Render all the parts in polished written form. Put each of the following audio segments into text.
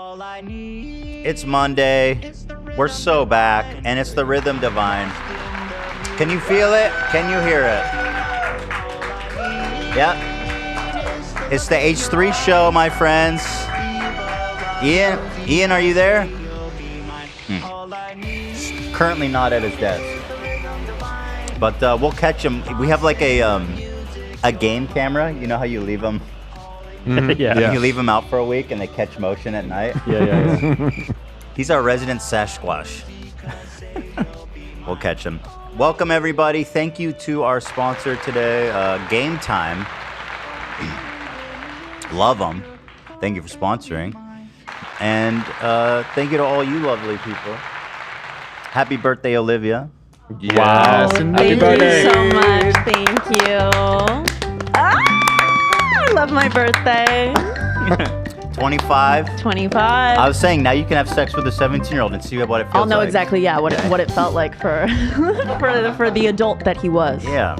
It's Monday. We're so back, and it's the Rhythm Divine. Can you feel it? Can you hear it? Yep. It's the H3 show, my friends. Ian, are you there? Currently not at his desk, but we'll catch him. We have like a game camera. You know how you leave them? Yeah. You leave them out for a week and they catch motion at night. Yeah. He's our resident Sasquatch. We'll catch him. Welcome everybody. Thank you to our sponsor today, Game Time. Love them. Thank you for sponsoring. And thank you to all you lovely people. Happy birthday, Olivia. Yes. Wow. Thank you so much. Thank you. I love my birthday. 25. 25. I was saying, now you can have sex with a 17-year-old and see what it feels like. I'll know exactly, what it felt like for for the adult that he was. Yeah.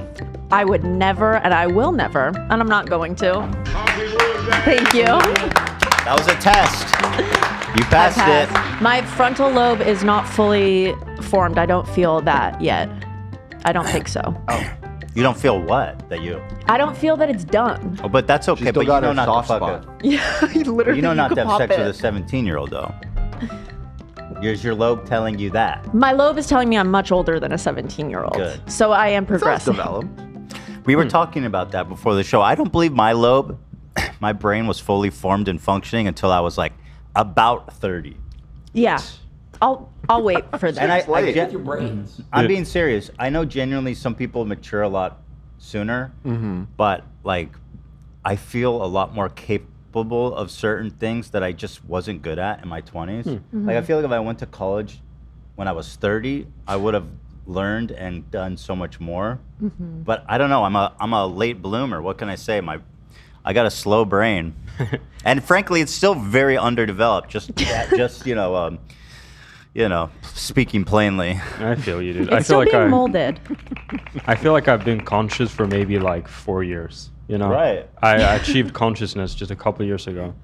I would never, and I will never, and I'm not going to. Thank you. That was a test. You passed it. My frontal lobe is not fully formed. I don't feel that yet. I don't think so. Oh. You don't feel what? I don't feel that it's done. Oh, but that's okay. But you know not to fuck it. Yeah, literally. You know not to have sex with a 17-year-old though. Is your lobe telling you that? My lobe is telling me I'm much older than a 17-year-old. Good. So I am progressing. Developed. We were talking about that before the show. I don't believe my lobe, my brain was fully formed and functioning until I was like about 30. Yeah. I'll wait for that. And your brains. I'm being serious. I know genuinely some people mature a lot sooner, but like I feel a lot more capable of certain things that I just wasn't good at in my 20s. Like I feel like if I went to college when I was 30, I would have learned and done so much more. But I don't know. I'm a late bloomer. What can I say? I got a slow brain, and frankly, it's still very underdeveloped. Just speaking plainly. I feel you, dude. It's still being molded. I feel like I've been conscious for maybe like 4 years. You know, Right. I achieved consciousness just a couple of years ago.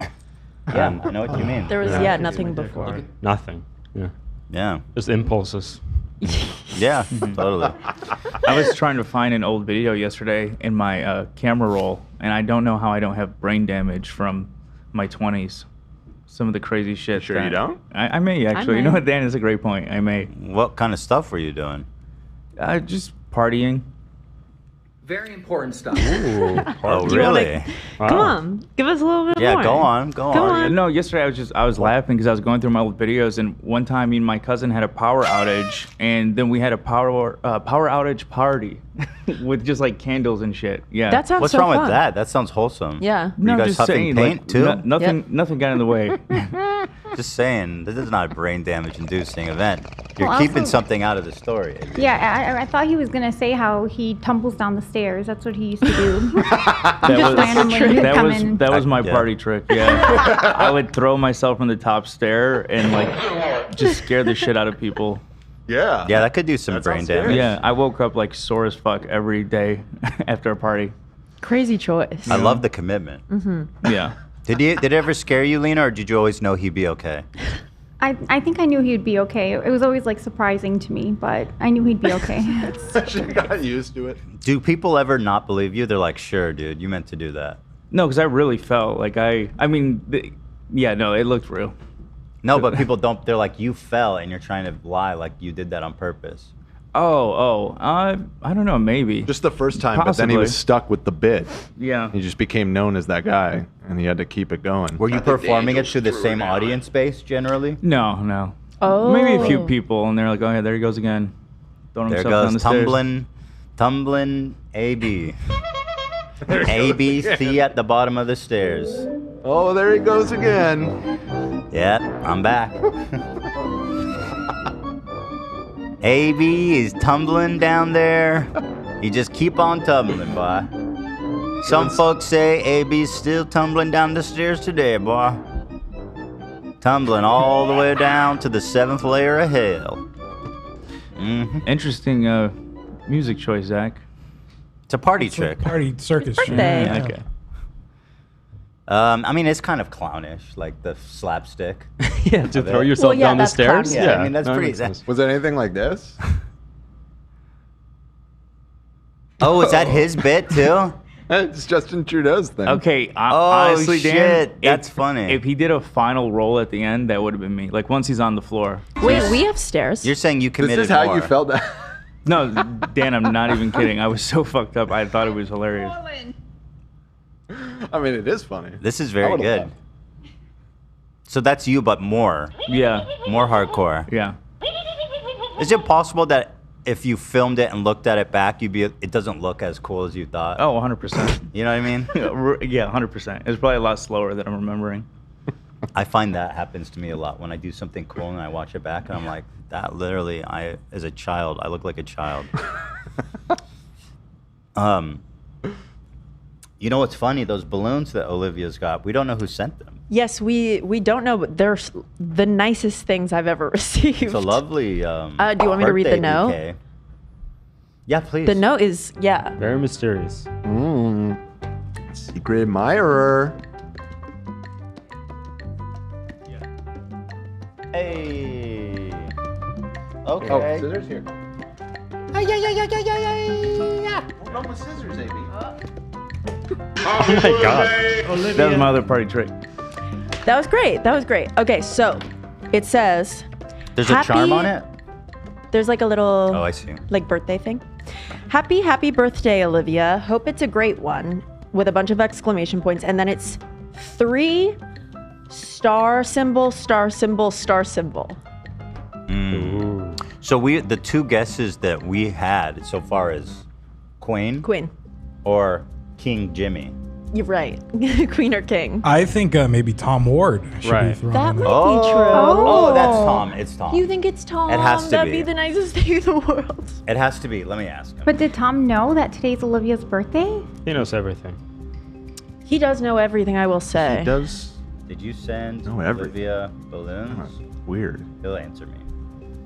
Yeah, I know what you mean. There was nothing before. Nothing. Yeah. Just impulses. Yeah, totally. I was trying to find an old video yesterday in my camera roll, and I don't know how I don't have brain damage from my 20s. Some of the crazy shit. Sure you don't? I may, actually. You know what, Dan? Is a great point. I may. What kind of stuff were you doing? Just partying. Very important stuff. Ooh, Oh, really? wow. Come on, give us a little bit more. Yeah, go on. No, yesterday I was laughing because I was going through my old videos, and one time me and my cousin had a power outage, and then we had a power outage party with just like candles and shit. Yeah. That sounds What's so wrong fun. with that? That sounds wholesome. Yeah. Were you guys just huffing saying, paint like, too? nothing got in the way. Just saying, this is not a brain damage inducing event. You're Well, keeping also- something out of the story. Yeah, I thought he was gonna say how he tumbles down the stairs. That's what he used to do. That randomly come was in. that was my Yeah. party trick. Yeah, I would throw myself from the top stair and like just scare the shit out of people. Yeah. Yeah, that could do some That brain sounds damage. scary. Yeah, I woke up like sore as fuck every day after a party. Crazy choice. I love the commitment. Yeah. Did it ever scare you, Lena, or did you always know he'd be okay? I think I knew he'd be okay. It was always like surprising to me, but I knew he'd be okay. She got used to it. Do people ever not believe you? They're like, sure, dude, you meant to do that. No, because I really felt like no, it looked real. No, but people don't. They're like, you fell and you're trying to lie like you did that on purpose. I don't know, maybe. Just the first time, but then he Possibly. was stuck with the bit. Yeah. He just became known as that guy, and he had to keep it going. Were you performing it to the same audience base generally? No. Oh. Maybe a few people, and they're like, oh yeah, there he goes again. Throwing There himself down the goes stairs. tumbling AB. ABC at the bottom of the stairs. Oh, there he goes again. Yeah, I'm back. AB is tumbling down there. You just keep on tumbling, boy. Some folks say AB's still tumbling down the stairs today, boy. Tumbling all the way down to the 7th layer of hell. Interesting music choice, Zach. It's a party trick. Party circus. Birthday. Yeah. Okay. I mean, it's kind of clownish, like the slapstick. Yeah, to of throw it. yourself Well, yeah, down the that's stairs. classic. Yeah, I mean, that's that pretty- makes sense. Was it anything like this? Oh, is that his bit too? It's Justin Trudeau's thing. Okay, Oh, honestly, Dan, shit, that's funny. If he did a final roll at the end, that would have been me. Like once he's on the floor. Wait, we have stairs. You're saying you This committed is how more. you felt. No, Dan, I'm not even kidding. I was so fucked up. I thought it was hilarious. I mean, it is funny. This is I very would've good. laughed. So that's you, but more Yeah, hardcore. yeah. Is it possible that if you filmed it and looked at it back, it doesn't look as cool as you thought? Oh, 100%. You know what I mean? Yeah, 100%. It's probably a lot slower than I'm remembering. I find that happens to me a lot when I do something cool and I watch it back and I'm like, that literally, as a child, I look like a child. You know what's funny? Those balloons that Olivia's got, we don't know who sent them. Yes, we don't know, but they're the nicest things I've ever received. It's a lovely. do you want me to read the birthday note? bouquet. Yeah, please. The note is, yeah. Very mysterious. Secret admirer. Hey. Okay. Oh, scissors here. No more scissors, AB. Oh my god. That was my other party trick. That was great. That was great. Okay, so it says There's a charm on it? There's like a little Oh, I see. like birthday thing. Happy birthday, Olivia. Hope it's a great one with a bunch of exclamation points. And then it's 3 star symbol, star symbol, star symbol. Ooh. So the two guesses that we had so far is Queen Queen. or King Jimmie. You're right. Queen or king. I think maybe Tom Ward should Right. be thrown That in might there. be true. Oh, that's Tom. It's Tom. You think it's Tom? It has to That'd be. be the nicest thing in the world. It has to be. Let me ask him. But did Tom know that today's Olivia's birthday? He knows everything. He does know everything, I will say. He does. Did you send No, everything. Olivia balloons? Weird. He'll answer me.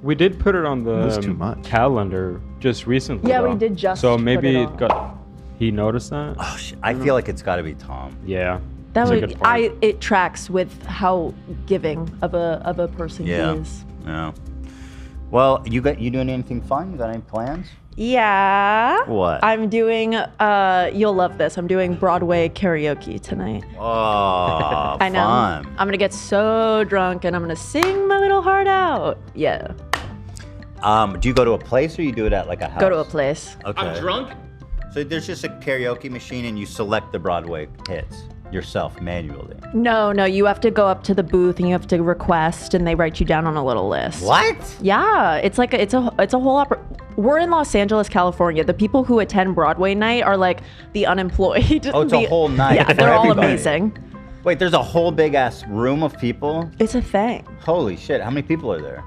We did put it on the That's too much. calendar just recently. Yeah, we though. did just So put maybe it it on. got. He noticed that. Oh, I feel like it's got to be Tom. Yeah. That that's a would good point. it tracks with how giving of a person Yeah. he is. Yeah. Well, you doing anything fun? You got any plans? Yeah. What? I'm doing you'll love this. I'm doing Broadway karaoke tonight. Oh, I know. fun. I'm gonna get so drunk and I'm gonna sing my little heart out. Yeah. Do you go to a place or you do it at like a house? Go to a place. Okay. I'm drunk. So there's just a karaoke machine and you select the Broadway hits yourself manually. No, you have to go up to the booth and you have to request and they write you down on a little list. What? Yeah, it's like it's a whole we're in Los Angeles, California. The people who attend Broadway night are like the unemployed. Oh, it's a whole night Yeah, for they're all everybody. amazing. Wait, there's a whole big ass room of people? It's a thing. Holy shit. How many people are there?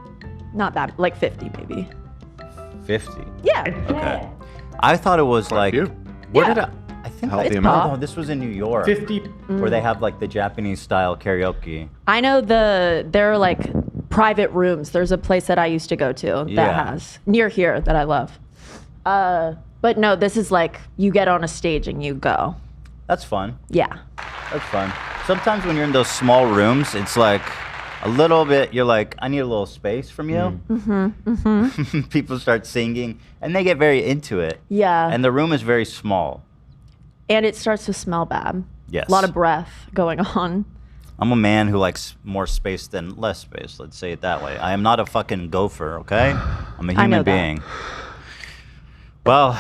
Not that, like 50 maybe. 50. Yeah. Okay. I thought it was like. you. Where Yeah. did I think Healthy it's amount. No, this was in New York. 50. Where they have like the Japanese style karaoke. I know there are like private rooms. There's a place that I used to go to that Yeah. has near here that I love. But no, this is like you get on a stage and you go. That's fun. Yeah. That's fun. Sometimes when you're in those small rooms, it's like a little bit, you're like, I need a little space from you. People start singing and they get very into it. Yeah. And the room is very small. And it starts to smell bad. Yes. A lot of breath going on. I'm a man who likes more space than less space. Let's say it that way. I am not a fucking gopher, okay? I'm a I know human that. being. Well,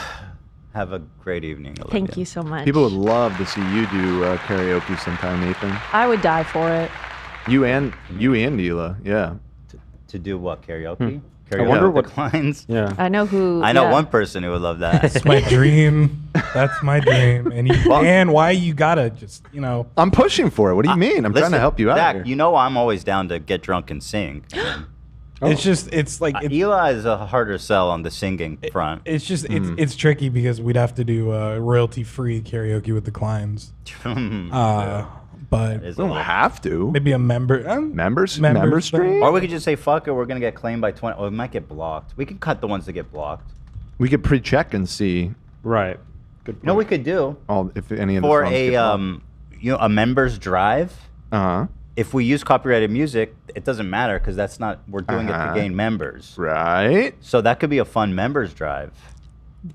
have a great evening, Olivia. Thank you so much. People would love to see you do karaoke sometime, Nathan. I would die for it. You and Dila, yeah. To do what, karaoke? I wonder Karaoke what- declines? Yeah. I know who. I know yeah. one person who would love that. That's my dream. That's my dream. And Well- and why you gotta just I'm pushing for it. What do you mean? I'm trying to Listen, help you out Zach, here. you know I'm always down to get drunk and sing. it's like Eli is a harder sell on the singing front. it's just it's tricky because we'd have to do royalty free karaoke with the Kleins. But Is You a don't little- have to. maybe a member Members thing. stream? Or we could just say, fuck it, we're going to get claimed by 20. Oh, it might get blocked. We can cut the ones that get blocked. We could pre-check and see Right. Good point. You know what we could do? if any of the For songs a, get blocked. a members drive. Uh-huh. If we use copyrighted music, it doesn't matter because that's not. We're doing it to gain members. Right. So that could be a fun members drive.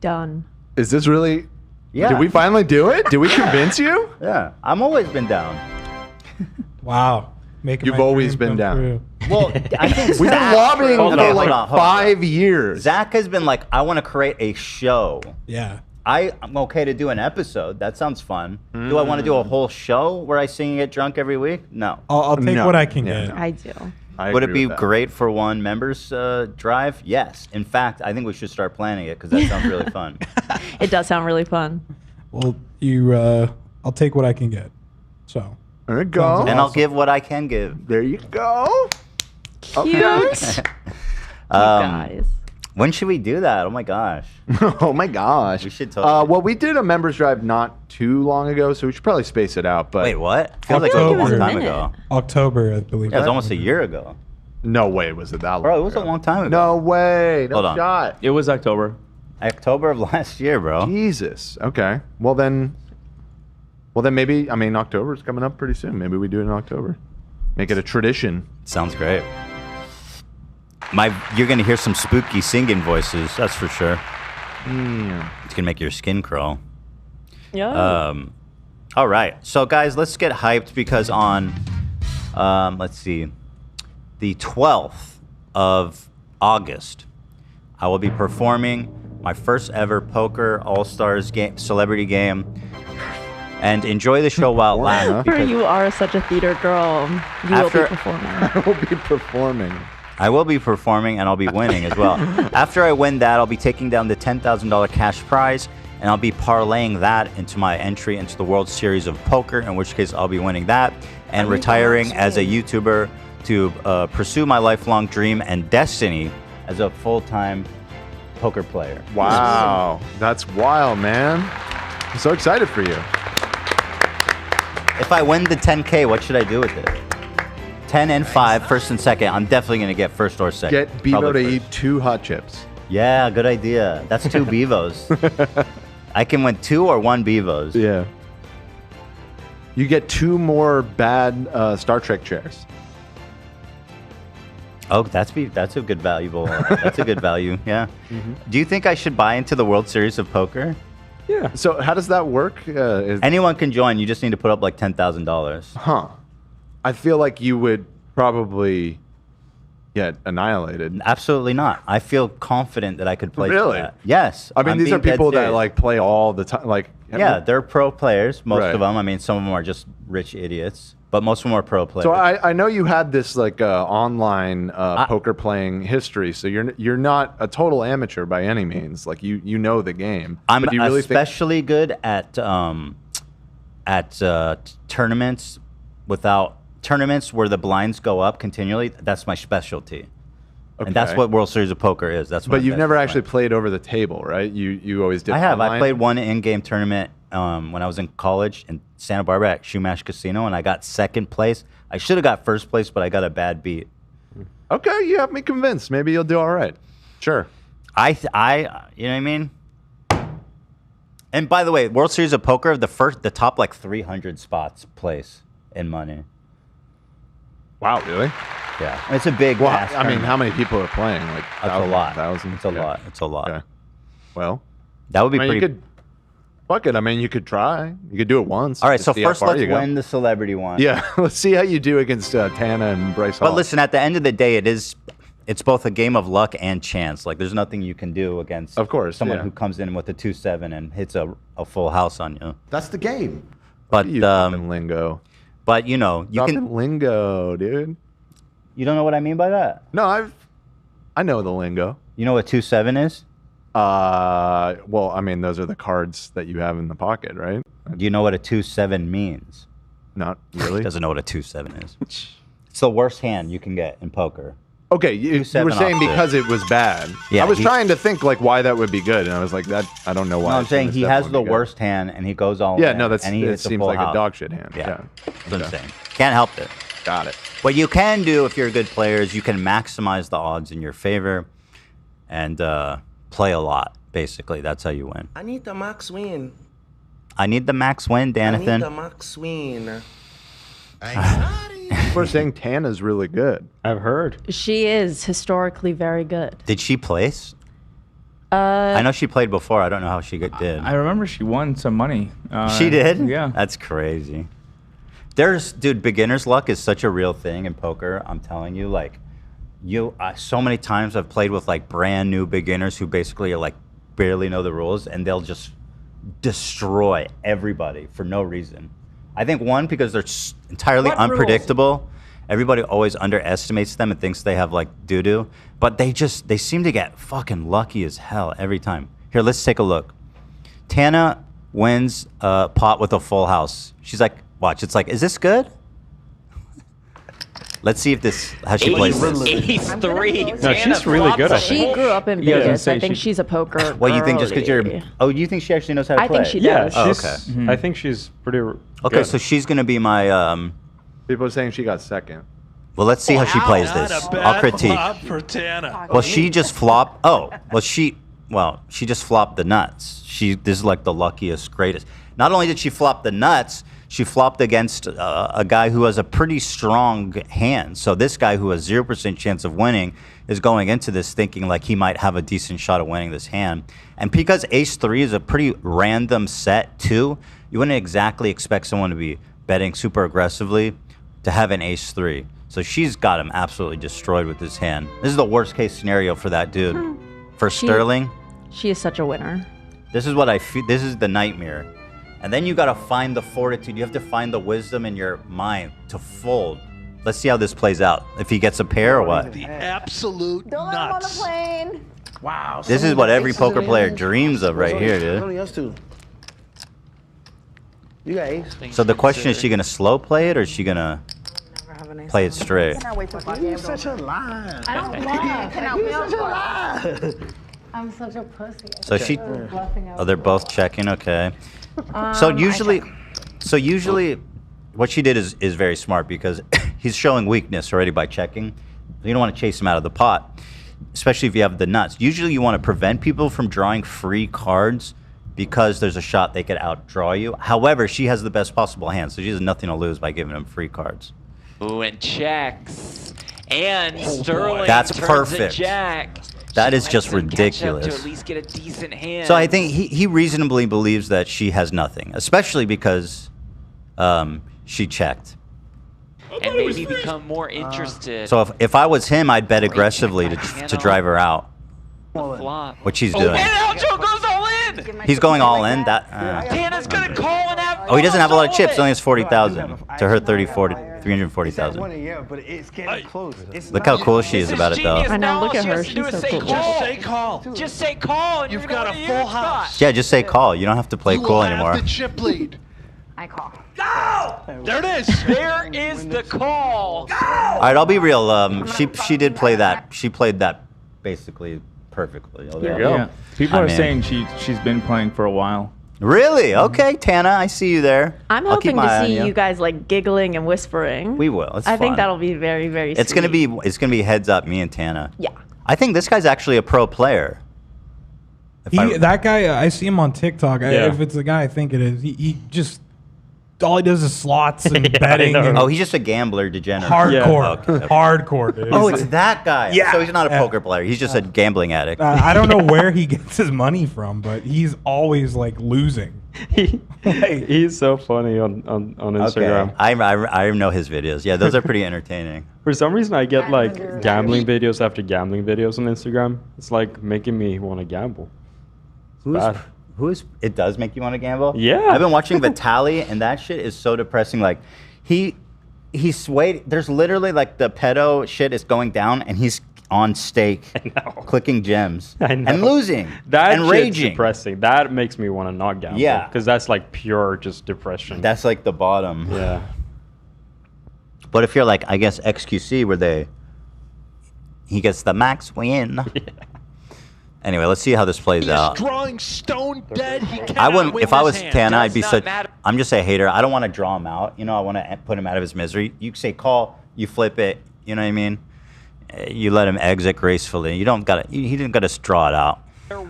Done. Is this really? Yeah. Did we finally do it? Did we convince you? Yeah. I'm always been down. Wow. Making You've my always dream been come down. true. Well, I think We've been lobbying Hold for on, like hold on. 5 years. Zach has been like, I want to create a show. Yeah. I'm okay to do an episode. That sounds fun. Do I want to do a whole show where I sing and get drunk every week? No. I'll take No. what I can Yeah, get. I do. I Would it agree be with that. great for one members drive? Yes. In fact, I think we should start planning it because that sounds really fun. It does sound really fun. Well, I'll take what I can get. So. There you go. And I'll give what I can give. There you go. Cute. Guys. When should we do that? Oh my gosh. Oh my gosh. We should totally. Well, we did a members drive not too long ago, so we should probably space it out. But Wait, what? Feels like October. a long It was a time minute. ago. October, I believe. Yeah, it was almost a year ago. no way was it that long. Bro, it was a ago. long time ago. No way. No Hold on. shot. It was October. October of last year, bro. Jesus. Okay. Well then maybe October's coming up pretty soon. Maybe we do it in October. Make it a tradition. Sounds great. You're gonna hear some spooky singing voices, that's for sure. Yeah. It's gonna make your skin crawl. Yeah. All right, so guys, let's get hyped because on, let's see, the 12th of August, I will be performing my first ever poker all-stars game, celebrity game, and enjoy the show while it lasts. huh? because You are such a theater girl. You will After- be performing. I will be performing. I will be performing and I'll be winning as well. After I win that, I'll be taking down the $10,000 cash prize and I'll be parlaying that into my entry into the World Series of Poker, in which case I'll be winning that and retiring as a YouTuber to pursue my lifelong dream and destiny as a full-time poker player. Wow. That's wild, man. I'm so excited for you. If I win the 10K, what should I do with it? 10 and 5, first and second. I'm definitely going to get first or second. Get Bevo Probably to first. eat 2 hot chips. Yeah, good idea. That's 2 Bevos. I can win 2 or 1 Bevos. Yeah. You get 2 more bad Star Trek chairs. Oh, that's a good valuable. That's a good value. Yeah. Do you think I should buy into the World Series of Poker? Yeah. So how does that work? Anyone can join. You just need to put up like $10,000. Huh. I feel like you would probably get annihilated. Absolutely not. I feel confident that I could play. Really? That. Yes. I mean, I'm these are being dead people that serious. like play all the time. Like, Yeah, they're pro players. Most Right. of them. I mean, some of them are just rich idiots, but most of them are pro players. So I know you had this like online poker playing history. So you're not a total amateur by any means. Like you know the game. I'm But do you really think? especially good at tournaments tournaments where the blinds go up continually. That's my specialty, and that's Okay. what World Series of Poker is. That's what But I'm you've best never at actually playing. played over the table, right? You always did. I have. I online? played one in-game tournament when I was in college in Santa Barbara at Shumash Casino, and I got second place. I should have got first place, but I got a bad beat. Okay, you have me convinced. Maybe you'll do all right. Sure. You know what I mean? And by the way, World Series of Poker, the top like 300 spots place in money. Wow, really? Yeah, it's a big. Well, ass I mean, tournament. how many people are playing? Like That's a lot. Thousands? It's a Yeah. lot. It's a lot. Okay. Well, That would be I mean, pretty. you could. Fuck it. I mean, you could try. You could do it once. All right, Just so see how first far let's you go. win the celebrity one. Yeah, let's see how you do against Tana and Bryce Hall. But listen, at the end of the day, it's both a game of luck and chance. Like, there's nothing you can do against. Of course, someone yeah. who comes in with a 2-7 and hits a full house on you. That's the game. But you dropping lingo. but you know you Dropping can. lingo, dude. You don't know what I mean by that. No, I know the lingo. You know what 2-7 is? Well, I mean, those are the cards that you have in the pocket, right? Do you know what a 2-7 means? Not really. Doesn't know what a 2-7 is. It's the worst hand you can get in poker. Okay, you were 2-7 saying offsuit. because it was bad. Yeah, I was he- trying to think like why that would be good, and I was like, that I don't know why. No, I'm it's saying gonna he step has on the me good. worst hand and he goes all Yeah, in, no, and he it hits a seems full like house. a dog shit hand. Yeah, Yeah. that's what I'm Okay. saying. Can't help it. Got it. What you can do if you're a good player is you can maximize the odds in your favor and play a lot. Basically, that's how you win. I need the max win. I need the max win, I need the Danathan. max win. People are saying Tana's really good. I've heard. She is historically very good. Did she place? I know she played before. I don't know how she did. I remember she won some money. She did? Yeah. That's crazy. Dude, beginner's luck is such a real thing in poker. I'm telling you, like, so many times I've played with like brand new beginners who basically are like barely know the rules, and they'll just destroy everybody for no reason. I think one, because they're entirely unpredictable. Everybody always underestimates them and thinks they have like doo-doo, but they seem to get fucking lucky as hell every time. Here, let's take a look. Tana wins a pot with a full house. She's like, watch, it's like, is this good? Let's see if how she plays this. Ace 3. No, she's really good at She grew up in Yeah, I was gonna Vegas. say I think she- she's a poker. Well, you think just because girly. you're... Oh, you think she actually knows how to I play? think she Yeah, does. Oh, she's. okay. I think she's pretty. Okay, good. so she's going to be my... People are saying she got second. Well, let's see how she plays this. I'll critique. For Tana. Well, she just flopped... Oh, she just flopped the nuts. This is like the luckiest, greatest. Not only did she flop the nuts, she flopped against a guy who has a pretty strong hand. So this guy who has 0% chance of winning is going into this thinking like he might have a decent shot of winning this hand. And because ace 3 is a pretty random set too, you wouldn't exactly expect someone to be betting super aggressively to have an ace 3. So she's got him absolutely destroyed with this hand. This is the worst case scenario for that dude. For Sterling, She is such a winner. this is what I feel. This is the nightmare. And then you got to find the fortitude. You have to find the wisdom in your mind to fold. Let's see how this plays out. If he gets a pair or what. The absolute nuts. Wow. This is what every poker player dreams of right here, dude. Only us two. You got ace. So the question is she going to slow play it or is she going to play it straight? You're such a lie. I don't lie. You're such a lie. I'm such a pussy. So they're both checking, okay. So usually what she did is very smart because he's showing weakness already by checking. You don't want to chase him out of the pot, especially if you have the nuts. Usually you want to prevent people from drawing free cards because there's a shot they could outdraw you. However, she has the best possible hand, so she has nothing to lose by giving him free cards. Ooh, and checks. And Sterling That's turns perfect. a jack. That She is might just have to catch up ridiculous. To at least get a decent hand. So I think he reasonably believes that she has nothing, especially because she checked. and maybe become more interested. So if I was him, I'd bet aggressively to drive her out, flop. which he's doing. And Aljo goes all in. He's going all in. Tana's gonna call and have. Oh, he doesn't have a lot of chips. He only has 40,000 to her 340,000. Yeah, but it's getting close. Look how cool she is about it, though. I know, look at her. She's She's so say cool. call. Just say call. Just say call. And You've you're got gonna a win full your house. spot. Yeah, just say call. You don't have to play You cool will anymore. have the chip lead. I call. There it is. There is the call. All right, I'll be real. She did play that. She played that basically perfectly. There you go. Yeah. People I are mean- saying she's been playing for a while. Really? Okay, Tana, I see you there. I'm I'll keep hoping my to eye on see you guys like giggling and whispering. We will. It's I think fun. that'll be very, very It's gonna sweet. be heads up, me and Tana. Yeah. I think this guy's actually a pro player. That guy, I see him on TikTok. Yeah. If it's the guy I think it is, he just all he does is slots and Yeah, I betting know. and Oh, he's just a gambler degenerate. hardcore, Yeah. Okay. hardcore. Dude. Oh, it's that guy. Yeah. So he's not a Yeah. poker player. He's just a gambling addict. I don't know where he gets his money from, but he's always like losing. He's so funny on Instagram. Okay. I know his videos. Yeah, those are pretty entertaining. For some reason, I get like gambling videos after gambling videos on Instagram. It's like making me want to gamble. Bad. It does make you want to gamble? Yeah. I've been watching Vitaly, and that shit is so depressing. Like, he swayed. There's literally like the pedo shit is going down, and he's on stake, clicking gems, I know. and losing, That and shit's raging. depressing. That makes me want to not gamble. Yeah. Because that's like pure just depression. That's like the bottom. yeah. But if you're like, I guess XQC, where he gets the max win. Anyway, let's see how this plays He is out. drawing stone dead. He I cannot wouldn't. win If I this was hand. Tana, I'd be Does such. not matter. I'm just a hater. I don't want to draw him out. You know, I want to put him out of his misery. You say call, you flip it. You know what I mean? You let him exit gracefully. You don't got to. He didn't got to draw it out.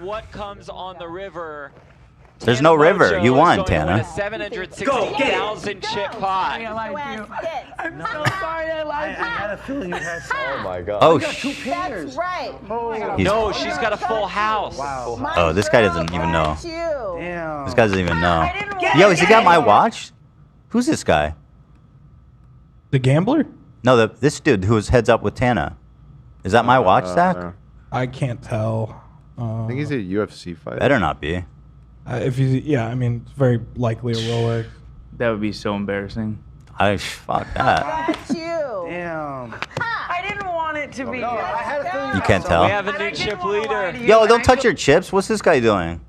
What comes on the river? There's no river. Mojo You is won, going to win Tana. a 760,000 chip pot. I'm so sorry I lied. I had a feeling you had some. Oh my god. Oh, Got 2 pairs. That's right. No, she's got a full house. Wow. Oh, this guy doesn't even know. Damn. This guy doesn't even know. Yo, has he got my watch? Who's this guy? The gambler? No, this dude who was heads up with Tana. Is that my watch, Zach? I can't tell. I think he's a UFC fighter. Better not be. If he's, yeah, I mean, it's very likely a Rolex. That would be so embarrassing. Fuck that. Damn. I didn't want it to be. No, I had a feeling You can't tell. We have a new chip leader. Yo, don't touch your chips. What's this guy doing?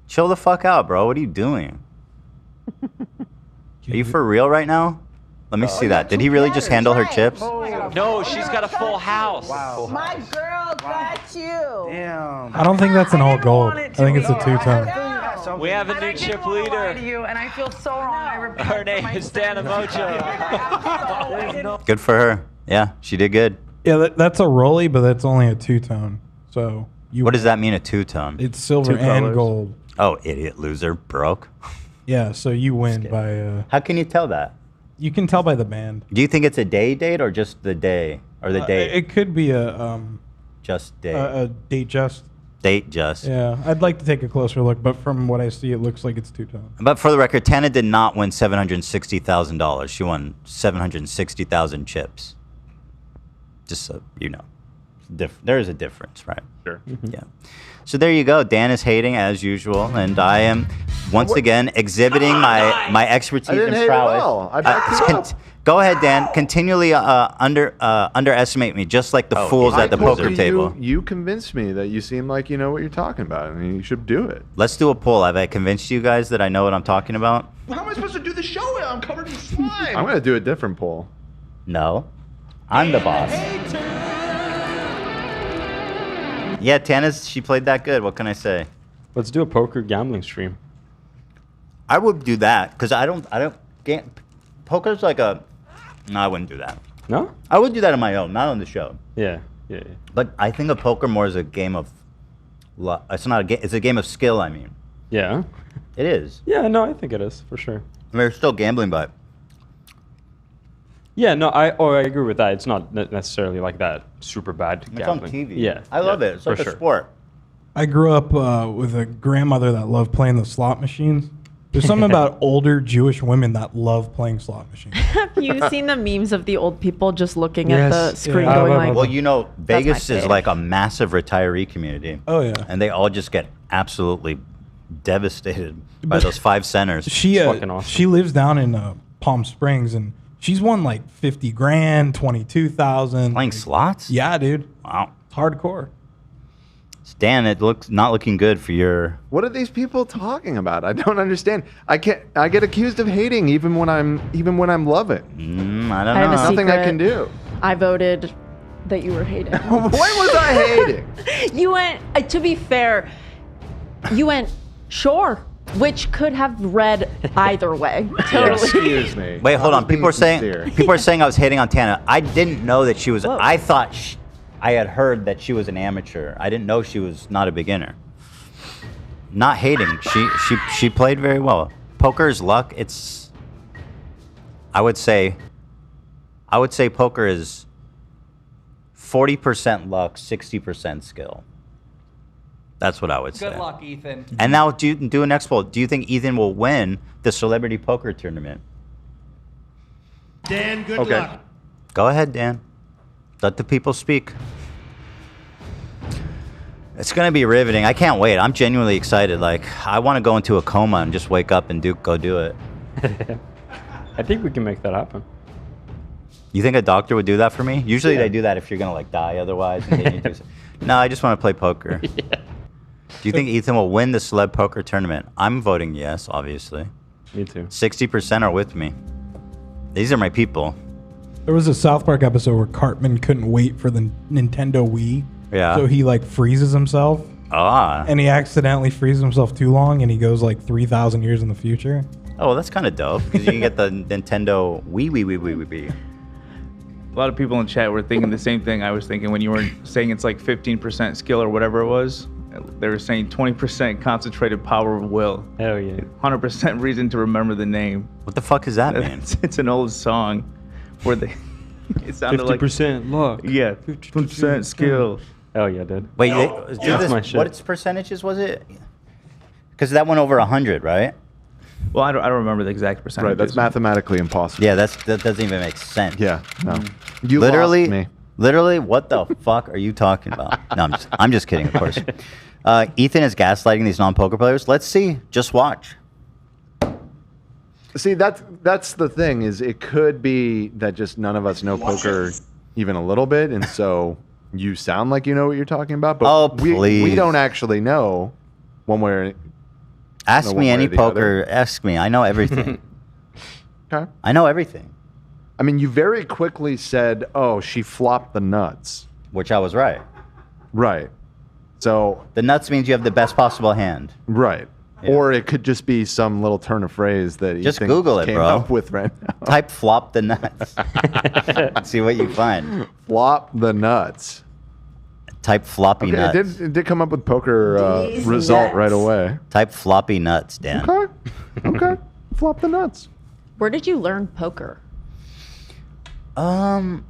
Chill the fuck out, bro. What are you doing? Are you for real right now? Let me see that. Did he really just handle her chips? No, she's got a full house. Wow. My girl got you. Damn. I don't think that's an all gold. I think it's a two-tone. We have a new chip leader. You and I feel so wrong. Her name is Dana Mojo. Good for her. Yeah, she did good. Yeah, that's a Rolly, but that's only a two-tone. So you. What does that mean, a two-tone? It's silver Two and colors. gold. Oh, idiot, loser, broke. Yeah, so you win by. How can you tell that? You can tell by the band. Do you think it's a day date or just the day or the date? It could be a Just date. a date just. Date just. Yeah, I'd like to take a closer look, but from what I see, it looks like it's two-tone. But for the record, Tana did not win $760,000. She won 760,000 chips. Just so you know, there is a difference, right? Sure. Yeah. So there you go. Dan is hating as usual, and I am once again exhibiting my expertise I didn't and hate at prowess. all. I backed you up. Go ahead, Dan. Continually underestimate me, just like the fools at the poker table. You convinced me that you seem like you know what you're talking about, and you should do it. Let's do a poll. Have I convinced you guys that I know what I'm talking about? How am I supposed to do the show? I'm covered in slime. I'm gonna do a different poll. No. I'm the boss. Yeah, she played that good. What can I say? Let's do a poker gambling stream. I would do that because I don't. Poker's like a. No, I wouldn't do that. No? I would do that on my own, not on the show. Yeah. But I think of poker more as a game of. It's not a game. It's a game of skill. I mean. Yeah. It is. Yeah. No, I think it is for sure. I mean, it's still gambling, but. Yeah. No, I agree with that. It's not necessarily like that super bad It's gambling. on TV. Yeah. I love it. It's like for a sport. I grew up with a grandmother that loved playing the slot machines. There's something about older Jewish women that love playing slot machines. Have you seen the memes of the old people just looking at the Yes, screen yeah. going like, Well, you know, Vegas my is fave. like a massive retiree community. Oh, yeah. And they all just get absolutely devastated by those 5 centers. She fucking awesome. she lives down in Palm Springs, and she's won like 50 grand, 22,000. Playing slots? Yeah, dude. Wow. It's hardcore. Dan, it looks not looking good for your. What are these people talking about? I don't understand. I get accused of hating even when I'm loving. I don't I have know. a Nothing I secret. can do. I voted that you were hating. When was I hating? You went, to be fair, you went, sure, which could have read either way. Totally. Excuse me. Wait, hold I on. was being sincere. People are saying I was hating on Tana. I didn't know that she was. I thought I had heard that she was an amateur. I didn't know she was not a beginner. Not hating. She played very well. Poker's luck. It's. I would say poker is 40% luck, 60% skill. That's what I would say. Good luck, Ethan. And now do an next poll. Do you think Ethan will win the celebrity poker tournament? Dan, good luck. Go ahead, Dan. Let the people speak. It's gonna be riveting. I can't wait. I'm genuinely excited. Like, I want to go into a coma and just wake up and go do it. I think we can make that happen. You think a doctor would do that for me? Usually they do that if you're gonna like die otherwise. And then you do no, I just want to play poker. Do you think Ethan will win the celeb poker tournament? I'm voting yes, obviously. Me too. 60% are with me. These are my people. There was a South Park episode where Cartman couldn't wait for the Nintendo Wii. Yeah. So he like freezes himself. Ah. And he accidentally freezes himself too long, and he goes like 3,000 years in the future. Oh, well, that's kind of dope because you can get the Nintendo Wii. A lot of people in chat were thinking the same thing I was thinking when you were saying it's like 15% skill or whatever it was. They were saying 20% concentrated power of will. Hell yeah. 100% reason to remember the name. What the fuck is that, man? It's an old song where they. It sounded 50% luck. Yeah, 50% skill. Hell yeah, dude. Wait, That's my shit. what percentages was it? Because that went over 100, right? Well, I don't remember the exact percentage. Right, that's mathematically impossible. Yeah, that doesn't even make sense. Yeah, no. You literally, lost me. literally, what the fuck are you talking about? No, I'm just kidding, of course. Ethan is gaslighting these non-poker players. Let's see. Just watch. See, that's the thing, is it could be that just none of us know poker even a little bit, and so you sound like you know what you're talking about, but we don't actually know one way or Ask me any poker. Ask me. I know everything. Okay. I know everything. I mean, you very quickly said, "Oh, she flopped the nuts," which I was right. Right. So the nuts means you have the best possible hand. Right. Yeah. Or it could just be some little turn of phrase that you just Google it, came bro. Up with right now. Type "flop the nuts." See what you find. Flop the nuts. Type floppy nuts. It did come up with poker result right away. Type floppy nuts, Dan. Okay. Okay. Flop the nuts. Where did you learn poker? You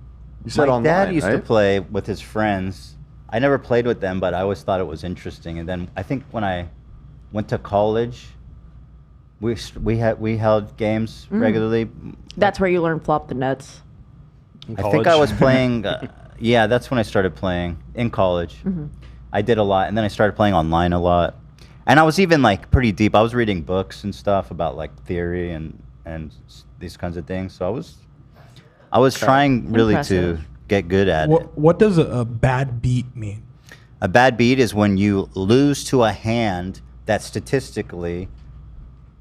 said my online, dad used to right? play with his friends. I never played with them, but I always thought it was interesting. And then I think when I went to college, we held games regularly. That's where you learned flop the nuts. I think I was playing. Yeah, that's when I started playing in college. I did a lot, and then I started playing online a lot. And I was even like pretty deep. I was reading books and stuff about like theory and these kinds of things. So I was trying really to get good at it. What does a bad beat mean? A bad beat is when you lose to a hand that statistically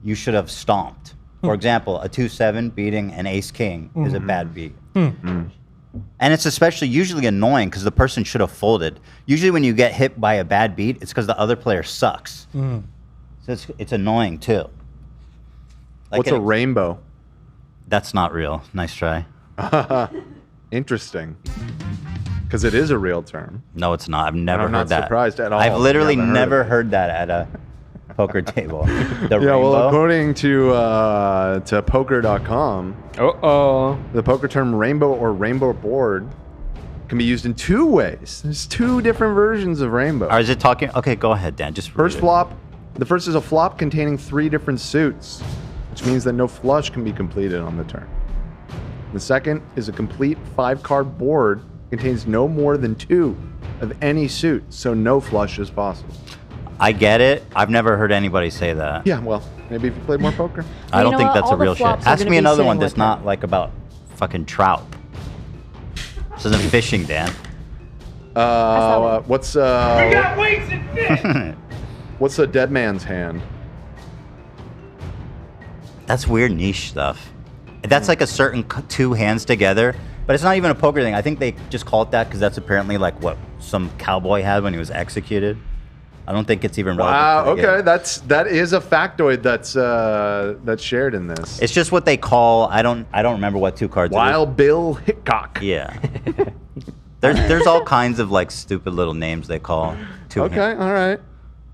you should have stomped. For example, a 2-7 beating an ace-king is a bad beat. And it's especially usually annoying because the person should have folded. Usually when you get hit by a bad beat, it's because the other player sucks. So it's annoying too. Like What's a rainbow? That's not real. Nice try. Interesting. Because it is a real term. No, it's not. I've never I'm heard not that. surprised at all. I've literally You haven't never heard that at a poker table. The Yeah, rainbow? well, according to poker.com, the poker term rainbow or rainbow board can be used in two ways. There's two different versions of rainbow. Or is it talking? Okay, go ahead, Dan. Just read First it. flop. The first is a flop containing 3 different suits, which means that no flush can be completed on the turn. The second is a complete 5-card board contains no more than 2 of any suit, so no flush is possible. I get it. I've never heard anybody say that. Yeah, well, maybe if you played more poker. I don't know think what? that's All a the real shit. flops are Ask gonna me be another saying one with that's it. not like about fucking trout. This isn't fishing, Dan. What's We got weights and fish. what's a dead man's hand? That's weird niche stuff. That's like a certain 2 hands together, but it's not even a poker thing. I think they just call it that because that's apparently like what some cowboy had when he was executed. I don't think it's even relevant. Wow. to the Okay, game. that is a factoid that's shared in this. It's just what they call. I don't remember what 2 cards. Wild Bill Hickok. Yeah. There's all kinds of like stupid little names they call 2 Okay, hands. all right.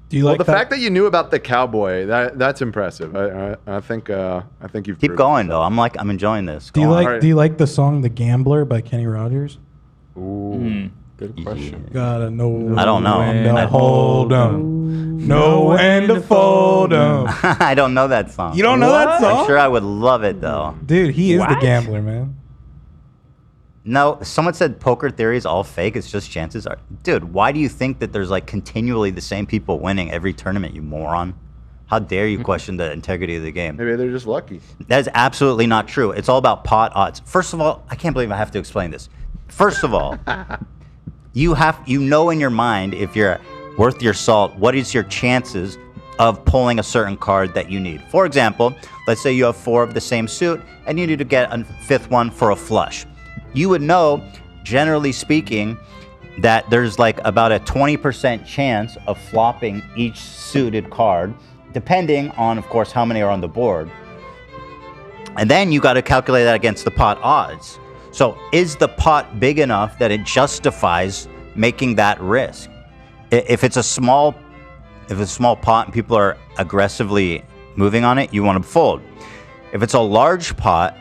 Do you Well, like the that? fact that you knew about the cowboy, that's impressive. I think you've Keep proven going so. though. I'm enjoying this. Do you Go on. like Alright. Do you like the song "The Gambler" by Kenny Rogers? Ooh, good question. Gotta know. I don't know. when to I- hold 'em, know when to fold 'em. I don't know that song. You don't know that song? I'm sure I would love it though. Dude, he is the What? gambler, man. No, someone said poker theory is all fake. It's just chances are. Dude, why do you think that there's like continually the same people winning every tournament, you moron? How dare you question the integrity of the game? Maybe they're just lucky. That is absolutely not true. It's all about pot odds. First of all, I can't believe I have to explain this. First of all, you know in your mind, if you're worth your salt, what is your chances of pulling a certain card that you need. For example, let's say you have 4 of the same suit and you need to get a 5th one for a flush. You would know, generally speaking, that there's like about a 20% chance of flopping each suited card, depending on, of course, how many are on the board. And then you got to calculate that against the pot odds. So is the pot big enough that it justifies making that risk? If it's a small pot and people are aggressively moving on it, you want to fold. If it's a large pot,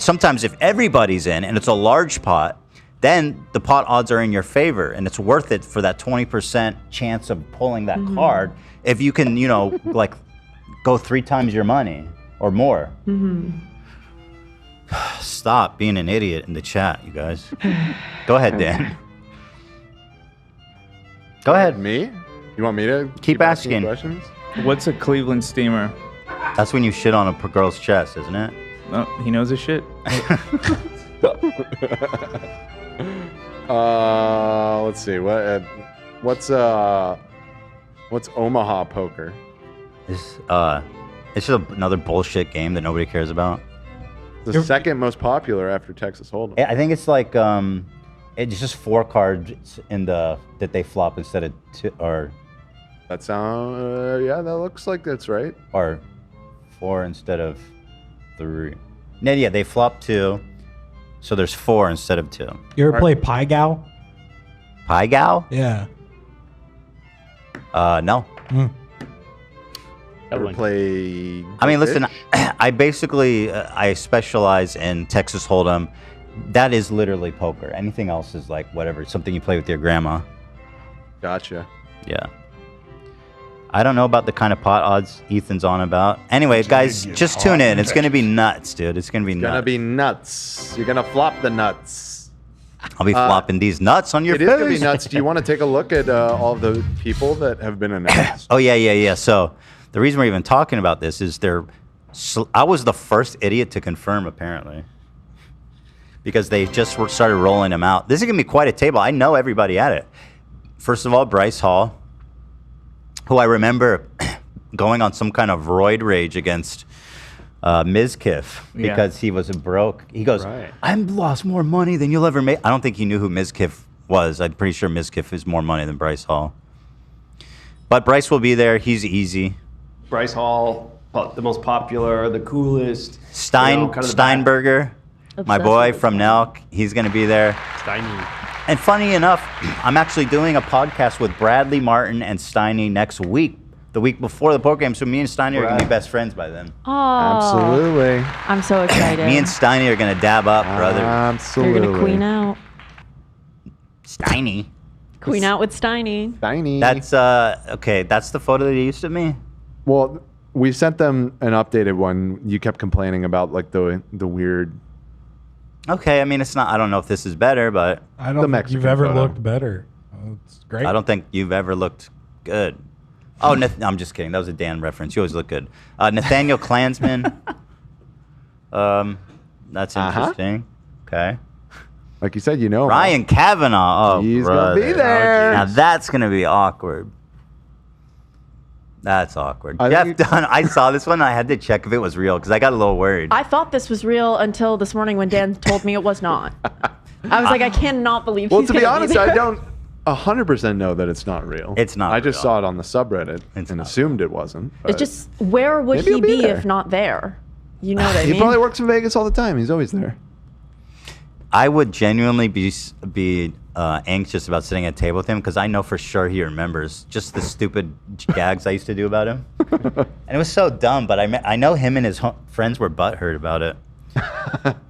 sometimes if everybody's in and it's a large pot, then the pot odds are in your favor, and it's worth it for that 20% chance of pulling that card. If you can, like, go 3 times your money or more. Stop being an idiot in the chat, you guys. Go ahead, Dan. Go ahead. Me? You want me to keep asking questions? What's a Cleveland steamer? That's when you shit on a girl's chest, isn't it? Oh, he knows his shit. Let's see. What's Omaha poker? It's just another bullshit game that nobody cares about. The second most popular after Texas Hold'em. I think it's like it's just 4 cards that they flop instead of 2, or that sound yeah, that looks like that's right. Or 4 instead of 3. No, yeah, they flop 2, so there's 4 instead of 2. You ever play Pai Gow? Pai Gow? Yeah. No. Ever play? I mean, listen, I basically I specialize in Texas Hold'em. That is literally poker. Anything else is like whatever, something you play with your grandma. Gotcha. Yeah. I don't know about the kind of pot odds Ethan's on about. Anyway, guys, just tune in. It's going to be nuts, dude. It's going to be nuts. It's going to be nuts. You're going to flop the nuts. I'll be flopping these nuts on your face. It is going to be nuts. Do you want to take a look at all of the people that have been announced? Oh, yeah. So the reason we're even talking about this is I was the first idiot to confirm, apparently. Because they just started rolling them out. This is going to be quite a table. I know everybody at it. First of all, Bryce Hall, who I remember going on some kind of roid rage against Mizkiff because he was broke. He goes, I've lost more money than you'll ever make. I don't think he knew who Mizkiff was. I'm pretty sure Mizkiff is more money than Bryce Hall. But Bryce will be there. He's easy. Bryce Hall, the most popular, the coolest. Steinberger. My boy from Nelk, he's going to be there. Steiny. And funny enough, I'm actually doing a podcast with Bradley Martin and Steiny next week, the week before the poker game. So me and Steiny are going to be best friends by then. Oh, absolutely. I'm so excited. Me and Steiny are going to dab up, brother. Absolutely. You're going to queen out. Steiny. Queen out with Steiny. Steiny. That's, okay, that's the photo that you used of me? Well, we sent them an updated one. You kept complaining about like the weird... Okay, I mean, it's not. I don't know if this is better, but I don't think you've ever looked better. It's great. I don't think you've ever looked good. Oh, no, I'm just kidding. That was a Dan reference. You always look good. Nathaniel Klansman. That's interesting. Okay. Like you said, you know. Ryan Kavanaugh. Oh, he's brother. gonna be there. Now that's gonna be awkward. That's awkward. Jeff Dunn, I saw this one. I had to check if it was real because I got a little worried. I thought this was real until this morning when Dan told me it was not. I was like, I cannot believe he's to be gonna honest, there. I don't 100% know that it's not real. It's not I just real. saw it on the subreddit and assumed it wasn't. It's just, where would maybe he he'll be be there. if not there? You know what I He mean? probably works in Vegas all the time. He's always there. I would genuinely be anxious about sitting at a table with him because I know for sure he remembers just the stupid gags I used to do about him. And it was so dumb, but I know him and his friends were butthurt about it.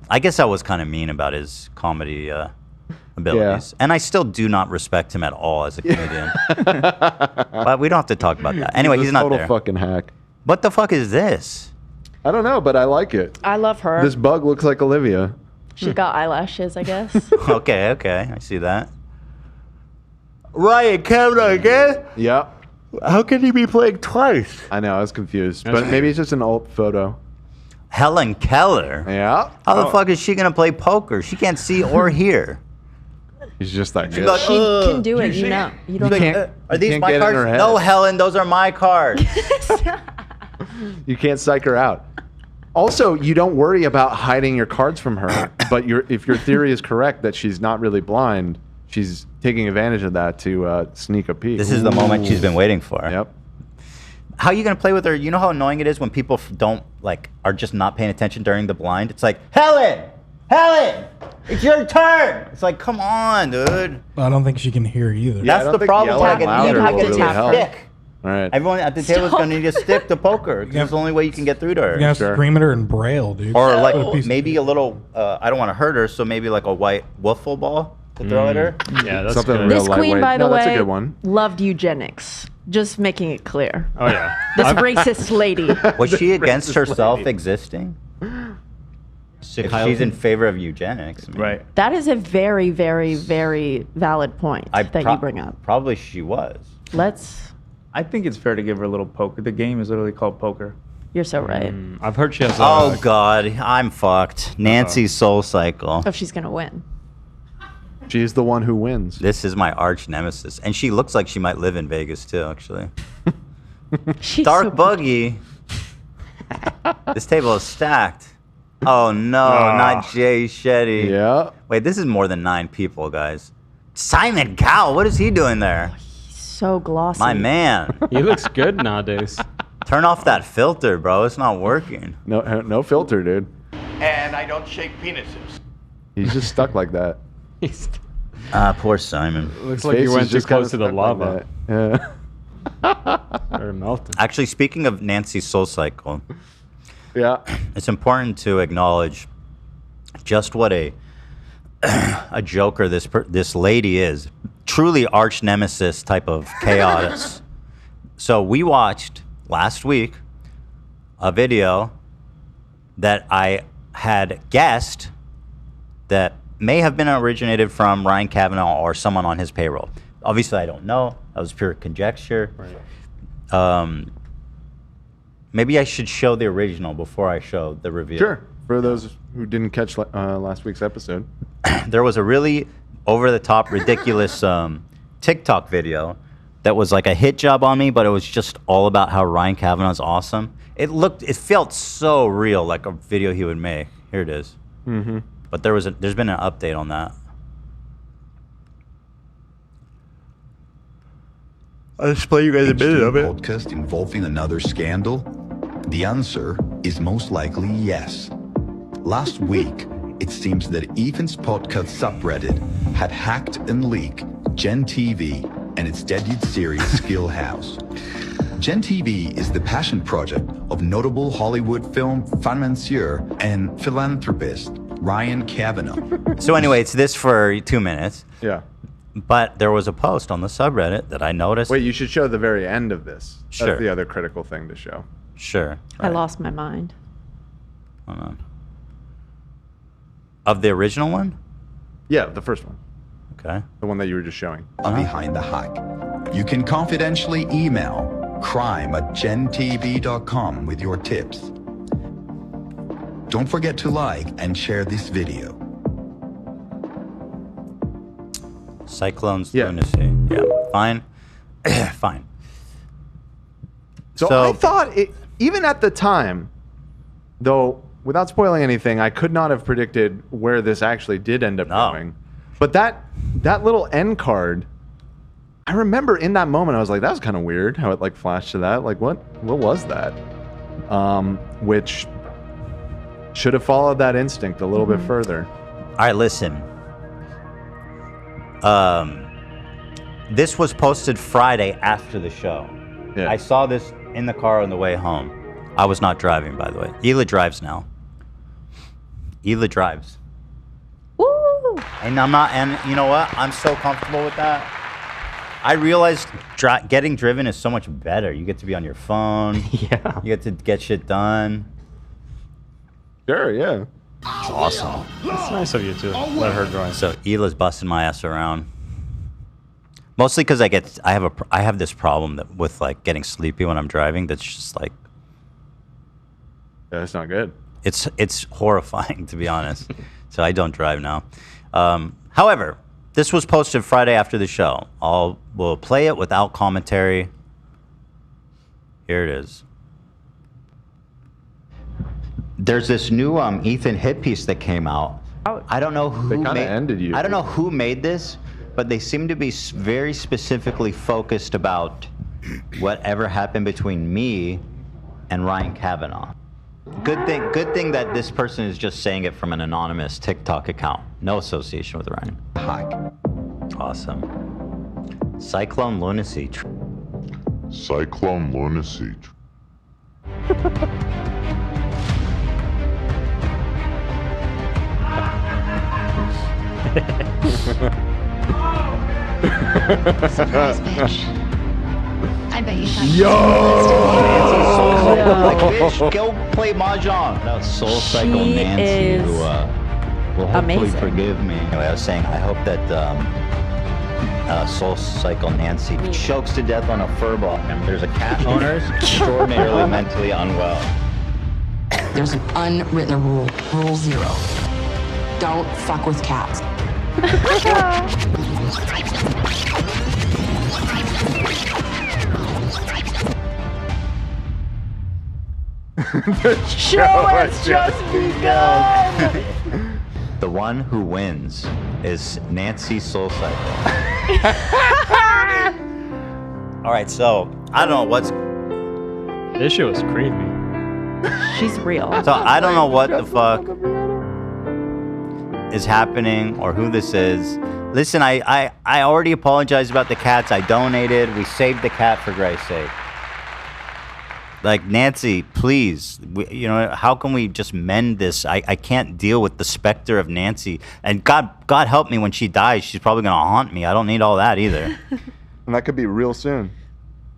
I guess I was kind of mean about his comedy abilities. Yeah. And I still do not respect him at all as a comedian. But we don't have to talk about that. Anyway, he's not there. Total fucking hack. What the fuck is this? I don't know, but I like it. I love her. This bug looks like Olivia. She's got eyelashes, I guess. Okay, I see that. Ryan Kavanaugh again? Yeah. How can he be playing twice? I know, I was confused. But maybe it's just an alt photo. Helen Keller? Yeah. How the fuck is she going to play poker? She can't see or hear. He's just that good. Like, she can do it, you know. You don't can't, are these can't my get cards? in her head. No, Helen, those are my cards. You can't psych her out. Also, you don't worry about hiding your cards from her, but if your theory is correct that she's not really blind, she's taking advantage of that to sneak a peek. This is the moment she's been waiting for. Yep. How are you going to play with her? You know how annoying it is when people are just not paying attention during the blind? It's like, Helen! It's your turn. It's like, come on, dude. I don't think she can hear either. Yeah, I That's don't the think problem. yelling Like, it louder needs will to really get help. stick. All right. Everyone at the table is going to need a stick to poke her. 'Cause it's the only way you can get through to You're her. gonna have to Sure. scream at her in Braille, dude. Or What a like piece of maybe shit. a little. I don't want to hurt her, so maybe like a white wiffle ball to throw at her. Yeah, that's Something good. real This queen, lightweight. by the No, that's a way, good one. loved eugenics. Just making it clear. Oh yeah. This racist lady. Was she against herself existing? If she's in favor of eugenics, I mean, Right. That is a very, very, very valid point that you bring up. Probably she was. Let's. I think it's fair to give her a little poker. The game is literally called poker. You're so right. I've heard she has. Oh God, I'm fucked. Nancy's soul cycle. Oh, she's gonna win. She's the one who wins. This is my arch nemesis, and she looks like she might live in Vegas too. Actually, She's Dark so Buggy. This table is stacked. Oh no, not Jay Shetty. Yeah. Wait, this is more than 9 people, guys. Simon Cowell, what is he doing there? so glossy. My man. He looks good nowadays. Turn off that filter, bro. It's not working. No filter, dude. And I don't shake penises. He's just stuck like that. Poor Simon. Looks His like he face went is too just kinda close to the stuck like lava. that. Yeah. They're melting. Actually, speaking of Nancy's soul cycle, Yeah. it's important to acknowledge just what a joker this lady is. Truly arch nemesis type of chaos. So we watched last week a video that I had guessed that may have been originated from Ryan Kavanaugh or someone on his payroll. Obviously, I don't know. That was pure conjecture. Right. Maybe I should show the original before I show the reveal. Sure. For those who didn't catch last week's episode. There was a really over-the-top, ridiculous TikTok video that was like a hit job on me, but it was just all about how Ryan Kavanaugh's awesome. It felt so real, like a video he would make. Here it is. Mm-hmm. But there's been an update on that. I'll just play you guys a minute of it. Podcast involving another scandal? The answer is most likely yes. Last week, it seems that Ethan's podcast subreddit had hacked and leaked Gen TV and its debut series Skill House. Gen TV is the passion project of notable Hollywood film financier and philanthropist Ryan Kavanaugh. So anyway, it's this for 2 minutes. Yeah. But there was a post on the subreddit that I noticed. Wait, you should show the very end of this. Sure. That's the other critical thing to show. Sure. I lost my mind. Hold on. Of the original one? Yeah, the first one. Okay. The one that you were just showing. Behind the hack. You can confidentially email crime@gentv.com with your tips. Don't forget to like and share this video. Cyclones lunacy. Yeah. Fine. Fine. So I thought, even at the time, though, without spoiling anything, I could not have predicted where this actually did end up going. But that little end card, I remember in that moment, I was like, that was kind of weird how it like flashed to that. Like, what was that? Which should have followed that instinct a little bit further. All right, listen. This was posted Friday after the show. Yeah. I saw this in the car on the way home. I was not driving, by the way. Hila drives now. Hila drives. Woo! And I'm not, and you know what? I'm so comfortable with that. I realized getting driven is so much better. You get to be on your phone. Yeah. You get to get shit done. Sure, yeah. It's awesome. It's nice of you to let her drive. So Hila's busting my ass around. Mostly because I have this problem with like getting sleepy when I'm driving. That's just like, Yeah, that's not good. it's horrifying, to be honest. So I don't drive now. However, this was posted Friday after the show. We'll play it without commentary. Here it is. There's this new Ethan hit piece that came out. I don't know who ended you. I don't know who made this, but they seem to be very specifically focused about whatever happened between me and Ryan Kavanaugh. Good thing that this person is just saying it from an anonymous TikTok account. No association with Ryan. Hack. Awesome. Cyclone lunacy. Cyclone lunacy. Surprise, bitch. I bet you thought Like, bitch, go play mahjong. That's Soul Cycle She Nancy, is who will hopefully amazing. forgive me. Anyway, I was saying, I hope that Soul Cycle Nancy chokes to death on a furball. And there's a cat owner extraordinarily mentally unwell. There's an unwritten rule. Rule 0. Don't fuck with cats. The show has just begun. The one who wins is Nancy Soul Cycle. All right, so I don't know what's. This shit was creepy. She's real. So I don't know what the fuck is happening or who this is. Listen, I already apologized about the cats. I donated. We saved the cat for Christ's sake. Like, Nancy, please, how can we just mend this? I can't deal with the specter of Nancy. And God help me when she dies. She's probably going to haunt me. I don't need all that either. And that could be real soon.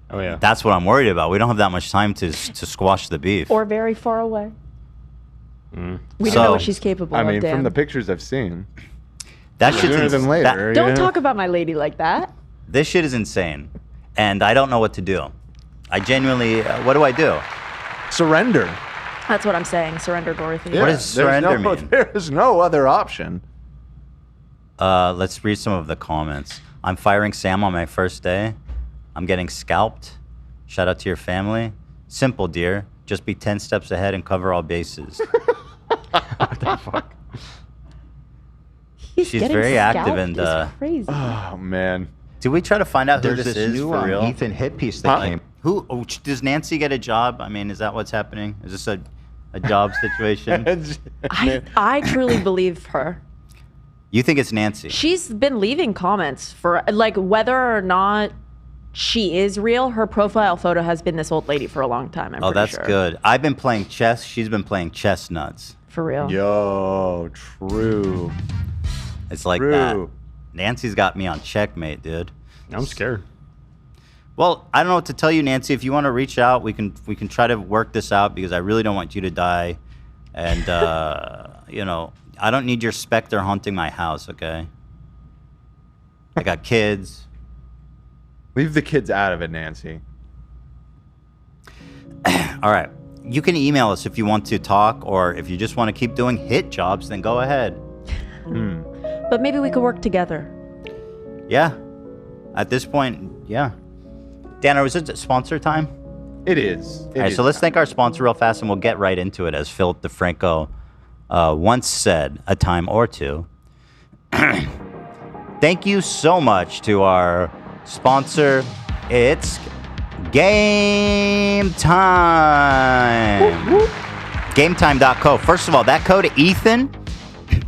Oh, yeah. That's what I'm worried about. We don't have that much time to squash the beef. Or very far away. Mm. We don't know what she's capable of, I mean, Dan. from the pictures I've seen. That shit's sooner than later. Don't talk about my lady like that. This shit is insane. And I don't know what to do. I genuinely, what do I do? Surrender. That's what I'm saying. Surrender, Dorothy. What does surrender mean? There is no other option. Let's read some of the comments. I'm firing Sam on my first day. I'm getting scalped. Shout out to your family. Simple, dear. Just be 10 steps ahead and cover all bases. What the fuck? She's very active and. Crazy. Oh man. Did we try to find out who There's this this is new for real? Ethan hit piece that came. Does Nancy get a job? I mean, is that what's happening? Is this a job situation? I truly believe her. You think it's Nancy? She's been leaving comments for, like, whether or not she is real, her profile photo has been this old lady for a long time. I'm Oh, pretty that's sure. good. I've been playing chess. She's been playing chestnuts. For real. Yo, true. It's like that. Nancy's got me on checkmate, dude. I'm scared. Well, I don't know what to tell you, Nancy. If you want to reach out, we can try to work this out because I really don't want you to die, and I don't need your specter haunting my house. Okay. I got kids. Leave the kids out of it, Nancy. All right. You can email us if you want to talk, or if you just want to keep doing hit jobs, then go ahead. But maybe we could work together. Yeah. At this point, yeah. Dan, is it sponsor time? It is. All right, so let's thank our sponsor real fast, and we'll get right into it. As Philip DeFranco once said a time or two. Thank you so much to our sponsor. It's Game Time. GameTime.co. First of all, that code Ethan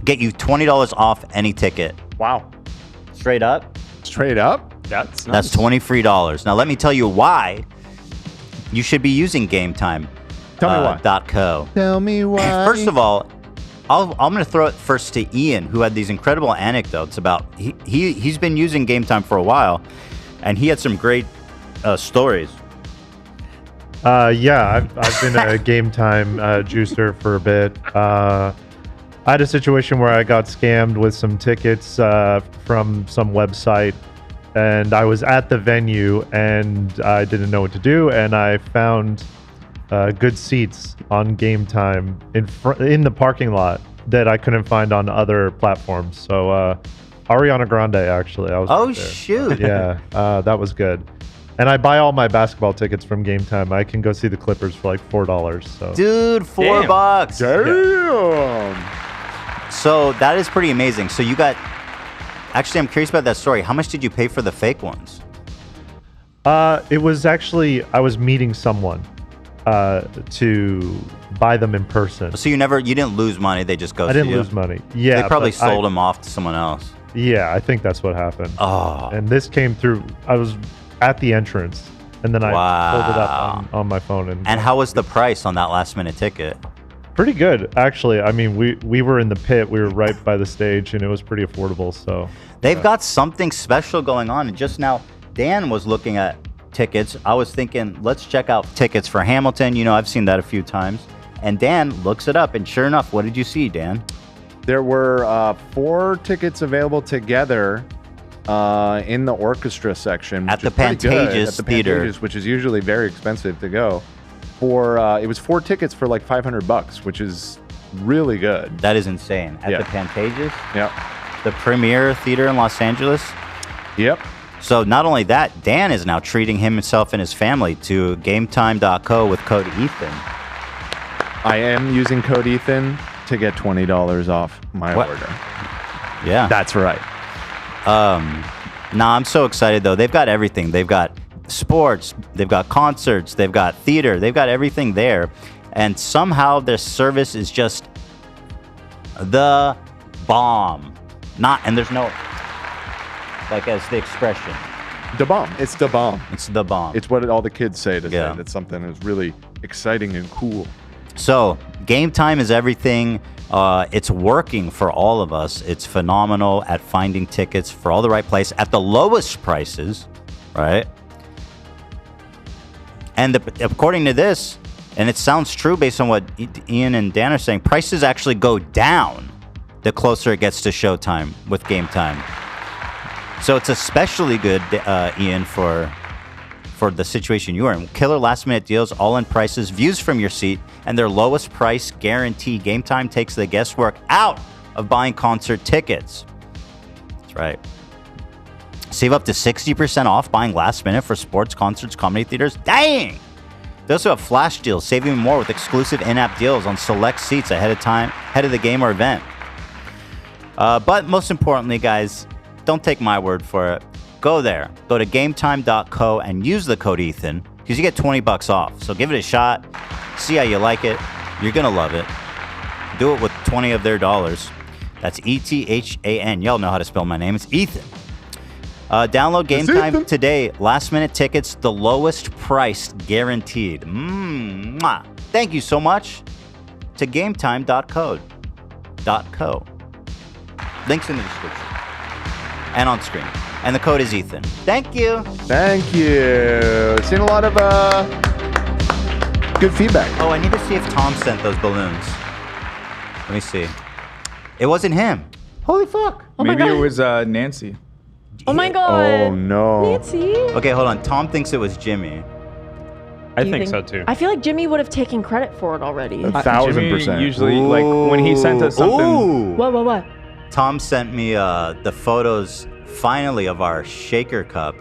get you $20 off any ticket. Wow. Straight up. Straight up? That's That's $20 free. Now let me tell you why you should be using GameTime. Tell me why. .co. Tell me why. First of all, I'm going to throw it first to Ian, who had these incredible anecdotes about he's been using GameTime for a while, and he had some great stories. Yeah, I've been a Game Time juicer for a bit. I had a situation where I got scammed with some tickets from some website, and I was at the venue and I didn't know what to do, and I found good seats on Game Time in the parking lot that I couldn't find on other platforms. So Ariana Grande, actually. I was Oh, right there. shoot. Yeah, that was good. And I buy all my basketball tickets from Game Time. I can go see the Clippers for like $4. So. Dude, $4. Damn. So that is pretty amazing. So you got... Actually, I'm curious about that story. How much did you pay for the fake ones? It was actually... I was meeting someone to buy them in person. So you didn't lose money. They just go. I didn't lose money. Yeah, they probably sold them off to someone else. Yeah, I think that's what happened. Oh. And this came through. I was at the entrance, and then I pulled it up on my phone. And how was the price on that last minute ticket? Pretty good, actually. I mean, we were in the pit. We were right by the stage, and it was pretty affordable. So they've got something special going on. And just now, Dan was looking at tickets. I was thinking, let's check out tickets for Hamilton. You know, I've seen that a few times. And Dan looks it up, and sure enough, what did you see, Dan? There were 4 tickets available together in the orchestra section at the Pantages Theater, which is usually very expensive to go. It was 4 tickets for like $500, which is really good. That is insane. At the Pantages? Yep. The premier theater in Los Angeles? Yep. So not only that, Dan is now treating himself and his family to GameTime.co with code Ethan. I am using code Ethan to get $20 off my order. Yeah. That's right. I'm so excited though. They've got everything. They've got sports, they've got concerts, they've got theater, they've got everything there. And somehow their service is just the bomb. And there's no, like as the expression. The bomb. It's the bomb. It's the bomb. It's what all the kids say to say that something is really exciting and cool. So Game Time is everything. It's working for all of us. It's phenomenal at finding tickets for all the right place at the lowest prices, right? And according to this, and it sounds true based on what Ian and Dan are saying, prices actually go down the closer it gets to showtime with Game Time. So it's especially good, Ian, for the situation you are in. Killer last-minute deals, all-in prices, views from your seat, and their lowest price guarantee. Game Time takes the guesswork out of buying concert tickets. That's right. Save up to 60% off buying last minute for sports, concerts, comedy theaters. Dang! They also have flash deals, saving more with exclusive in-app deals on select seats ahead of the game or event. But most importantly, guys, don't take my word for it. Go there. Go to GameTime.co and use the code Ethan because you get $20 off. So give it a shot. See how you like it. You're going to love it. Do it with 20 of their dollars. That's ETHAN. Y'all know how to spell my name. It's Ethan. Download Game Time today. Last minute tickets, the lowest price guaranteed. Mwah. Thank you so much to GameTime.co. Links in the description and on screen. And the code is Ethan. Thank you. Thank you. Seen a lot of good feedback. Oh, I need to see if Tom sent those balloons. Let me see. It wasn't him. Holy fuck. Oh my Maybe God. it was Nancy. Oh my God. Oh no. Nancy. Okay, hold on. Tom thinks it was Jimmie. I Do you think so too. I feel like Jimmie would have taken credit for it already. 1,000%. Usually, like when he sent us something. Ooh. What? Tom sent me the photos, finally, of our shaker cup.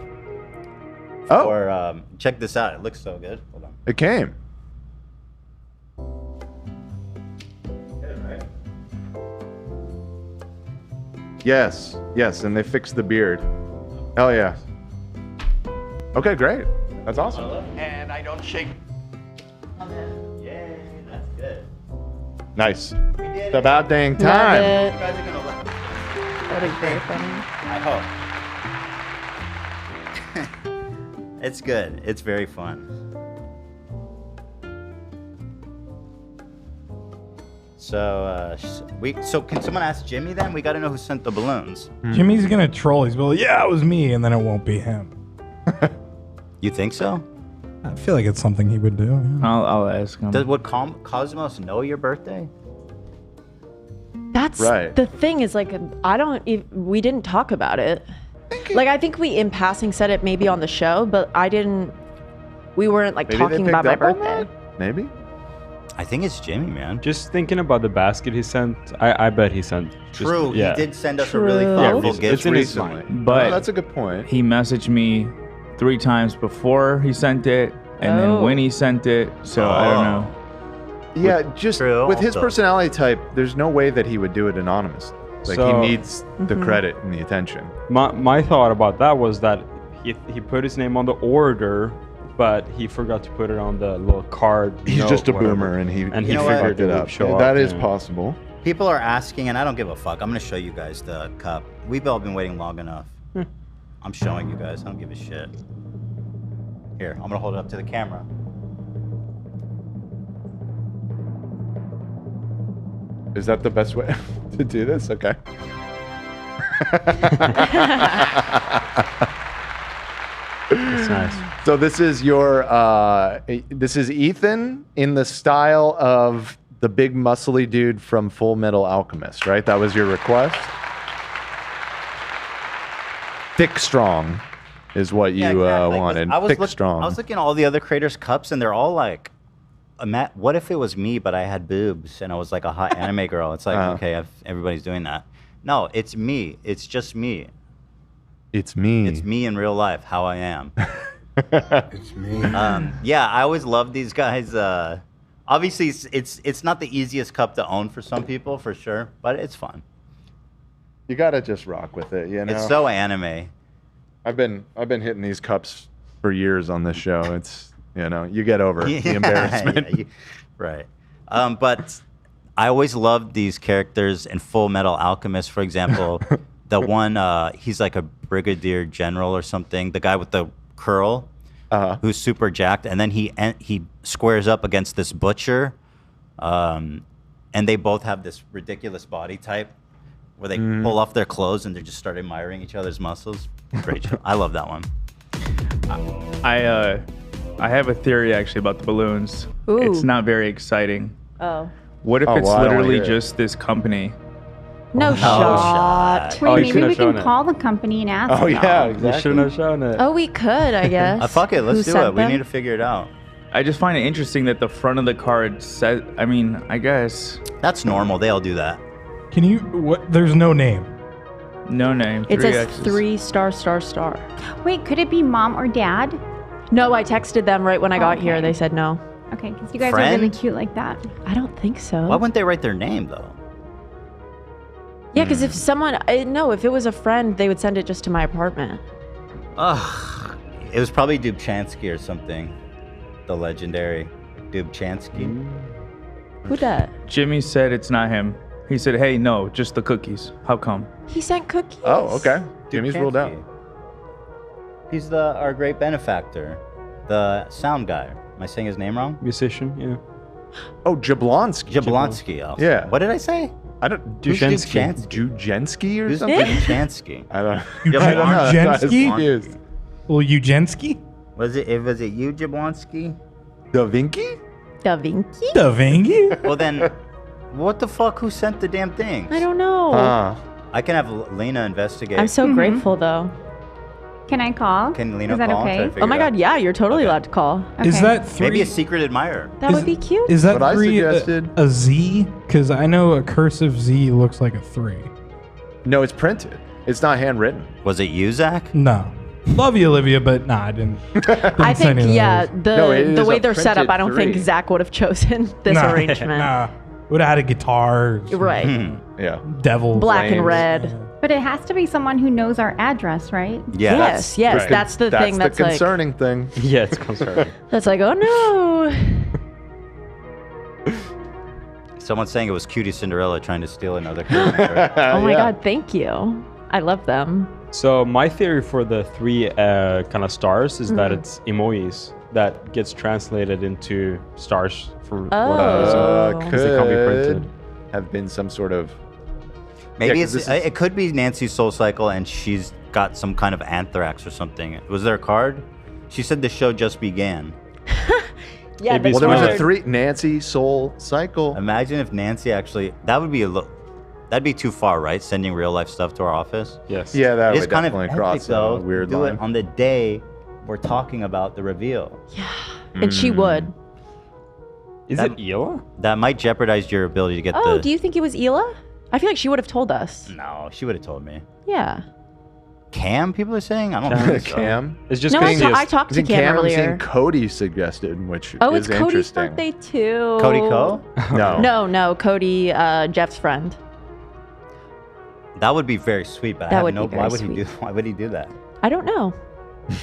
Oh. Or check this out. It looks so good. Hold on. It came. Yes, and they fixed the beard. Hell yeah. Okay, great. That's awesome. And I don't shake. Yay, that's good. Nice. We did It's about dang Love time. it. You guys are gonna love it. That is very funny. I hope. It's good. It's very fun. So, so can someone ask Jimmie then? We got to know who sent the balloons. Jimmie's gonna troll. He's like, "Yeah, it was me," and then it won't be him. You think so? I feel like it's something he would do. Yeah. I'll ask him. Would Cosmos know your birthday? That's Right. the thing is like we didn't talk about it. Like I think we in passing said it maybe on the show, but we weren't like Maybe they talking picked about my up on birthday. that? Maybe. I think it's Jimmie, man. Just thinking about the basket he sent, I bet he sent. True, yeah. he did send us a really True. thoughtful it's gift in his recently. mind. But Oh, that's a good point. he messaged me 3 times before he sent it, and Oh. then when he sent it. So I don't know. Yeah, just True, with his also. personality type, there's no way that he would do it anonymously. Like So- he needs the credit and the attention. My thought about that was that he put his name on the order but he forgot to put it on the little card. He's just a boomer, and he figured it would up. show That up, is yeah. possible. People are asking, and I don't give a fuck. I'm gonna show you guys the cup. We've all been waiting long enough. I'm showing you guys. I don't give a shit. Here, I'm gonna hold it up to the camera. Is that the best way to do this? Okay. That's nice. So this is your this is Ethan in the style of the big muscly dude from Full Metal Alchemist, right? That was your request. Thick strong is what you wanted. Thick strong. I was looking at all the other creators' cups, and they're all like, what if it was me, but I had boobs and I was like a hot anime girl? It's like, okay, everybody's doing that. No, it's me. It's just me. It's me. It's me in real life, how I am. It's me. Yeah, I always love these guys. Obviously, it's not the easiest cup to own for some people, for sure, but it's fun. You gotta just rock with it, you know. It's so anime. I've been hitting these cups for years on this show. It's you get over the embarrassment. Right. But I always loved these characters in Full Metal Alchemist, for example. The one, he's like a brigadier general or something. The guy with the curl, who's super jacked, and then he squares up against this butcher, and they both have this ridiculous body type, where they pull off their clothes and they just start admiring each other's muscles. Great show. I love that one. I have a theory actually about the balloons. Ooh. It's not very exciting. Oh. What if Oh, it's wow, I don't literally hear it. just this company? No shot. Wait, you maybe shouldn't we have shown can it. call the company and ask Oh them. yeah, You exactly. shouldn't have shown it. Oh, we could, I guess. Fuck it, let's Who do sent it. We them? need to figure it out. I just find it interesting that the front of the card says, I mean, I guess. That's normal. They all do that. Can you? What? There's no name. No name. It three says X's. 3 star star star. Wait, could it be mom or dad? No, I texted them right when I got here. Okay. They said no. Okay, because you guys are really Friend? cute like that. I don't think so. Why wouldn't they write their name, though? Yeah, because if someone, no, if it was a friend, they would send it just to my apartment. Ugh. It was probably Dubchansky or something. The legendary Dubchansky. Who that? Jimmie said it's not him. He said, hey, no, just the cookies. How come? He sent cookies. Oh, okay. Jimmy's ruled out. Dubchansky. He's our great benefactor. The sound guy. Am I saying his name wrong? Musician, yeah. Oh, Jablonski. Jablonski. Also. Yeah. What did I say? I don't. Dubchansky. Dubchansky or Who's something? Dubchansky? I don't. Eugensky? Confused. Well, Eugensky? Was it you, Jablonski? Da Vinci? Da Vinci? Da Vinci? Well then, what the fuck? Who sent the damn things? I don't know. I can have Lena investigate. I'm so grateful, though. Can I call? Can Lena Is that call and try to okay? figure Oh my it out? god, yeah, you're totally allowed to call. Is Okay. that 3? Maybe a secret admirer. That would be cute. Is that What I 3 suggested- a Z? Because I know a cursive Z looks like a 3. No, it's printed. It's not handwritten. Was it you, Zach? No. Love you, Olivia, but nah, I didn't. I send think, any of yeah, those. No, it the is way a they're set up, printed I don't think 3. Zach would have chosen this Nah, arrangement. Nah. Would have had a guitar. Right. Yeah. Devil. Black and Flames. red. But it has to be someone who knows our address, right? Yeah. Yes, yes, that's the thing that's the like, concerning thing. Yeah, it's concerning. that's like, oh no. Someone's saying it was Cutie Cinderella trying to steal another character. Oh my Yeah. god, thank you. I love them. So my theory for the 3 kind of stars is that it's emojis that gets translated into stars for whatever reason. Oh. Because they can't be printed. Have been some sort of. Maybe Yeah, 'cause it's this is- it could be Nancy's Soul Cycle and she's got some kind of anthrax or something. Was there a card? She said the show just began. Yeah, It'd be Well, there was a smart. 3 Nancy Soul Cycle. Imagine if Nancy actually. That would be that'd be too far, right? Sending real life stuff to our office. Yes. Yeah, that It's would kind of definitely epic, cross though. a weird do line. it on the day we're talking about the reveal. And she would. Is That- it Ela? That might jeopardize your ability to get Oh, the. do you think it was Ela? I feel like she would have told us. No, she would have told me. Yeah. Cam, people are saying. I don't Cam. think so. Cam. It's just No, being I talked to Isn't Cam I'm seeing earlier. Cody suggested, which Oh, is it's Cody's interesting. birthday too. Cody Co. No. No, Cody, Jeff's friend. That would be very sweet, but That I have would no. be Why very would he do? sweet. Why would he do that? I don't know.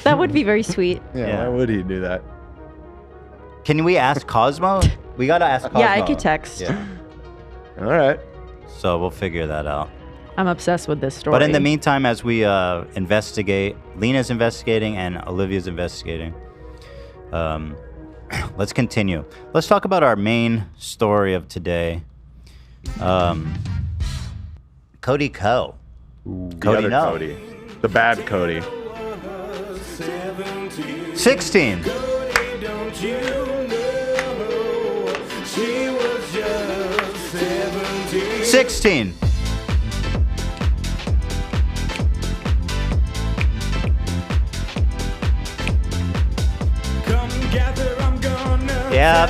That would be very sweet. Yeah, why would he do that? Can we ask Cosmo? We gotta ask Cosmo. Yeah, I could text. Yeah. All right. So we'll figure that out. I'm obsessed with this story. But in the meantime, as we investigate, Lena's investigating and Olivia's investigating. Let's continue. Let's talk about our main story of today. Cody Co. Cody no. Cody. The bad Cody. 16. She was just 17. 16. Yeah.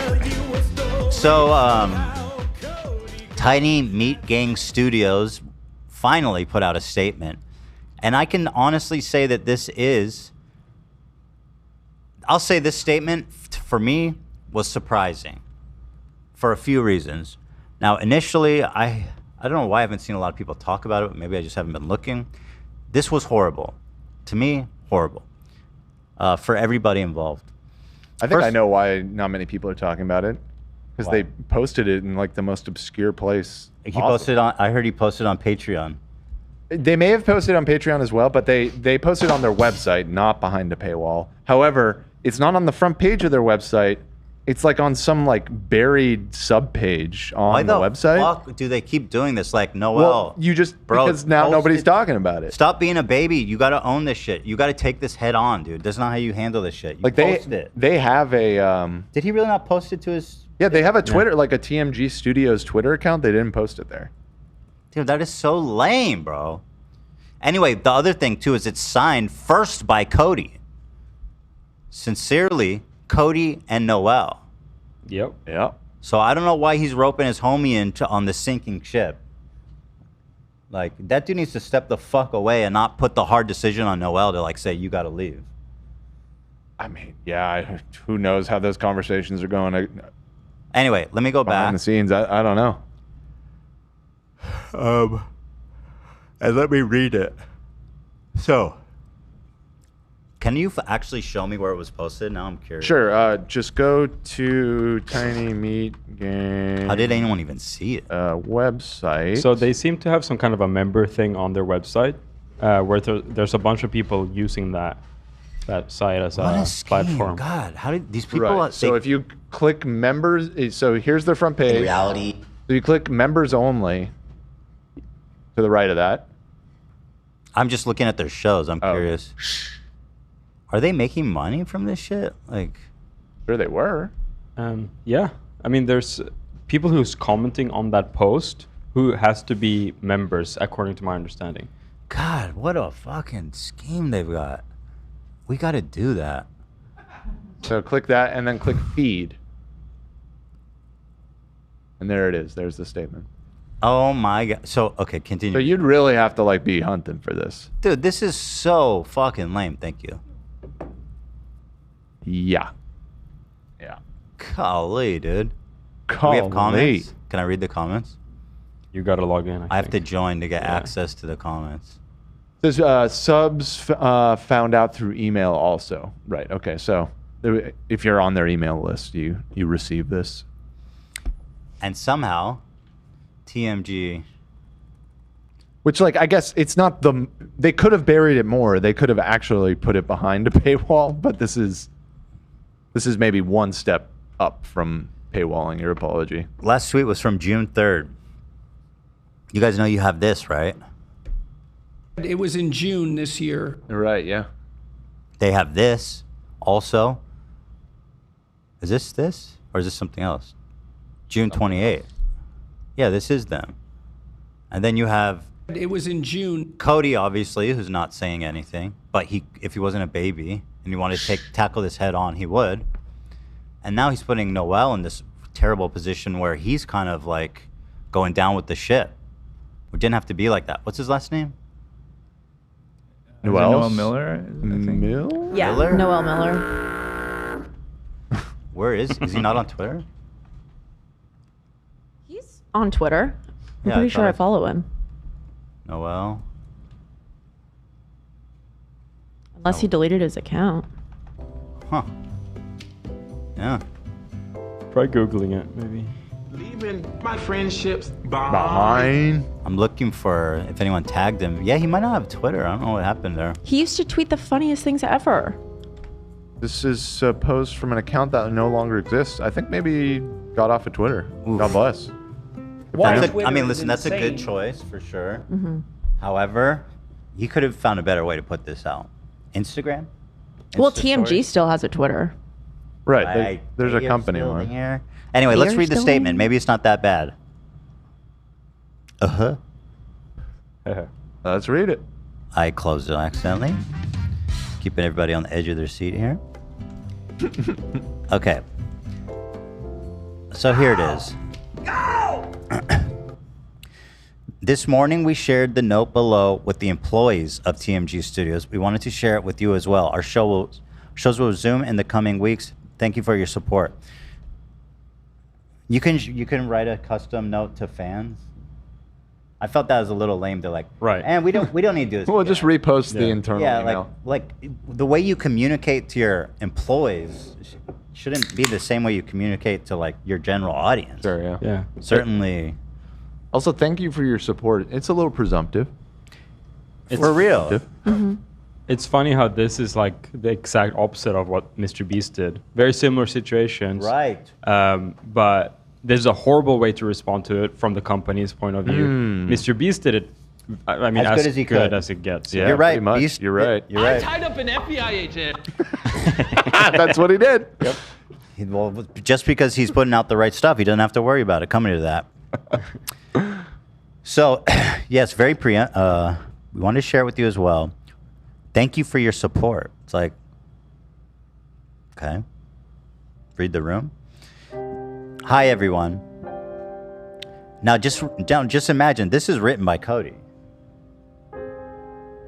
So, Tiny Meat Gang Studios finally put out a statement. And I can honestly say that this is... I'll say this statement, for me, was surprising. For a few reasons. Now, initially, I don't know why I haven't seen a lot of people talk about it. Maybe I just haven't been looking. This was horrible. To me, horrible. For everybody involved. I think I know why not many people are talking about it. Because they posted it in like the most obscure place. He posted on. I heard he posted on Patreon. They may have posted on Patreon as well, but they posted on their website, not behind a paywall. However, it's not on the front page of their website. It's like on some like buried subpage on the website. Why the fuck do they keep doing this? Like Noel. Well, because now nobody's talking about it. Stop being a baby. You got to own this shit. You got to take this head on, dude. That's not how you handle this shit. You Like post it. they have a. Did he really not post it to his? Yeah, they have a Twitter, like a TMG Studios Twitter account. They didn't post it there. Dude, that is so lame, bro. Anyway, the other thing too is it's signed first by Cody. Sincerely, Cody and Noel. Yep. Yep. So I don't know why he's roping his homie into on the sinking ship. Like, that dude needs to step the fuck away and not put the hard decision on Noel to like say you got to leave. I mean, yeah, who knows how those conversations are going. Anyway, let me go back. Behind the scenes, I don't know. And let me read it. So, can you actually show me where it was posted? Now I'm curious. Sure. Just go to Tiny Meat Gang. How did anyone even see it? Website. So they seem to have some kind of a member thing on their website, where there's a bunch of people using that site as What a a scheme. platform. God, how did these people? Right. So if you click members, so here's their front page. In reality. So you click members only. To the right of that. I'm just looking at their shows. I'm curious. Are they making money from this shit? Like, sure they were. Yeah. I mean, there's people who's commenting on that post who has to be members, according to my understanding. God, what a fucking scheme they've got. We got to do that. So click that and then click feed. And there it is. There's the statement. Oh my God. So, okay, continue. So you'd really have to like be hunting for this. Dude, this is so fucking lame. Thank you. Yeah. Yeah. Golly, dude. Do we Golly. have comments? Can I read the comments? You got to log in. I have to join to get access to the comments. There's subs found out through email also. Right. Okay. So if you're on their email list, you receive this. And somehow, TMG. Which, like, I guess it's not the. They could have buried it more. They could have actually put it behind a paywall. But this is maybe one step up from paywalling your apology. Last tweet was from June 3rd. You guys know you have this, right? It was in June this year. Right, yeah. They have this also. Is this? Or is this something else? June 28th. Yeah, this is them. And then you have... It was in June. Cody, obviously, who's not saying anything. But if he wasn't a baby and he wanted to tackle this head on, he would. And now he's putting Noel in this terrible position where he's kind of like going down with the ship. It didn't have to be like that. What's his last name? Noel Miller? Yeah, Miller? Noel Miller. Where is he not on Twitter? He's on Twitter. I'm Yeah, pretty I sure thought I follow him. Noel. Unless he deleted his account. Huh. Yeah. Try Googling it, maybe. Leaving my friendships Behind. I'm looking for if anyone tagged him. Yeah, he might not have Twitter. I don't know what happened there. He used to tweet the funniest things ever. This is a post from an account that no longer exists. I think maybe he got off of Twitter. God bless. I mean, listen, that's a good choice for sure. However, he could have found a better way to put this out. Instagram? Well, Insta TMG stories? still has a Twitter. Right. There's a They are company still one. here. Anyway, let's They are read the still statement. in? Maybe it's not that bad. Let's read it. I closed it accidentally. Keeping everybody on the edge of their seat here. Okay. So here it is. This morning we shared the note below with the employees of TMG Studios. We wanted to share it with you as well. Our shows will resume in the coming weeks. Thank you for your support. You can write a custom note to fans. I felt that was a little lame to and we don't need to do this. We'll just repost the internal email. like the way you communicate to your employees shouldn't be the same way you communicate to like your general audience. Sure, Yeah. Certainly. Also, thank you for your support. It's a little presumptive. It's For real. It's funny how this is like the exact opposite of what Mr. Beast did. Very similar situations. Right. But there's a horrible way to respond to it from the company's point of view. Mr. Beast did it, I mean, As good as he could. as it gets. Yeah. You're right. pretty much. Beast- You're right. You're right. tied up an FBI agent. That's what he did. Yep. Well, just because he's putting out the right stuff, he doesn't have to worry about it. Coming to that. So, yes, we want to share it with you as well. Thank you for your support. It's like, okay. Read the room. Hi, everyone. Now, just imagine this is written by Cody.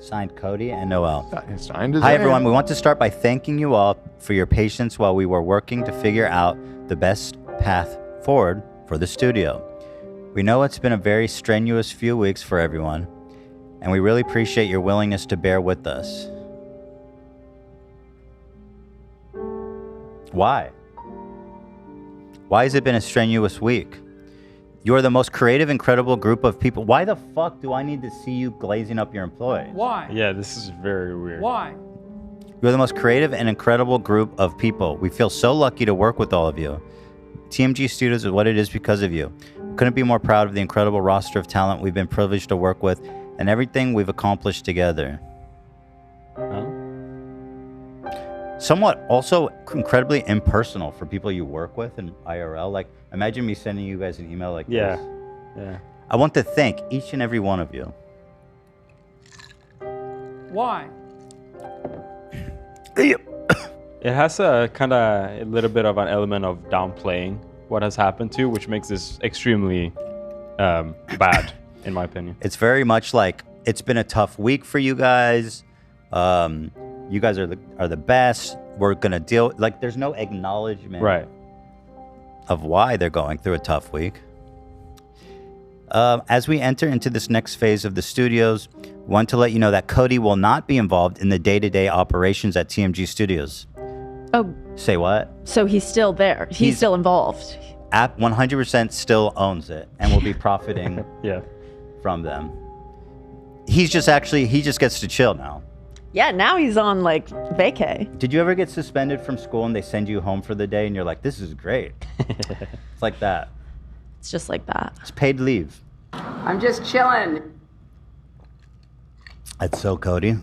Signed Cody and Noel. Signed his Hi, name. everyone. We want to start by thanking you all for your patience while we were working to figure out the best path forward for the studio. We know it's been a very strenuous few weeks for everyone, and we really appreciate your willingness to bear with us. Why? Why has it been a strenuous week? You are the most creative, incredible group of people. Why the fuck do I need to see you glazing up your employees? Why? Yeah, this is very weird. Why? You're the most creative and incredible group of people. We feel so lucky to work with all of you. TMG Studios is what it is because of you. Couldn't be more proud of the incredible roster of talent we've been privileged to work with and everything we've accomplished together. Somewhat also incredibly impersonal for people you work with in IRL. Like, imagine me sending you guys an email like this. Yeah. I want to thank each and every one of you. Why? It has a kind of a little bit of an element of downplaying what has happened to, which makes this extremely bad, in my opinion. It's very much like it's been a tough week for you guys. You guys are the best. We're gonna deal. Like, there's no acknowledgement of why they're going through a tough week. As we enter into this next phase of the studios, we want to let you know that Cody will not be involved in the day-to-day operations at TMG Studios. Oh. Say what? So he's still there. He's still involved. App 100% still owns it and will be profiting from them. He just gets to chill now. Yeah, now he's on like vacay. Did you ever get suspended from school and they send you home for the day and you're like, this is great? It's like that. It's just like that. It's paid leave. I'm just chilling. That's so Cody.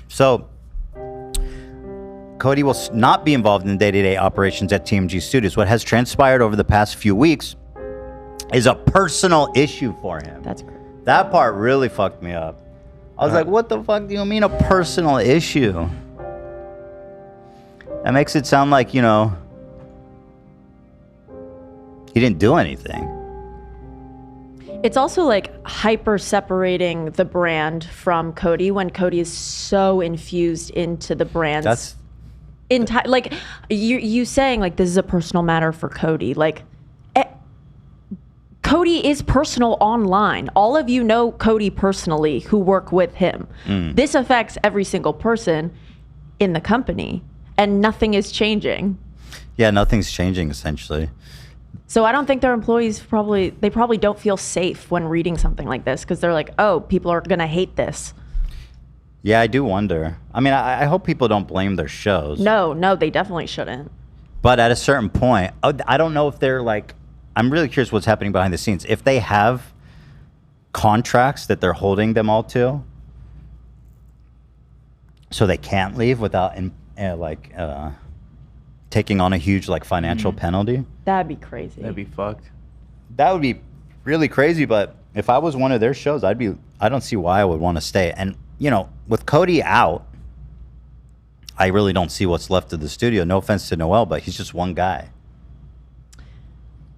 So, Cody will not be involved in day-to-day operations at TMG Studios. What has transpired over the past few weeks is a personal issue for him. That's great. That part really fucked me up. I was like, what the fuck do you mean a personal issue? That makes it sound like, he didn't do anything. It's also like hyper separating the brand from Cody when Cody is so infused into the brand's entire. Like you saying like this is a personal matter for Cody. Like Cody is personal online. All of you know Cody personally who work with him. This affects every single person in the company, and nothing is changing. Yeah, nothing's changing essentially. So I don't think their employees probably don't feel safe when reading something like this because they're like, oh, people are gonna hate this. Yeah, I do wonder. I mean, I hope people don't blame their shows. No, they definitely shouldn't. But at a certain point, I don't know if they're like, I'm really curious what's happening behind the scenes. If they have contracts that they're holding them all to, so they can't leave without taking on a huge like financial penalty. That'd be crazy. That'd be fucked. That would be really crazy. But if I was one of their shows, I don't see why I would want to stay. And you know, with Cody out, I really don't see what's left of the studio. No offense to Noel, but he's just one guy.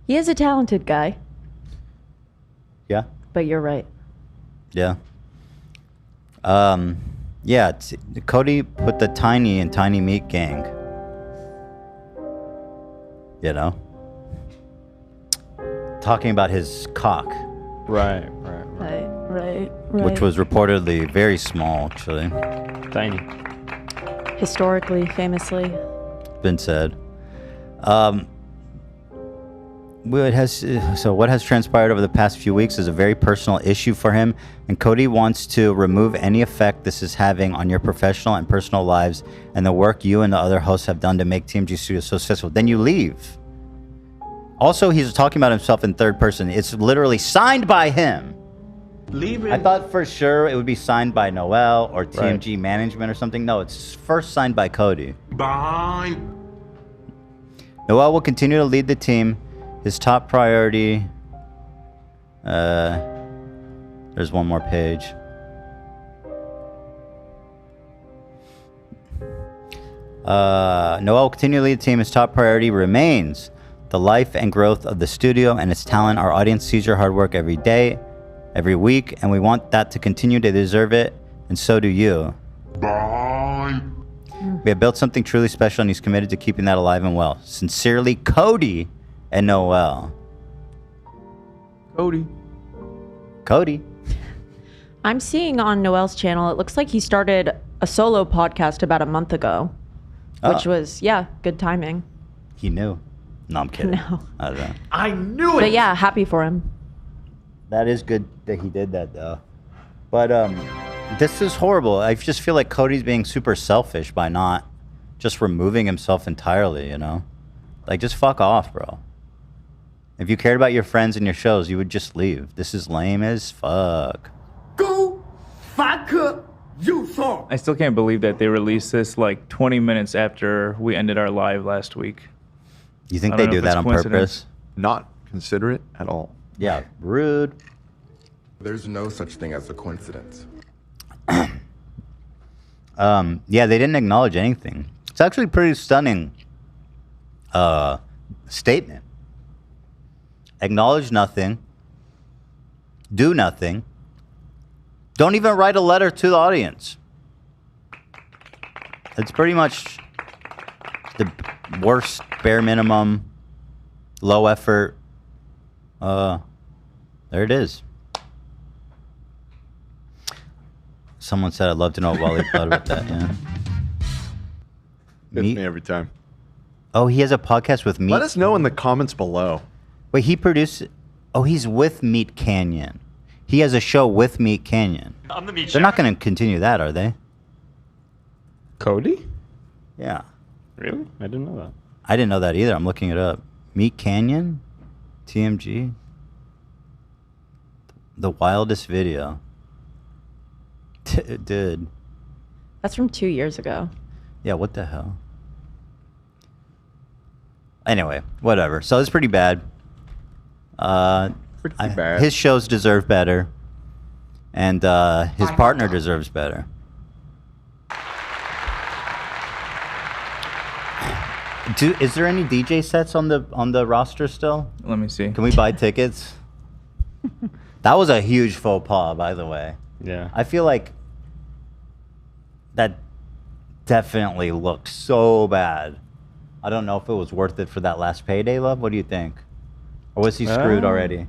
He is a talented guy. Yeah. But you're right. Yeah. Yeah. Cody put the Tiny in Tiny Meat Gang. You know, talking about his cock. Right. Which was reportedly very small, actually. Tiny. Historically, famously. Been said. What has transpired over the past few weeks is a very personal issue for him, and Cody wants to remove any effect this is having on your professional and personal lives and the work you and the other hosts have done to make TMG Studios so successful. Then you leave. Also, he's talking about himself in third person. It's literally signed by him. Leaving. I thought for sure it would be signed by Noel or TMG management or something. No, it's first signed by Cody. Behind. Noel will continue to lead the team. His top priority. There's one more page. Noel will continue to lead the team. His top priority remains the life and growth of the studio and its talent. Our audience sees your hard work every day, every week, and we want that to continue. To deserve it, and so do you. Bye. We have built something truly special, and he's committed to keeping that alive and well. Sincerely, Cody and Noel. Cody. I'm seeing on Noel's channel, it looks like he started a solo podcast about a month ago, which was, good timing. He knew. No, I'm kidding. No. I don't know. I knew it. But yeah, happy for him. That is good that he did that, though. But this is horrible. I just feel like Cody's being super selfish by not just removing himself entirely, you know? Like, just fuck off, bro. If you cared about your friends and your shows, you would just leave. This is lame as fuck. Go fuck you, sir. I still can't believe that they released this like 20 minutes after we ended our live last week. You think they do that on purpose? Not considerate at all. Yeah, rude. There's no such thing as a coincidence. Yeah, they didn't acknowledge anything. It's actually a pretty stunning statement. Acknowledge nothing. Do nothing. Don't even write a letter to the audience. It's pretty much the worst, bare minimum, low effort. There it is. Someone said, I'd love to know what Wally thought about that. Yeah. It's me every time. Oh, he has a podcast with Meat. Let us know in the comments below. Wait, he produced. Oh, he's with Meat Canyon. He has a show with Meat Canyon. I'm the meat They're not going to continue that, are they? Cody? Yeah. Really? I didn't know that. I didn't know that either. I'm looking it up. Meat Canyon? TMG? The wildest video. Dude. That's from 2 years ago. Yeah, what the hell? Anyway, whatever. So it's pretty bad. Pretty bad. His shows deserve better. And his partner deserves better. Is there any DJ sets on the roster still? Let me see. Can we buy tickets? That was a huge faux pas, by the way. Yeah. I feel like that definitely looked so bad. I don't know if it was worth it for that last payday, love. What do you think? Or was he screwed already?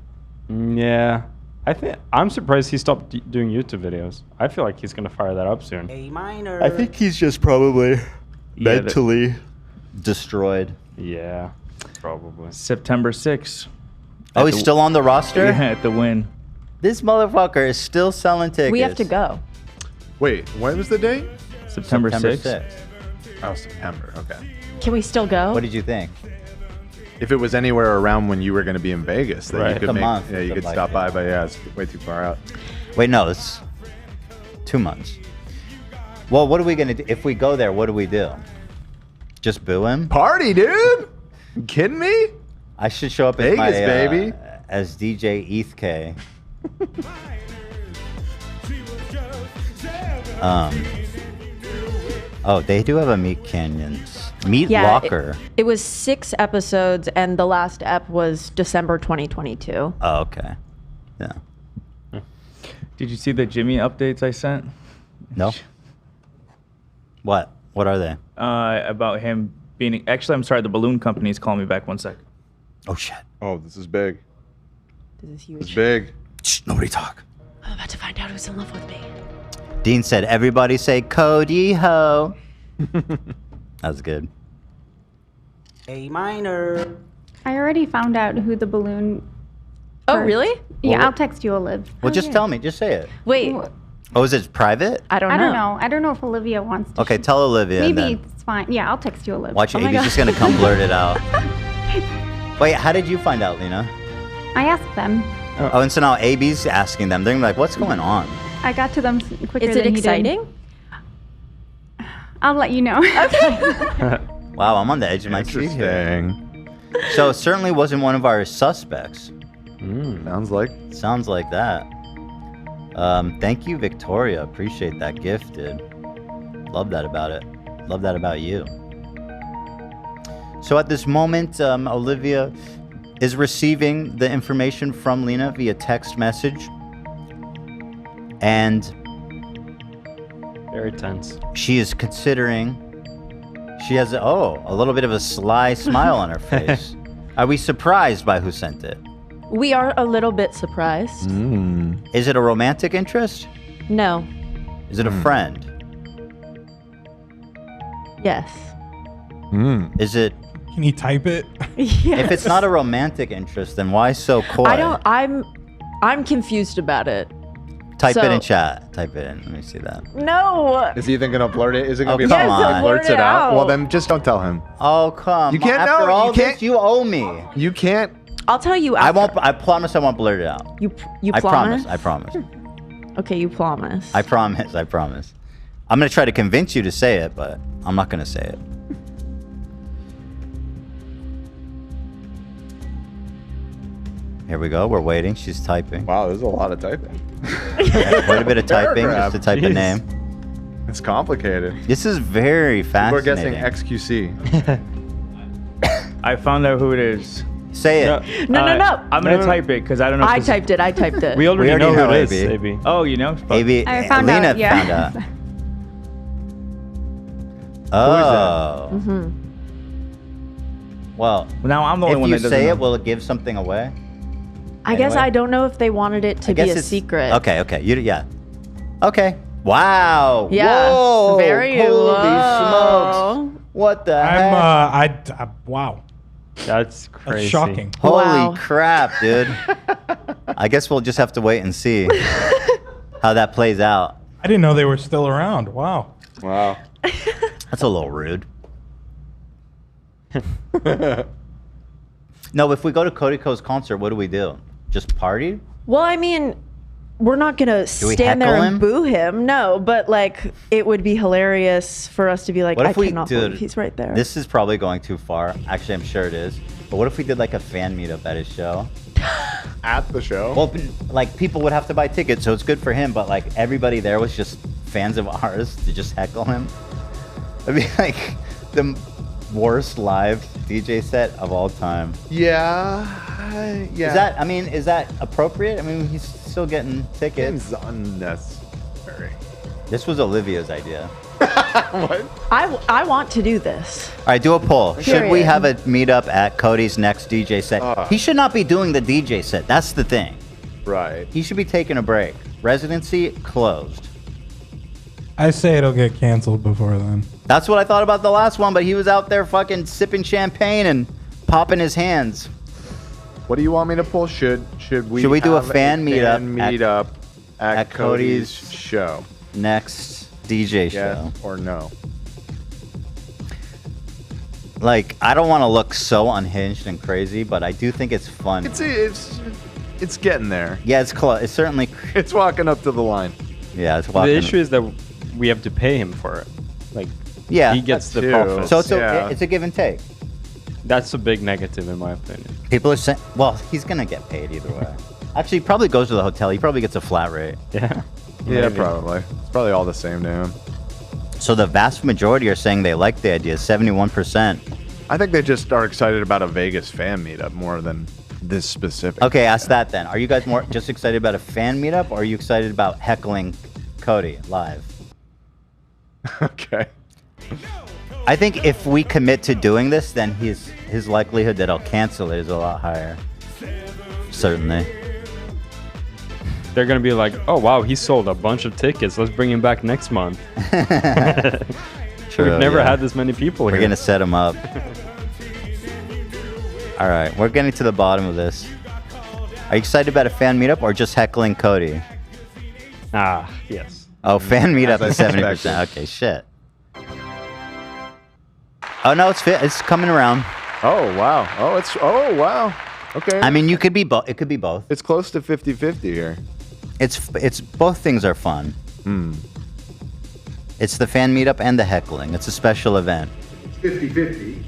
Yeah. I'm surprised he stopped doing YouTube videos. I feel like he's gonna fire that up soon. A minor. I think he's just probably mentally destroyed. Yeah, probably. September 6th. Oh, he's still on the roster? Yeah, at the Win. This motherfucker is still selling tickets. We have to go. Wait, when was the date? September 6th. Oh, September. Okay. Can we still go? What did you think? If it was anywhere around when you were going to be in Vegas, then Right. you could A month, yeah, you could something stop like by, but yeah, it's way too far out. Wait, no, it's 2 months. Well, what are we gonna do if we go there? What do we do? Just boo him? Party, dude! You kidding me? I should show up as Vegas, my, baby. as DJ ETH K. Oh, they do have a Meat Canyons. Meat Locker. It was 6 episodes, and the last ep was December 2022. Oh, okay. Yeah. Did you see the Jimmie updates I sent? No. What? What are they? About him being. Actually, I'm sorry. The balloon company's calling me back. 1 sec. Oh shit. Oh, this is big. This is huge. It's big. Shh, nobody talk. I'm about to find out who's in love with me. Dean said, everybody say Cody ho. That's good. A minor. I already found out who the balloon. Oh, really? Yeah, Well, I'll text you, Olive. Well, just tell me. Just say it. Wait. Oh, is it private? I don't know. I don't know. I don't know if Olivia wants to. Okay, tell Olivia. and Maybe then it's fine. Yeah, I'll text you, Olivia. watch it. He's just gonna come blurt it out. Wait, how did you find out, Lena? I asked them. Oh, and so now AB's asking them. They're gonna be like, what's going on? I got to them quicker Is it than he did. exciting? I'll let you know. Okay. Wow, I'm on the edge of my seat here. So it certainly wasn't one of our suspects. Sounds like that. Thank you, Victoria. Appreciate that gift, dude. Love that about it. Love that about you. So at this moment, Olivia is receiving the information from Lena via text message. And very tense. She is considering. She has a little bit of a sly smile on her face. Are we surprised by who sent it? We are a little bit surprised. Is it a romantic interest? No. Is it a friend? Yes. Is it? Can you type it? Yes. If it's not a romantic interest, then why so coy? I'm confused about it. Type it So- in chat. Type it in. Let me see that. No. Is he even gonna blurt it? Is it gonna be a come problem if he on. blurts it out? Well, then just don't tell him. Oh come! You can't After know. all You can't. this, you owe me. You can't. I'll tell you. I After. won't. I promise. I won't blurt it out. You I promise? I promise. Okay, you promise. I promise. I promise. I'm gonna try to convince you to say it, but I'm not gonna say it. Here we go. We're waiting. She's typing. Wow, there's a lot of typing. Yeah, quite a bit of typing just to type a Jeez. name. It's complicated. This is very fascinating. We're guessing XQC. I found out who it is. Say it. No. I'm gonna type it because I don't know. If I this- typed it. I typed it. We already know who it is, AB. AB. Oh, you know. AB. I found Lena out, yeah. found out. Oh. Mm-hmm. Well, now I'm the only if one you that doesn't say know. it, will it give something away? I guess Anyway. I don't know if they wanted it to I guess be a it's- secret. Okay. Yeah. Okay. Wow. Yeah. Whoa. Very Holy low. smokes. What the heck? Wow. That's crazy. That's shocking. Holy Wow. crap, dude. I guess we'll just have to wait and see how that plays out. I didn't know they were still around. Wow. Wow. That's a little rude. No, if we go to Cody Co's concert, what do we do? Just party? Well, I mean, we're not gonna we stand there heckle and him? boo him. No, but like, it would be hilarious for us to be like, What I if we cannot did? believe he's right there. This is probably going too far. Actually, I'm sure it is. But what if we did like a fan meetup at his show? At the show? Well, like people would have to buy tickets, so it's good for him. But like everybody there was just fans of ours to just heckle him. It'd be like the worst live DJ set of all time. Yeah. Is that appropriate? I mean, he's still getting tickets. Seems unnecessary. This was Olivia's idea. What? I want to do this. All right, do a poll. Should we Period. have a meetup at Cody's next DJ set? He should not be doing the DJ set. That's the thing. Right. He should be taking a break. Residency closed. I say it'll get canceled before then. That's what I thought about the last one, but he was out there fucking sipping champagne and popping his hands. What do you want me to pull? Should we do a have fan meetup at Cody's show? Next DJ show. Yes or no? Like, I don't want to look so unhinged and crazy, but I do think it's fun. It's getting there. Yeah, it's close. It's certainly. It's walking up to the line. Yeah, it's walking. The issue is that we have to pay him for it. Like, yeah, he gets the too. profit. So it's a give and take. That's a big negative in my opinion. People are saying, well, he's gonna get paid either way. Actually, he probably goes to the hotel. He probably gets a flat rate. Yeah. Yeah, Maybe. probably. It's probably all the same to him. So the vast majority are saying they like the idea. 71%. I think they just are excited about a Vegas fan meetup more than this specific. Okay, ask that then. Are you guys more just excited about a fan meetup, or are you excited about heckling Cody live? Okay. I think if we commit to doing this, then his likelihood that I'll cancel it is a lot higher. Certainly. They're gonna be like, oh wow, he sold a bunch of tickets. Let's bring him back next month. True, We've never yeah. had this many people We're here. gonna set him up. All right, we're getting to the bottom of this. Are you excited about a fan meetup or just heckling Cody? Ah, yes. Oh, fan meetup is As I 70%. expected. Okay, shit. Oh no, it's coming around. Oh wow. Oh wow. Okay. I mean, you could be both. It could be both. It's close to 50-50 here. It's both things are fun. It's the fan meetup and the heckling. It's a special event. 50-50.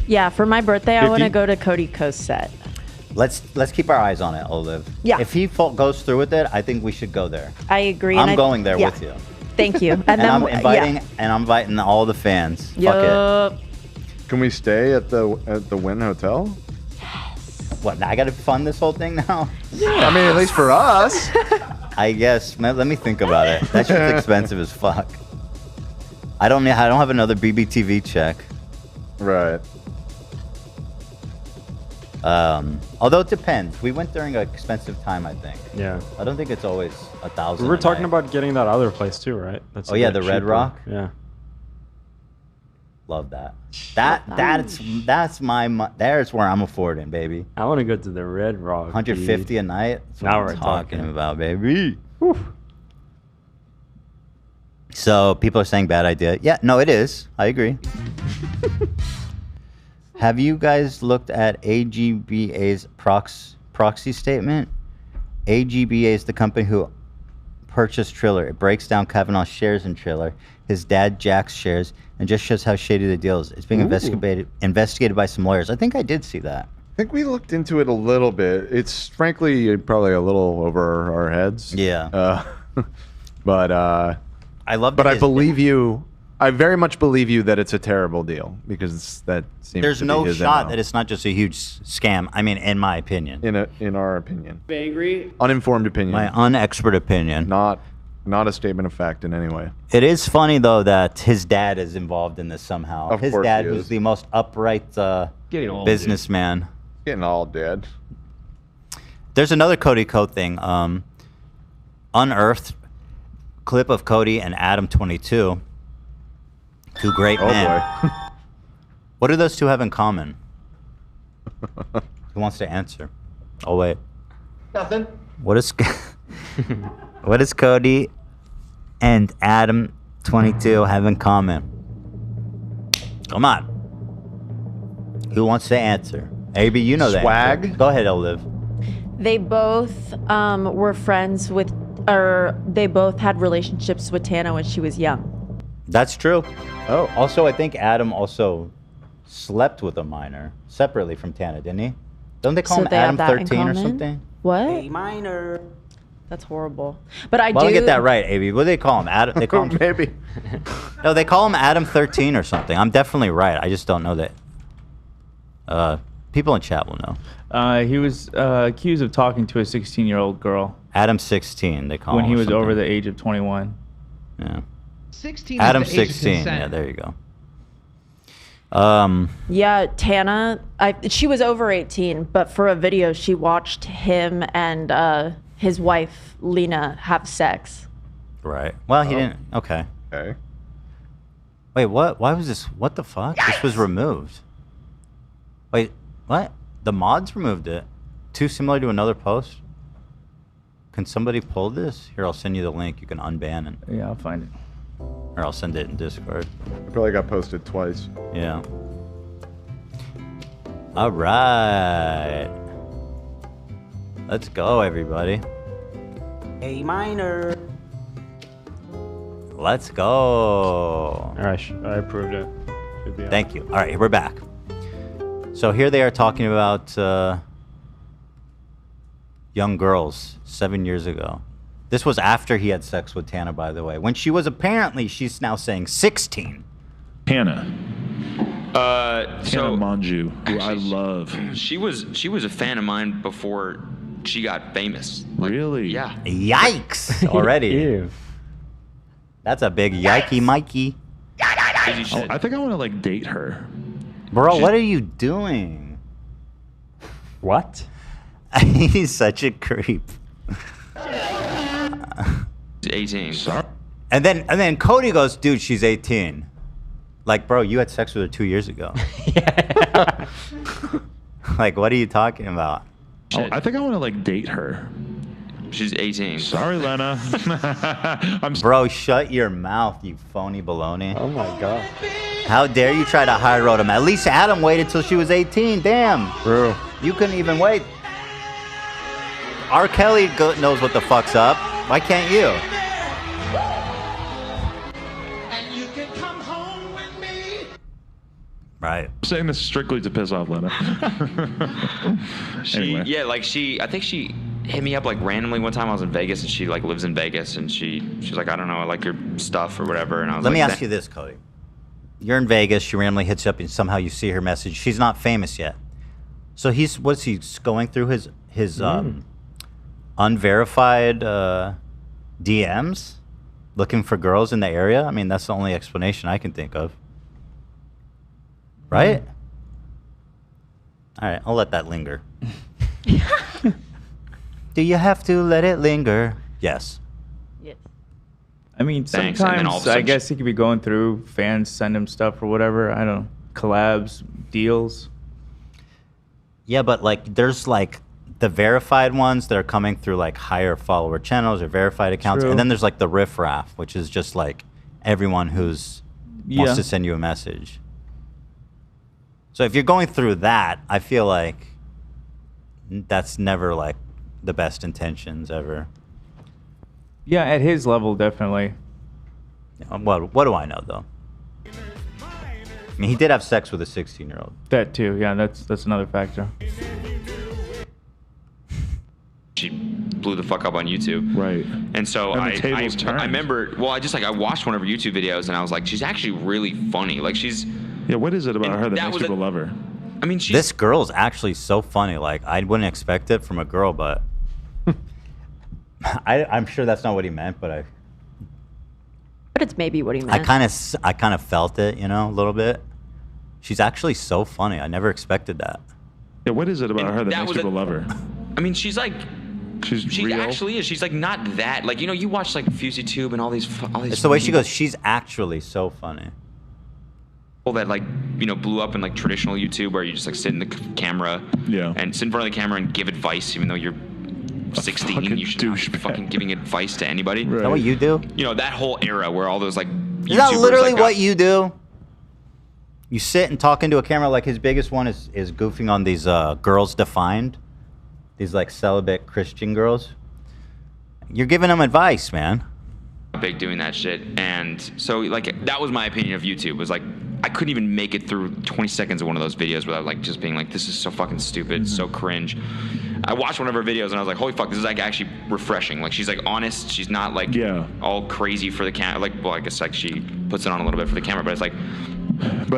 Yeah, for my birthday, I want to 50? go to Cody Coast set. Let's keep our eyes on it, Olive. Yeah. If he goes through with it, I think we should go there. I agree. I'm going there yeah. with you. Thank you. And I'm yeah. inviting all the fans. Fuck Yup. Can we stay at the Wynn Hotel? What? Now I got to fund this whole thing now? I mean, at least for us. I guess. Let me think about it. That shit's expensive as fuck. I don't have another BBTV check. Right. Although it depends. We went during an expensive time, I think. Yeah. I don't think it's always 1,000. We were talking about getting that other place too, right? That's Oh a yeah, bit the Red cheaper. Rock. Yeah. Love that. That's my. There's where I'm affording, baby. I want to go to the Red Rock. 150 dude. a night. That's what Now I'm we're talking talking. about, baby. So people are saying bad idea. Yeah, no, it is. I agree. Have you guys looked at AGBA's proxy statement? AGBA is the company who purchased Triller. It breaks down Kavanaugh's shares in Triller, his dad Jack's shares, and just shows how shady the deal is. It's being investigated by some lawyers. I think I did see that. I think we looked into it a little bit. It's frankly probably a little over our heads. Yeah. But I love. But I believe you. I very much believe you that it's a terrible deal because that seems. There's to be no his shot MO. that it's not just a huge scam. I mean, in my opinion. In our opinion. Angry. Uninformed opinion. My unexpert opinion. Not a statement of fact in any way. It is funny though that his dad is involved in this somehow. Of His course dad he was is. the most upright Getting old, businessman. Getting all dead. There's another Cody Code thing. Unearthed clip of Cody and Adam 22. Two great men. Boy. What do those two have in common? Who wants to answer? Oh wait. Nothing. What is what does Cody and Adam 22 have in common? Come on. Who wants to answer? AB, you know that. Swag? Go ahead, Olive. They both were friends with, or they both had relationships with Tana when she was young. That's true. Oh, also, I think Adam also slept with a minor separately from Tana, didn't he? Don't they call So him they have Adam that in 13 or common? something? What? Minor. That's horrible. But I Well, do. I get that right, AB. What do they call him? Adam? They call him maybe. No, they call him Adam 13 or something. I'm definitely right. I just don't know that. People in chat will know. He was accused of talking to a 16-year-old girl. Adam 16, they call when him. he or was something. over the age of 21. Yeah. 16 Adam is the age of 16. consent. Yeah, there you go. Yeah, Tana, she was over 18, but for a video, she watched him and his wife Lena have sex. Right. Well, he didn't. Okay. Okay. Wait, what? Why was this? What the fuck? This was removed. Wait, what? The mods removed it. Too similar to another post? Can somebody pull this? Here, I'll send you the link. You can unban it. Yeah, I'll find it. Or I'll send it in Discord. It probably got posted twice. Yeah. All right. Let's go, everybody. A minor. Let's go. All right, I approved it. Should be on. Thank you. All right, we're back. So here they are talking about young girls 7 years ago. This was after he had sex with Tana, by the way. When she was apparently, she's now saying 16. Tana. Tana Monju, who I love. She was a fan of mine before she got famous. Like, really? Yeah. Yikes! Already. Ew. That's a big yikey Mikey. Oh, I think I want to like date her. Bro, what are you doing? What? He's such a creep. 18. Sorry. And then Cody goes, dude, she's 18. Like, bro, you had sex with her 2 years ago. Like, what are you talking about? Oh, I think I want to like date her. She's 18. Sorry, Lena. Bro, shut your mouth, you phony baloney. Oh my god. How dare you try to high road him? At least Adam waited till she was 18. Damn. Bro. You couldn't even wait. R. Kelly knows what the fuck's up. Why can't you? Right. I'm saying this strictly to piss off Lena. Anyway. Yeah, like I think she hit me up like randomly one time. I was in Vegas and she like lives in Vegas and she's like, I don't know, I like your stuff or whatever. And I was Let like, me ask you this, Cody. You're in Vegas, she randomly hits you up and somehow you see her message. She's not famous yet. So what's he going through his unverified DMs looking for girls in the area? I mean, that's the only explanation I can think of. Right? All right, I'll let that linger. Do you have to let it linger? Yes. Yes. I mean, Thanks, and then all of sometimes a I sudden guess he could be going through, fans send him stuff or whatever. I don't know. Collabs, deals. Yeah, but like there's like the verified ones that are coming through like higher follower channels or verified accounts. True. And then there's like the riffraff, which is just like everyone who's wants to send you a message. So if you're going through that, I feel like that's never like the best intentions ever. Yeah, at his level, definitely. What do I know though? I mean, he did have sex with a 16-year-old. That too. Yeah, that's another factor. she blew the fuck up on YouTube. Right. And so And the tables turned. I remember, well, I watched one of her YouTube videos and I was like, she's actually really funny. Like she's. Yeah, what is it about her that makes was people love her? I mean, she's. This girl's actually so funny. Like, I wouldn't expect it from a girl, but I'm sure that's not what he meant, but But it's maybe what he meant. I kind of felt it, a little bit. She's actually so funny. I never expected that. Yeah, what is it about her that makes people love her? I mean, she's like. She real? actually is. She's like not that. Like, you watch like FusiTube and all these. It's the way she goes. She's actually so funny. That like blew up in like traditional YouTube where you just like sit in the camera and sit in front of the camera and give advice even though you're 16. You should not be fucking giving advice to anybody. Is that what you do? That whole era where all those like Is that literally what you do? You sit and talk into a camera. Like his biggest one is goofing on these girls defined, these like celibate Christian girls. You're giving them advice, man. Big doing that shit, and so like that was my opinion of YouTube. Was like I couldn't even make it through 20 seconds of one of those videos without like just being like, this is so fucking stupid, so cringe. I watched one of her videos and I was like, holy fuck, this is like actually refreshing. Like she's like honest, she's not like all crazy for the camera. Like, well, I guess like she puts it on a little bit for the camera, but it's like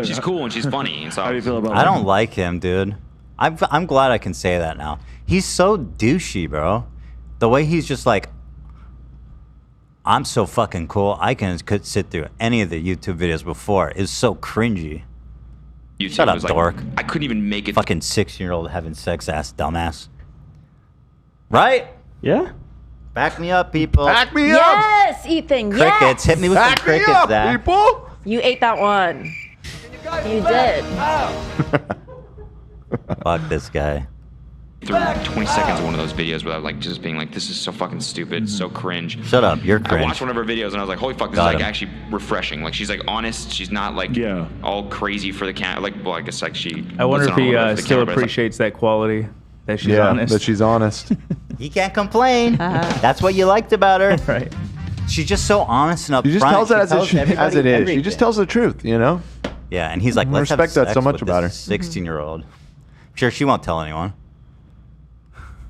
she's cool and she's funny. And so how do you feel about I don't like him, dude. I'm glad I can say that now. He's so douchey, bro. The way he's just like, I'm so fucking cool. I could sit through any of the YouTube videos before. It's so cringy. YouTube Shut up, was like, dork. I couldn't even make it. Fucking 16-year-old having sex, ass dumbass. Right? Yeah. Back me up, people. Back me up. Yes, Ethan. Crickets. Yes. Hit me with some crickets, Zach. people. You ate that one. You did. Fuck this guy. Through 20 seconds of one of those videos without like just being like, this is so fucking stupid, so cringe. Shut up, you're I cringe. watched one of her videos and I was like, holy fuck, this Got is like him. actually refreshing. Like she's like honest, she's not like all crazy for the camera. Like, well, I guess like she. I wonder if puts it on he a little bit for the still camera, but it's like- appreciates that quality, that she's Yeah, honest. that she's honest. He can't complain. That's what you liked about her. Right. She's just so honest and upfront. She just tells it She as tells it everybody is. She everything. just tells the truth, you know? Yeah, and he's like, I let's have respect that sex so much with about her. this 16-year-old. Sure, she won't tell anyone.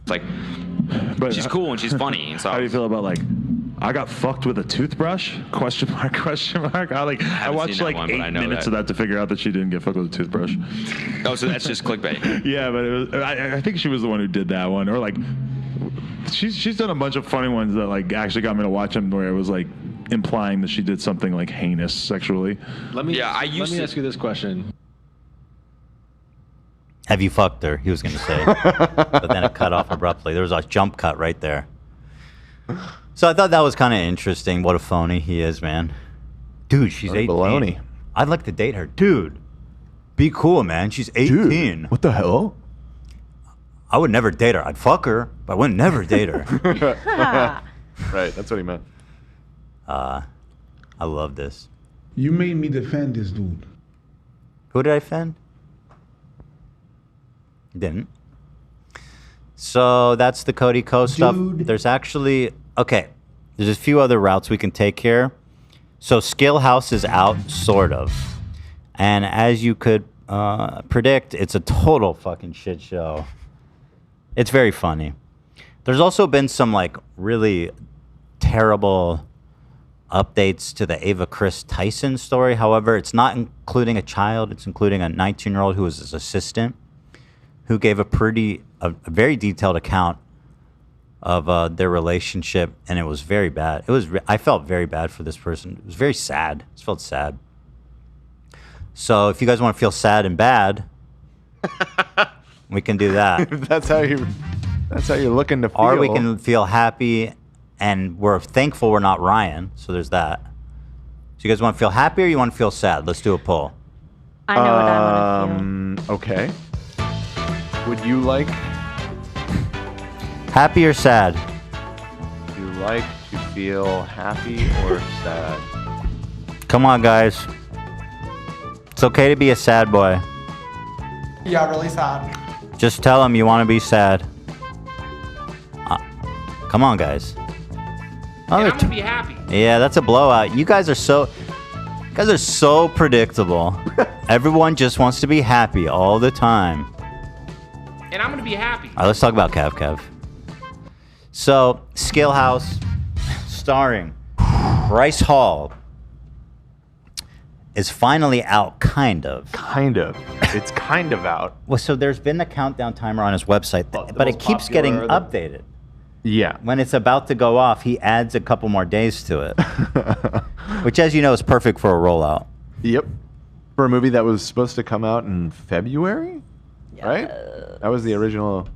It's like, but she's cool and she's funny. And so How do you feel about like, I got fucked with a toothbrush? Question mark? Question mark? I haven't watched seen that like one, but I 8 know minutes that. of that to figure out that she didn't get fucked with a toothbrush. Oh, so that's just clickbait. Yeah, but it was, I think she was the one who did that one, or like, she's done a bunch of funny ones that like actually got me to watch them, where it was like implying that she did something like heinous sexually. Let me Yeah, let me ask you this question. Have you fucked her? He was going to say. But then it cut off abruptly. There was a jump cut right there. So I thought that was kind of interesting. What a phony he is, man. Dude, she's 18. Baloney. I'd like to date her. Dude, be cool, man. She's 18. Dude, what the hell? I would never date her. I'd fuck her, but I would never date her. Right, that's what he meant. I love this. You made me defend this dude. Who did I offend? Didn't. So that's the Cody Co stuff. There's actually, okay, there's a few other routes we can take here. So Skill House is out, sort of. And as you could predict, it's a total fucking shit show. It's very funny. There's also been some like really terrible updates to the Ava Chris Tyson story. However, it's not including a child. It's including a 19-year-old who was his assistant, who gave a very detailed account of their relationship, and it was very bad. I felt very bad for this person. It was very sad. It felt sad. So if you guys want to feel sad and bad, we can do that. That's how you're looking to feel. Or we can feel happy, and we're thankful we're not Ryan. So there's that. So you guys want to feel happy or you want to feel sad? Let's do a poll. I know what I want to feel. Okay. Would you like Happy or sad? Would you like to feel happy or sad? Come on, guys. It's okay to be a sad boy. Yeah, really sad. Just tell them you want to be sad. Come on, guys. Oh, And I'm gonna be happy. Yeah, that's a blowout. You guys are so predictable. Everyone just wants to be happy all the time. And I'm gonna be happy. All right, let's talk about Kev. So, Skill House, starring Bryce Hall, is finally out, kind of. Kind of. It's kind of out. Well, so there's been a countdown timer on his website, but it keeps getting updated. Yeah. When it's about to go off, he adds a couple more days to it, which, as you know, is perfect for a rollout. Yep. For a movie that was supposed to come out in February, right? That was the original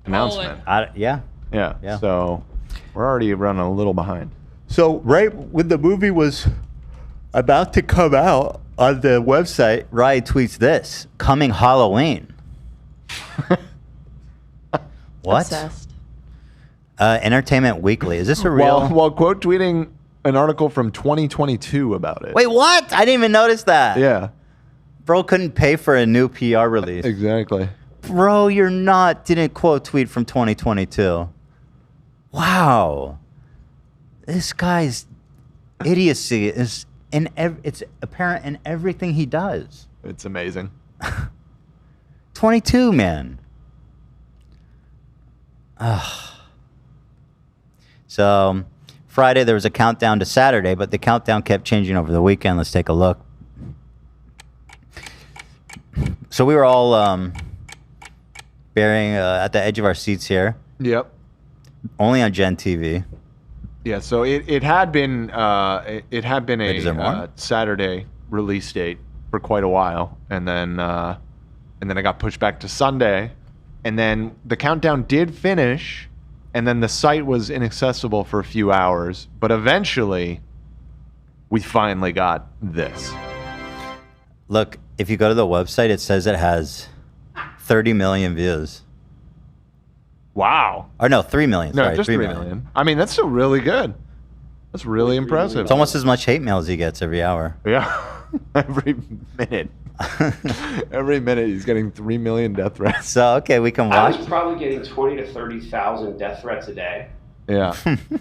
announcement. Yeah. Yeah. So we're already running a little behind. So right when the movie was About to come out on the website, Ryan tweets this: "Coming Halloween." What? Obsessed. Entertainment Weekly. Is this a real? While quote tweeting an article from 2022 about it. Wait, what? I didn't even notice that. Yeah. Bro couldn't pay for a new PR release. Exactly. Bro, didn't quote tweet from 2022. Wow. This guy's idiocy is it's apparent in everything he does. It's amazing. 22, man. Ugh. So, Friday there was a countdown to Saturday, but the countdown kept changing over the weekend. Let's take a look. So we were all bearing at the edge of our seats here. Yep. Only on Gen TV. Yeah, so it had been a Saturday release date for quite a while, and then it got pushed back to Sunday, and then the countdown did finish and then the site was inaccessible for a few hours, but eventually we finally got this. Look, if you go to the website, it says it has 30 million views. Wow. Or no, 3 million. No, Sorry, just 3 million. I mean, that's still really good. That's really impressive. It's almost as much hate mail as he gets every hour. Yeah. Every minute. Every minute he's getting 3 million death threats. So, okay, we can I watch. was probably getting 20 to 30,000 death threats a day. Yeah.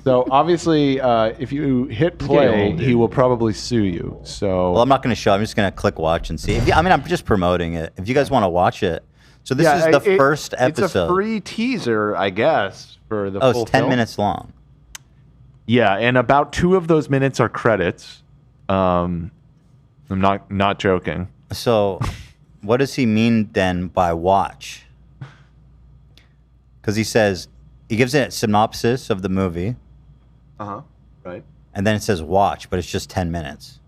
So obviously, if you hit play, he will probably sue you. So Well, I'm not going to show. I'm just going to click watch and see. I'm just promoting it. If you guys want to watch it. So this is the first episode. It's a free teaser, I guess, for the full it's 10 film. minutes long. Yeah, and about 2 of those minutes are credits. I'm not joking. So, what does he mean then by watch? Because he gives it a synopsis of the movie. Right. And then it says watch, but it's just 10 minutes.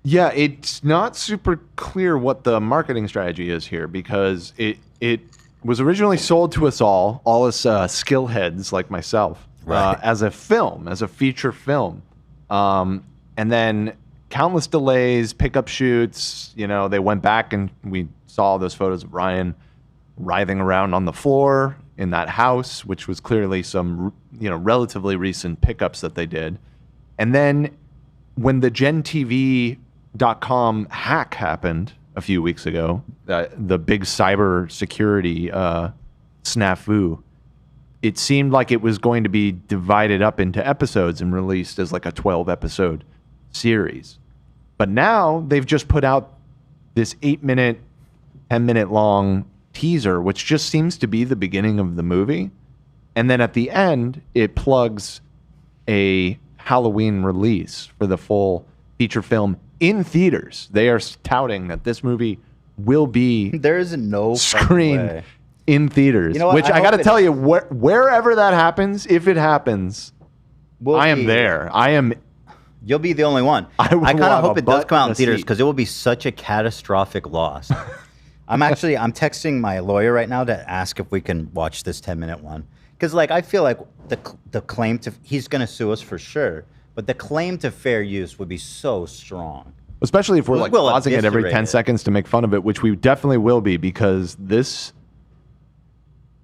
Yeah, it's not super clear what the marketing strategy is here because it was originally sold to us all as skill heads like myself, as a film, as a feature film. And then countless delays, pickup shoots, they went back and we saw those photos of Ryan writhing around on the floor in that house, which was clearly some, relatively recent pickups that they did. And then when the GenTV.com hack happened a few weeks ago, the big cyber security snafu, it seemed like it was going to be divided up into episodes and released as like a 12-episode series. But now they've just put out this 8-minute, 10-minute long teaser, which just seems to be the beginning of the movie. And then at the end, it plugs a Halloween release for the full feature film in theaters. They are touting that this movie will be there is no screened in theaters. You know what? Which I got to tell you, wherever that happens, if it happens, I am there. You'll be the only one. I kind of hope it does come out in theaters because it will be such a catastrophic loss. I'm texting my lawyer right now to ask if we can watch this 10-minute one. Because I feel like the claim to, he's going to sue us for sure, but the claim to fair use would be so strong. Especially if we're pausing it every 10 seconds to make fun of it, which we definitely will be because this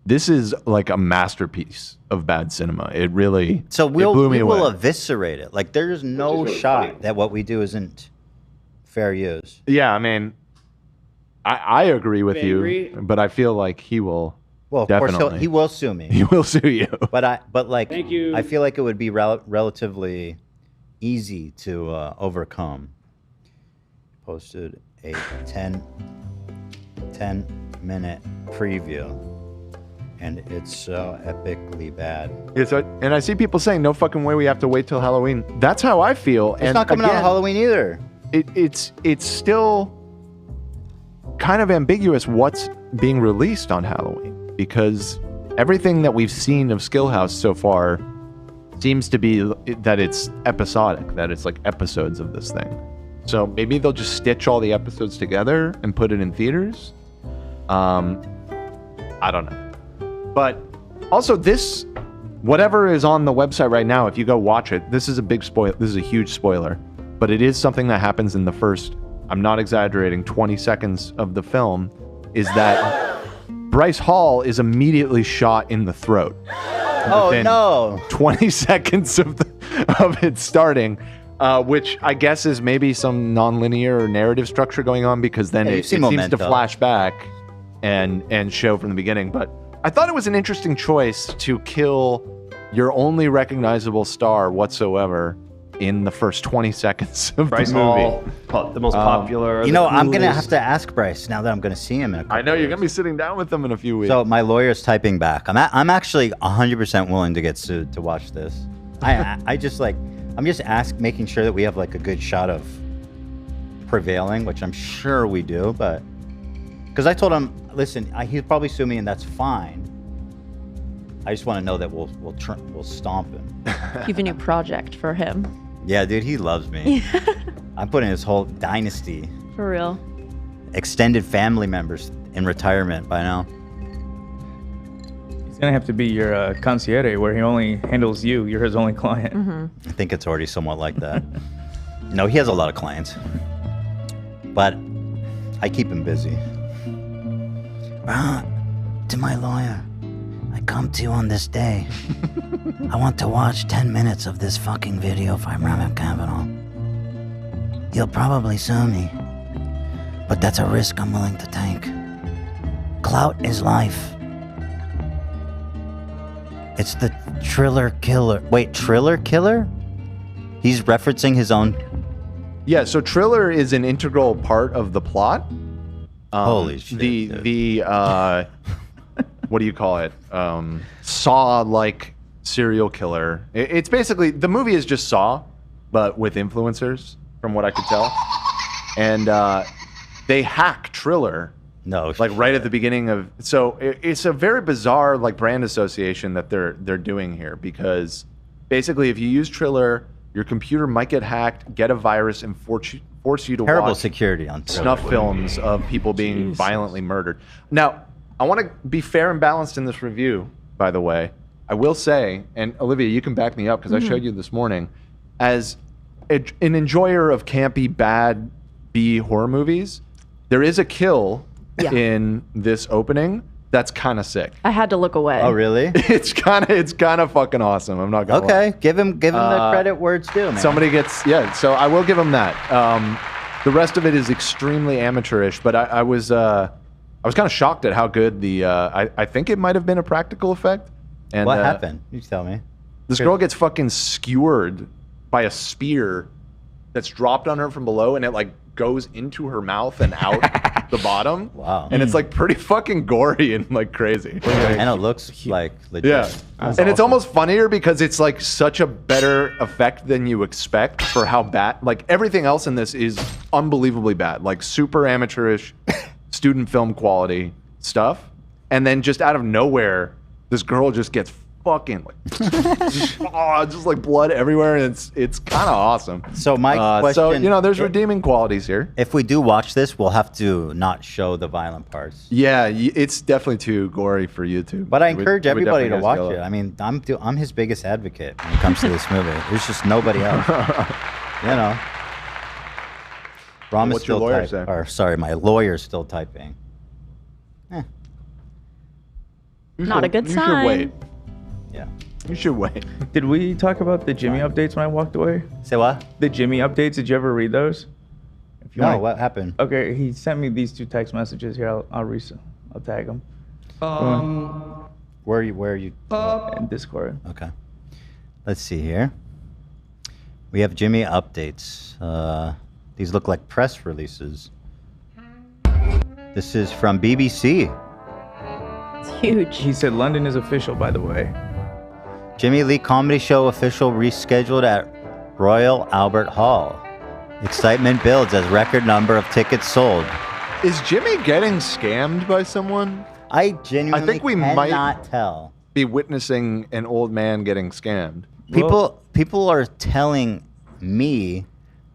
is like a masterpiece of bad cinema. It really it blew me away. We will eviscerate it. There's no shot that what we do isn't fair use. Yeah, I mean, I agree with you, but I feel like he will. Well, of definitely. course, he will sue me. He will sue you. But Thank you. I feel like it would be relatively easy to overcome. Posted a 10-minute preview. And it's so epically bad. And I see people saying, no fucking way we have to wait till Halloween. That's how I feel. It's not coming out on Halloween either. It's still kind of ambiguous what's being released on Halloween because everything that we've seen of Skill House so far seems to be that it's episodic, that it's like episodes of this thing. So maybe they'll just stitch all the episodes together and put it in theaters. I don't know. But also whatever is on the website right now, if you go watch it, this is a big spoiler. This is a huge spoiler, but it is something that happens in the first, I'm not exaggerating, 20 seconds of the film, is that Bryce Hall is immediately shot in the throat. Oh no! 20 seconds of it starting, which I guess is maybe some nonlinear narrative structure going on because then it seems to flash back and show from the beginning. But I thought it was an interesting choice to kill your only recognizable star whatsoever in the first 20 seconds of Bryce the movie. Hall, the most popular. I'm going to have to ask Bryce now that I'm going to see him in a couple I know you're going to be sitting down with him in a few weeks. So my lawyer's typing back. I'm actually 100% willing to get sued to watch this. I'm just making sure that we have a good shot of prevailing, which I'm sure we do, but because I told him, listen, he'll probably sue me and that's fine. I just want to know that we'll stomp him. You have a new project for him. Yeah, dude, he loves me. I'm putting his whole dynasty. For real. Extended family members in retirement by now. It's gonna have to be your concierge, where he only handles you. You're his only client. I think it's already somewhat like that. No, he has a lot of clients, but I keep him busy. To my lawyer, I come to you on this day. I want to watch 10 minutes of this fucking video for Robert Kavanaugh. He'll probably sue me, but that's a risk I'm willing to take. Clout is life. It's the Triller Killer. Wait, Triller Killer? He's referencing his own. Yeah, so Triller is an integral part of the plot. Holy shit. The what do you call it? Saw-like serial killer. It's basically, the movie is just Saw, but with influencers, from what I could tell. And they hack Triller. No, like right at the beginning of. So it's a very bizarre like brand association that they're doing here, because basically if you use Triller, your computer might get hacked, get a virus, and force you to Terrible watch security on Triller. snuff films of people being violently murdered. Now, I want to be fair and balanced in this review, by the way. I will say, and Olivia, you can back me up because I showed you this morning, as an enjoyer of campy, bad B horror movies, there is a kill in this opening that's kind of sick. I had to look away. Oh, really? It's kind of fucking awesome. I'm not gonna lie. Okay, give him the credit where it's due, man. Somebody gets so I will give him that. The rest of it is extremely amateurish, but I was kind of shocked at how good the I think it might have been a practical effect. And what happened? You tell me. This girl gets fucking skewered by a spear that's dropped on her from below, and it like goes into her mouth and out the bottom. Wow. And it's like pretty fucking gory and like crazy. And it looks like legit. Yeah. And it's almost funnier because it's like such a better effect than you expect for how bad, like everything else in this is unbelievably bad, like super amateurish student film quality stuff. And then just out of nowhere, this girl just gets fucking like, just like blood everywhere, and it's kind of awesome. So my question, so there's redeeming qualities here. If we do watch this, we'll have to not show the violent parts. Yeah, it's definitely too gory for YouTube. But I encourage everybody to watch it. I mean, I'm his biggest advocate when it comes to this movie. There's just nobody else. Rom is What's your still lawyer typing. say? Or sorry, my lawyer's still typing. Not a good You sign. should wait. Yeah. You should wait. Did we talk about the Jimmie updates when I walked away? Say what? The Jimmie updates. Did you ever read those? If you No, wanna- what happened? Okay, he sent me these 2 text messages here. I'll tag them. Where are you? In Discord. Okay. Let's see here. We have Jimmie updates. These look like press releases. This is from BBC. It's huge. He said London is official, by the way. Jimmie Lee Comedy Show official rescheduled at Royal Albert Hall. Excitement builds as record number of tickets sold. Is Jimmie getting scammed by someone? I genuinely think we cannot might tell. Be witnessing an old man getting scammed. People are telling me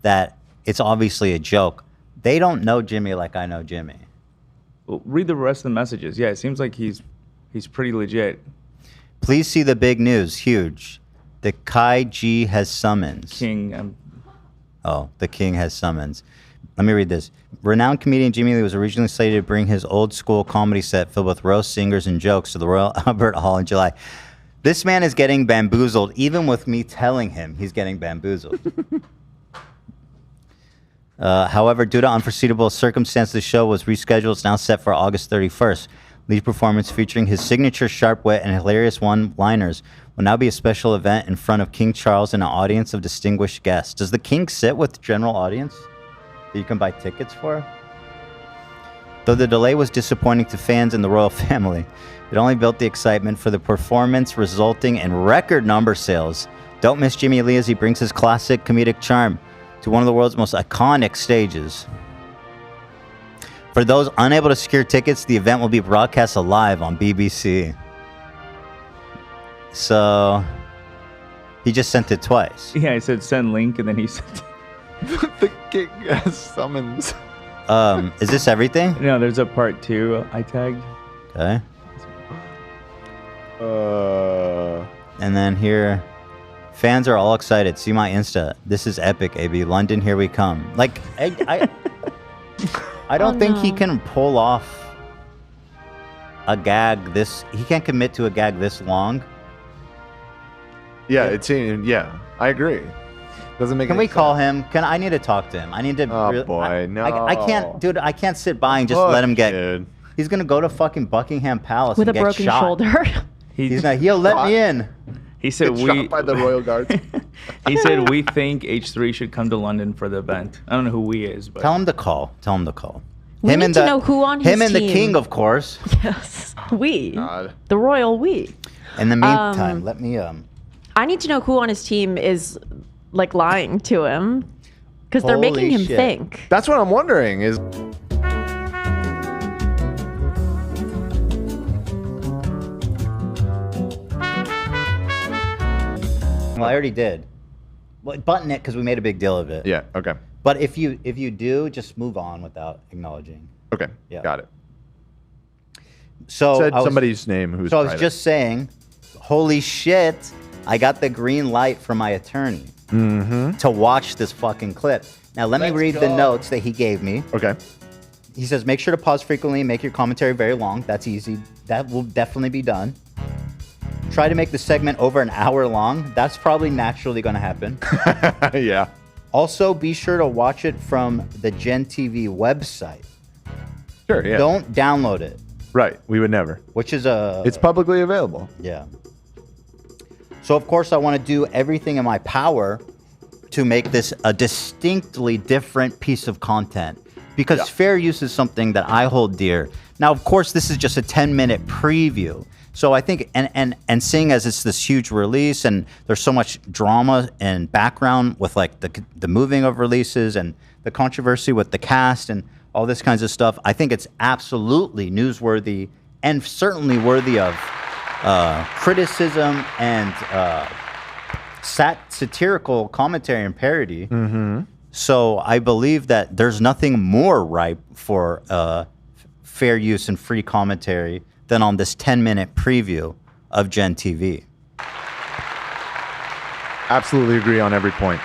that it's obviously a joke. They don't know Jimmie like I know Jimmie. Well, read the rest of the messages. Yeah, it seems like he's pretty legit. Please see the big news. Huge. The Kai G has summons. King. The king has summons. Let me read this. Renowned comedian Jimmie Lee was originally slated to bring his old school comedy set filled with roast singers and jokes to the Royal Albert Hall in July. This man is getting bamboozled, even with me telling him he's getting bamboozled. However, due to unforeseeable circumstances, the show was rescheduled. It's now set for August 31st. Lee's performance, featuring his signature sharp wit and hilarious one-liners, will now be a special event in front of King Charles and an audience of distinguished guests. Does the king sit with the general audience that you can buy tickets for? Though the delay was disappointing to fans and the royal family, it only built the excitement for the performance, resulting in record number sales. Don't miss Jimmie Lee as he brings his classic comedic charm to one of the world's most iconic stages. For those unable to secure tickets, the event will be broadcast live on BBC. So, he just sent it twice. Yeah, he said send link, and then he sent The king has summons. Is this everything? No, there's a part 2 I tagged. Okay. And then here, fans are all excited. See my Insta. This is epic, AB. London, here we come. Like, I don't think he can pull off a gag this. He can't commit to a gag this long. Yeah, I agree. Doesn't make. Can we call him? I need to talk to him. I need to. Oh boy, no. I can't, dude. I can't sit by and just let him get. He's gonna go to fucking Buckingham Palace with and a get broken shot. shoulder. He's like, he'll let me in. He said shot by the royal guards. He said we think H3 should come to London for the event. I don't know who we is, but Tell him to call. Tell him to call. We need to know who on his him and the team. king, of course. Yes, the royal we. In the meantime, let me I need to know who on his team is like lying to him, because they're making him think. That's what I'm wondering. Is Well, I already did. Well, button it because we made a big deal of it. Yeah. Okay. But if you do, just move on without acknowledging. Okay. Yeah. Got it. So Said I was- somebody's name who's. So I was private. just saying, holy shit! I got the green light from my attorney to watch this fucking clip. Now let me read the notes that he gave me. Okay. He says, make sure to pause frequently and make your commentary very long. That's easy. That will definitely be done. Try to make the segment over an hour long. That's probably naturally going to happen. Yeah. Also, be sure to watch it from the Gen TV website. Sure, yeah. Don't download it. Right. We would never. Which is It's publicly available. Yeah. So, of course, I want to do everything in my power to make this a distinctly different piece of content. Because fair use is something that I hold dear. Now, of course, this is just a 10-minute preview. So I think, and seeing as it's this huge release and there's so much drama and background with like the moving of releases and the controversy with the cast and all this kinds of stuff, I think it's absolutely newsworthy and certainly worthy of criticism and satirical commentary and parody. So I believe that there's nothing more ripe for fair use and free commentary than on this 10-minute preview of Gen TV. Absolutely agree on every point.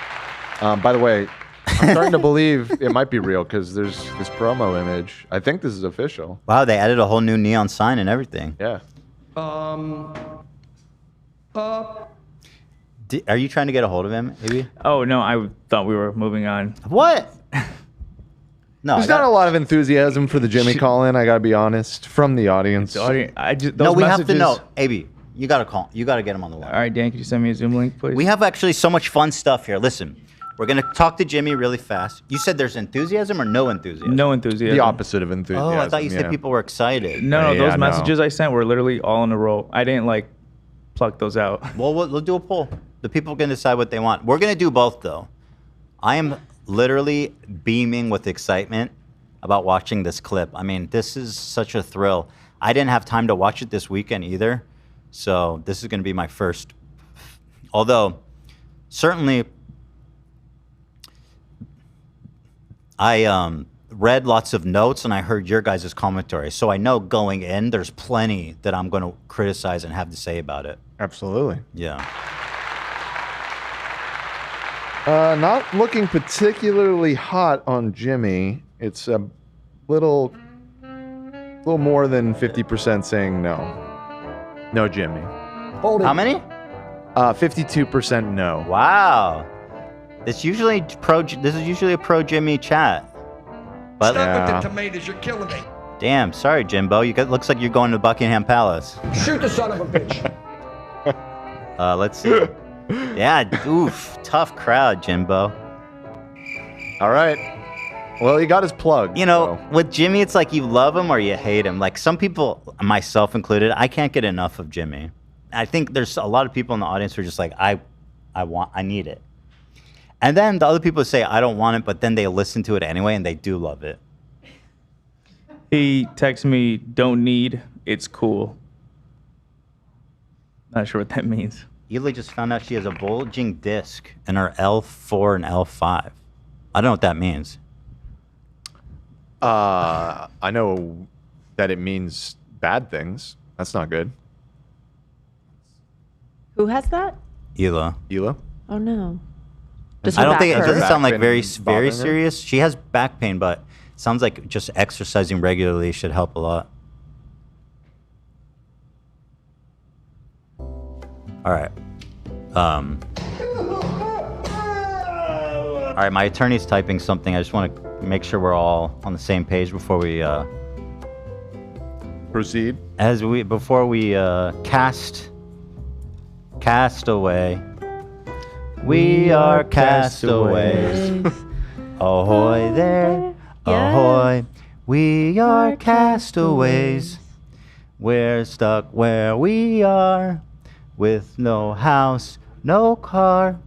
By the way, I'm starting to believe it might be real because there's this promo image. I think this is official. Wow, they added a whole new neon sign and everything. Yeah. Are you trying to get a hold of him, maybe? Oh no, I thought we were moving on. What? No, There's not a lot of enthusiasm for the Jimmie call-in, I gotta be honest, from the audience. No, we have to know. AB, you gotta call. You gotta get him on the line. All right, Dan, could you send me a Zoom link, please? We have actually so much fun stuff here. Listen, we're gonna talk to Jimmie really fast. You said there's enthusiasm or no enthusiasm? No enthusiasm. The opposite of enthusiasm. Oh, I thought you said people were excited. No, those messages I sent were literally all in a row. I didn't like pluck those out. Well, we'll do a poll. The people can decide what they want. We're gonna do both though. I am literally beaming with excitement about watching this clip. I mean, this is such a thrill. I didn't have time to watch it this weekend either, so this is going to be my first. Although, certainly, I read lots of notes and I heard your guys' commentary, so I know going in, there's plenty that I'm going to criticize and have to say about it. Absolutely. Yeah. Not looking particularly hot on Jimmie. It's a little more than 50% saying no. No, Jimmie. How many? 52% no. Wow. This is usually a pro Jimmie chat. But Stop with the tomatoes, you're killing me. damn, sorry Jimbo. Looks like you're going to Buckingham Palace. Shoot the son of a bitch. Let's see. Yeah, oof, tough crowd, Jimbo. All right. Well, he got his plug. You know, with Jimmie, it's like you love him or you hate him. Like some people, myself included, I can't get enough of Jimmie. I think there's a lot of people in the audience who are just like, I need it. And then the other people say, I don't want it, but then they listen to it anyway and they do love it. He texted me, don't need, it's cool. Not sure what that means. Ely just found out she has a bulging disc in her L4 and L5. I don't know what that means. I know that it means bad things. That's not good. Who has that? Hila. Oh no. I don't think it doesn't sound like Back very pain very bothering her? serious. She has back pain, but it sounds like just exercising regularly should help a lot. All right. All right, my attorney's typing something. I just want to make sure we're all on the same page before we proceed. Before we cast away. We are castaways. Ahoy there, ahoy. We are castaways. We're stuck where we are, with no house, no car.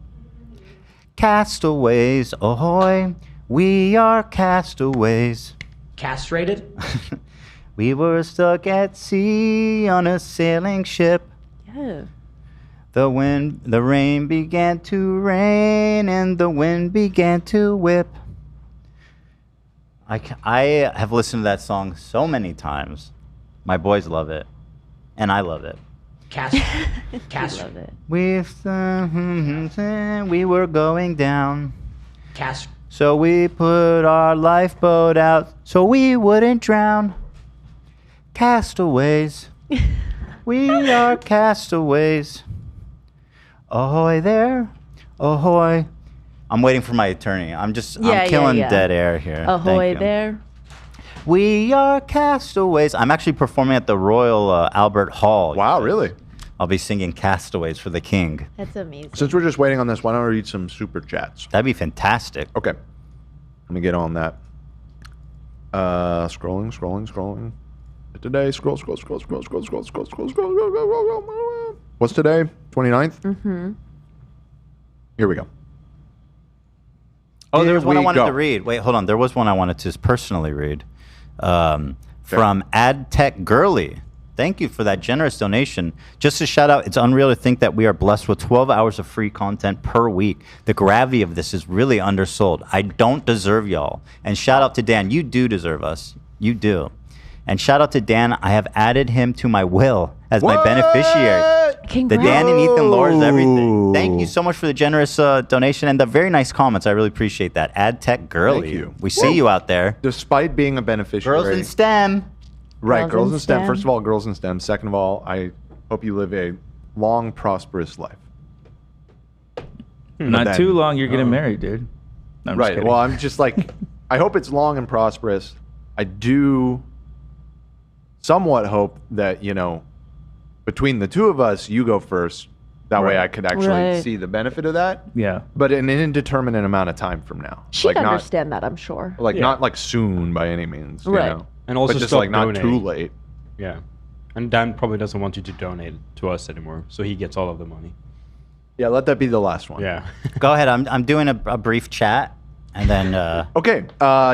Castaways, ahoy. We are castaways. Castrated? We were stuck at sea on a sailing ship. Yeah. The rain began to rain, and the wind began to whip. I have listened to that song so many times. My boys love it, and I love it. Love it. We were going down. Cast. So we put our lifeboat out so we wouldn't drown. Castaways. We are castaways. Ahoy there, ahoy. I'm waiting for my attorney. I'm killing dead air here. Ahoy there. We are castaways. I'm actually performing at the Royal Albert Hall. Wow, really? I'll be singing Castaways for the King. That's amazing. Since we're just waiting on this, why don't I read some super chats? That'd be fantastic. Okay. Let me get on that. Scrolling. Today, scroll. What's today? 29th? Mm-hmm. Here we go. Oh, there was one I we wanted go. to read. Wait, hold on. There was one I wanted to personally read. From AdTech Girly. Thank you for that generous donation. Just a shout out, it's unreal to think that we are blessed with 12 hours of free content per week. The gravity of this is really undersold. I don't deserve y'all. And shout out to Dan. You do deserve us. You do. And shout out to Dan. I have added him to my will as my beneficiary. Congrats. The Dan and Ethan lore is everything. Thank you so much for the generous donation and the very nice comments. I really appreciate that. AdTech Girly. Thank you. We see you out there. Despite being a beneficiary. Girls in STEM. Right, girls in STEM. First of all, girls in STEM. Second of all, I hope you live a long, prosperous life. Not too long, you're getting married, dude. No, I'm just right. kidding. Well, I'm just like, I hope it's long and prosperous. I do somewhat hope that, between the two of us, you go first. That way I could actually see the benefit of that. Yeah. But in an indeterminate amount of time from now. She'd not, understand that, I'm sure. not like soon by any means. You know? And also but just stop like not donating. too late. Yeah. And Dan probably doesn't want you to donate to us anymore, so he gets all of the money. Yeah, let that be the last one. Yeah. Go ahead. I'm doing a brief chat, and then. Okay.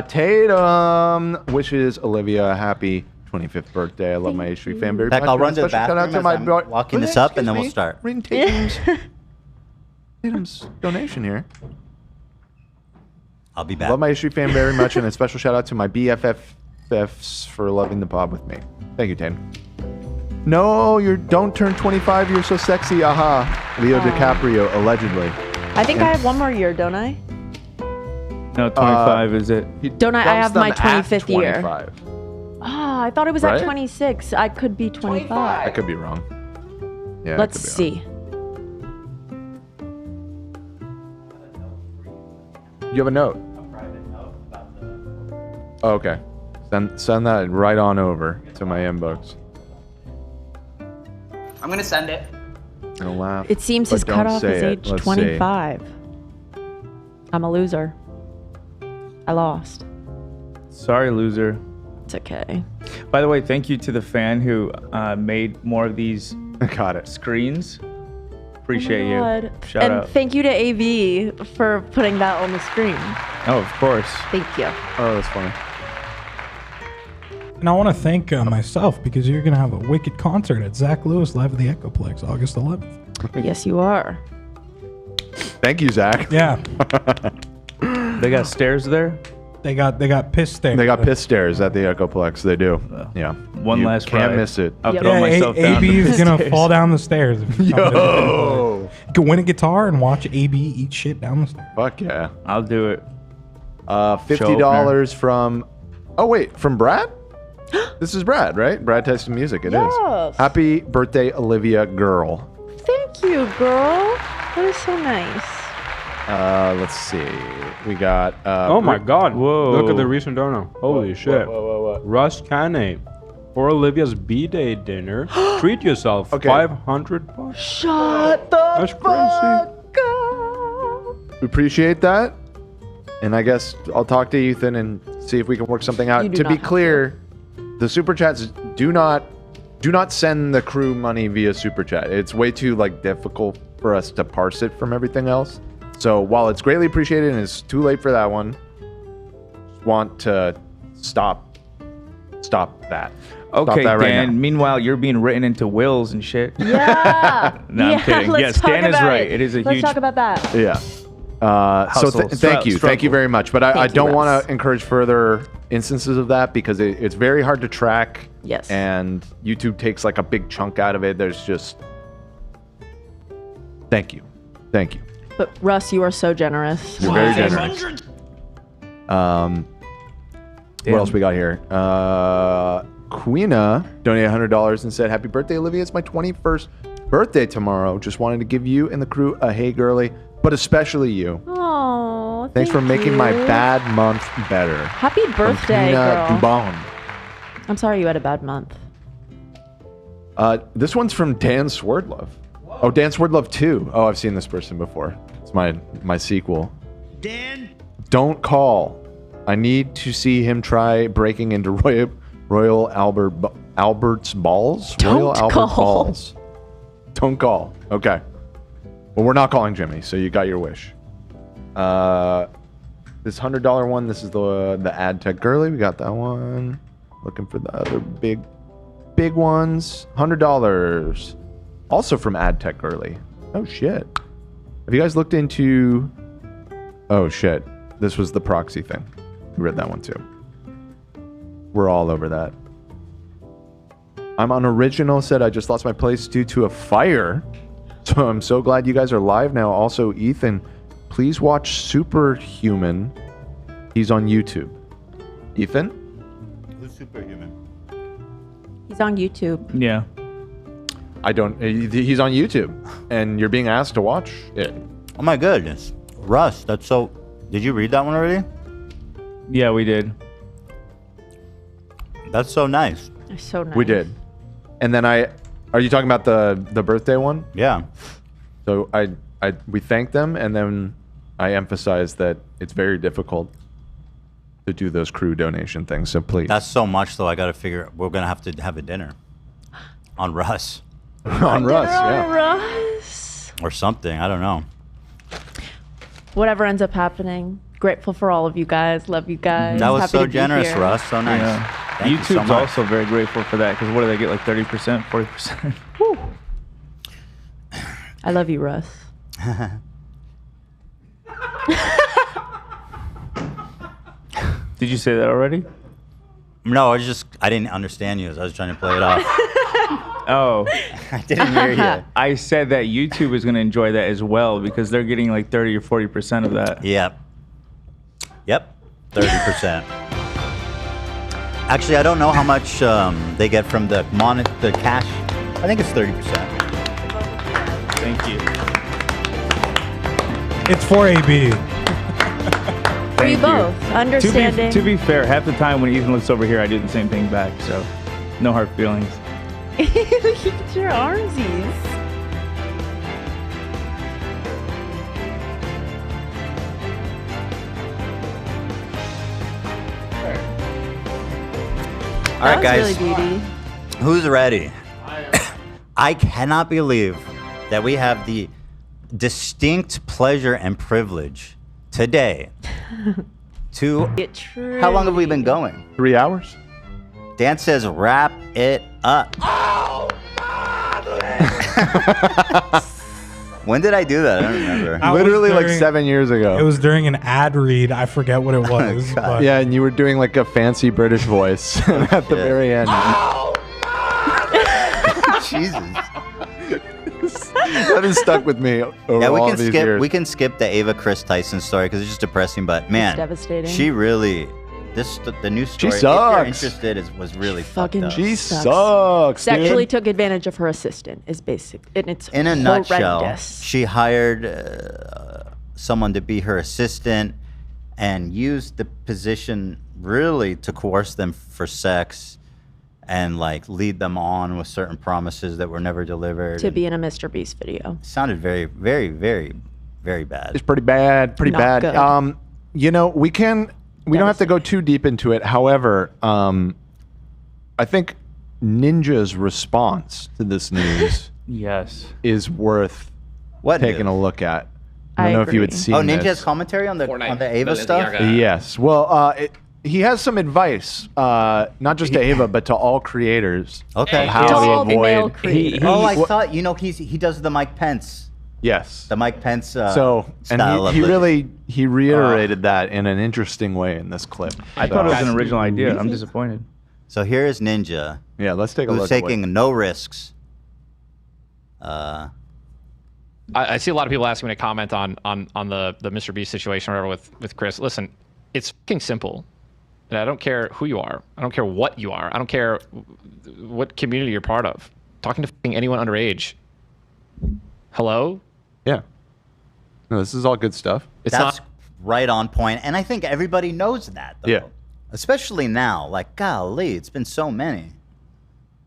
Tatum wishes Olivia a happy 25th birthday. I love my H3 fan very Beck, much. I'll run to the Special shout out bathroom to as my I'm walking this up, and then we'll start. Reading Tatum's donation here. I'll be back. Love my H3 fan very much, and a special shout out to my BFFs for loving the pod with me. Thank you, Tatum. No, don't turn 25. You're so sexy. Aha. Leo DiCaprio, allegedly. I think I have one more year, don't I? No, 25 is it? Don't I? I have my 25th year. 25. Ah, I thought it was Right? at 26. I could be 25. I could be wrong. Yeah. I Let's could be see. wrong. You have a note. Oh, okay. Send that right on over to my inbox. I'm gonna send it. I'm gonna laugh. It seems but his don't cutoff say is it. age Let's see. 25. I'm a loser. I lost. Sorry, loser. It's okay. By the way, thank you to the fan who made more of these screens. Appreciate you. God. Shout and out. thank you to AV for putting that on the screen. Oh, of course. Thank you. Oh, that's funny. And I want to thank myself because you're going to have a wicked concert at Zach Lewis live at the Echoplex August 11th. Yes, you are. Thank you, Zach. Yeah. They got stairs there? They got piss stairs. They got piss stairs at the Echoplex. They do. Yeah. One You last can't ride. miss it. I'll throw myself down. AB the is gonna stairs. fall down the stairs. If you come to Yo. this. You can win a guitar and watch AB eat shit down the stairs. Fuck yeah. I'll do it. $50 from. Oh wait, from Brad. This is Brad, right? Brad Testing Music. It is. Yes. Happy birthday, Olivia girl. Thank you, girl. That is so nice. Let's see. We got. Oh my God! Whoa. Look at the recent Dono. Holy shit! Whoa. Russ Cane. For Olivia's B-Day dinner, treat yourself. Okay. $500. Shut the That's crazy. fuck up. We appreciate that. And I guess I'll talk to Ethan and see if we can work something out. You do To not be have clear, the super chats do not send the crew money via super chat. It's way too difficult for us to parse it from everything else. So while it's greatly appreciated and it's too late for that one, want to stop that. Okay, Stop that right Dan. now. Meanwhile, you're being written into wills and shit. Yeah. No, I'm kidding. Let's Yes, talk Dan is about right. It is a Let's huge. talk about that. Yeah. So Hustle, thank you struggle. very much. But I Thank you, don't Russ. want to encourage further instances of that because it's very hard to track. Yes. And YouTube takes a big chunk out of it. There's just. Thank you. But Russ, you are so generous. You're very generous. What else we got here? Queena donated $100 and said, "Happy birthday, Olivia! It's my 21st birthday tomorrow. Just wanted to give you and the crew a hey girly, but especially you. Oh, Thanks for making my bad month better." Happy birthday, Queena girl. Dubon. I'm sorry you had a bad month. This one's from Dan Swerdlove. Oh, Dan Swerdlove 2. Oh, I've seen this person before. It's my sequel. Dan? Don't call. I need to see him try breaking into Royal Albert's balls. Royal Don't Albert call. balls. Don't call. Okay. Well, we're not calling Jimmie, so you got your wish. This $100 one. This is the ad tech girly. We got that one. Looking for the other big ones. $100. Also from ad tech girly. Oh shit. Have you guys looked into? Oh shit. This was the proxy thing. We read that one too. We're all over that. I'm unoriginal. Said I just lost my place due to a fire. So I'm so glad you guys are live now. Also, Ethan, please watch Superhuman. He's on YouTube. Ethan? Who's Superhuman? He's on YouTube. Yeah. I don't. He's on YouTube, and you're being asked to watch it. Oh my goodness, Russ, that's so. Did you read that one already? Yeah, we did. That's so nice. It's so nice. We did, and then are you talking about the birthday one? Yeah. So we thanked them, and then I emphasized that it's very difficult to do those crew donation things. So please. That's so much though. I got to figure. We're gonna have to have a dinner on Russ. on Russ, yeah. Russ. Or something. I don't know. Whatever ends up happening. Grateful for all of you guys. Love you guys. That was Happy so to be generous, here. Russ. So nice. Yeah. Thank you so YouTube's much. also very grateful for that because what do they get, 30%, 40%? Whew. I love you, Russ. Did you say that already? No, I didn't understand you as I was trying to play it off. Oh. I didn't hear you. I said that YouTube is going to enjoy that as well because they're getting 30 or 40% of that. Yep. 30%. Actually, I don't know how much they get from the cash. I think it's 30%. Thank you. It's for AB. For you Thank both. Understanding. To be fair, half the time when Ethan looks over here, I do the same thing back. So, no hard feelings. Look at your armsies. All right, That guys. was really beauty. Who's ready? I cannot believe that we have the distinct pleasure and privilege today to. How long have we been going? 3 hours. Dan says, wrap it up. When did I do that? I don't remember. I was Literally like during- 7 years ago. It was during an ad read. I forget what it was. but Yeah, and you were doing like a fancy British voice at the very end. Jesus. That has stuck with me over Yeah, we all can these skip. years. We can skip the Ava Chris Tyson story because it's just depressing. But man, devastating. She really, the new story. If sucks. you're interested, was really Fucking fucked up. She sucks, Sexually dude. took advantage of her assistant. Is basic, and it's In a nutshell, horrendous. she hired someone to be her assistant and used the position really to coerce them for sex and like lead them on with certain promises that were never delivered. To be in a Mr. Beast video. Sounded very, very, very, very bad. It's pretty bad. Pretty Not bad. good. You know, we don't have to go too deep into it. However, I think Ninja's response to this news Yes. is worth taking a look at. I don't know if you had seen Oh, Ninja's this. commentary on the Ava stuff. Yes. Well, he has some advice, not just to Ava, but to all creators. Okay. Of how to avoid. I thought he does the Mike Pence. Yes. The Mike Pence. So, style and of he living. really reiterated that in an interesting way in this clip. I thought it was an original idea. I'm disappointed. So here is Ninja. Yeah, let's take a who's look at taking no risks. I see a lot of people asking me to comment on the Mr. Beast situation or whatever with Kris. Listen, it's fucking simple. And I don't care who you are. I don't care what you are. I don't care what community you're part of. Talking to fucking anyone underage. Hello? Yeah. No, this is all good stuff. That's right on point, and I think everybody knows that. Though. Yeah. Especially now, like golly, it's been so many.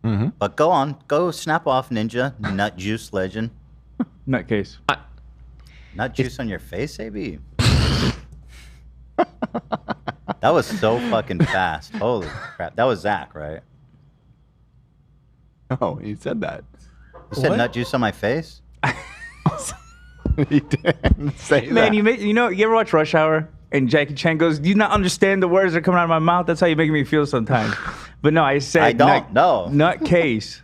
Mm-hmm. But go snap off Ninja, nut juice legend. Nutcase. Nut juice on your face, AB. That was so fucking fast. Holy crap. That was Zach, right? Oh, he said that. You said nut juice on my face? He didn't say Man, that. you ever watch Rush Hour? And Jackie Chan goes, "Do you not understand the words that are coming out of my mouth? That's how you make me feel sometimes." But no, I said I don't know. Nutcase.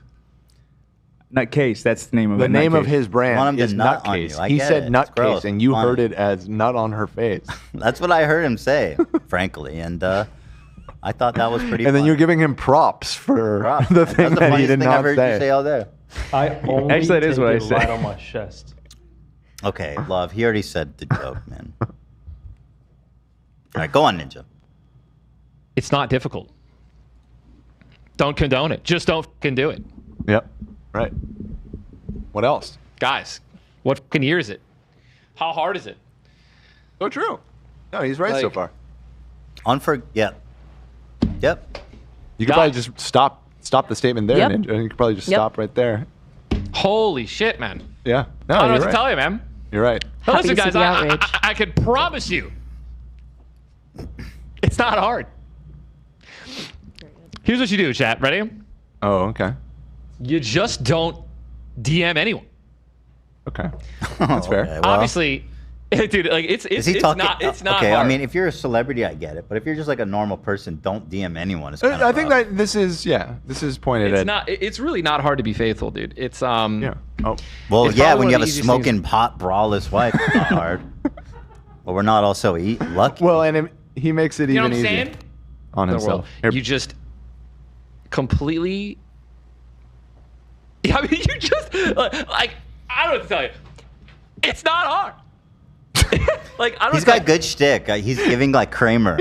Nutcase. That's the name of The it. name of Nutcase. his brand Want him to is nut on Nutcase. you. I He get said it. It's gross. Nutcase, and you Funny. heard it as nut on her face. That's what I heard him say, frankly. And I thought that was pretty And then funny. you're giving him props for Props. the That's thing the that he funniest did thing I've not heard you say all day. I only Actually, that is take what I it said. right on my chest. Okay, love. He already said the joke, man. All right, go on, Ninja. It's not difficult. Don't condone it. Just don't fucking do it. Yep. Right. What else? Guys, what fucking year is it? How hard is it? So true. No, he's right so far. Yep. Yep. You could probably just stop the statement there, Yep. and you could probably just Yep. stop right there. Holy shit, man. Yeah. No, I don't know you're what to right. tell you, man. You're right. Now, listen, Happy to guys, see the I outrage. I could promise you, it's not hard. Here's what you do, chat. Ready? Oh, okay. You just don't DM anyone. Okay. That's fair. Okay, well, Obviously, dude, like it's is he it's talking? not it's not okay, hard. I mean, if you're a celebrity, I get it. But if you're just like a normal person, don't DM anyone. It's kind of I think that this is pointed it's at. not. It's really not hard to be faithful, dude. It's Yeah. Oh. Well, It's yeah, probably when one you of have a the easiest smoking pot braless wife, it's not hard. But we're not also lucky. Well, and he makes it You know even what I'm easier saying? on The himself. world. Here, You just completely. I mean, you just like I don't know what to tell you. It's not hard. Like I don't. He's got good shtick. He's giving like Kramer.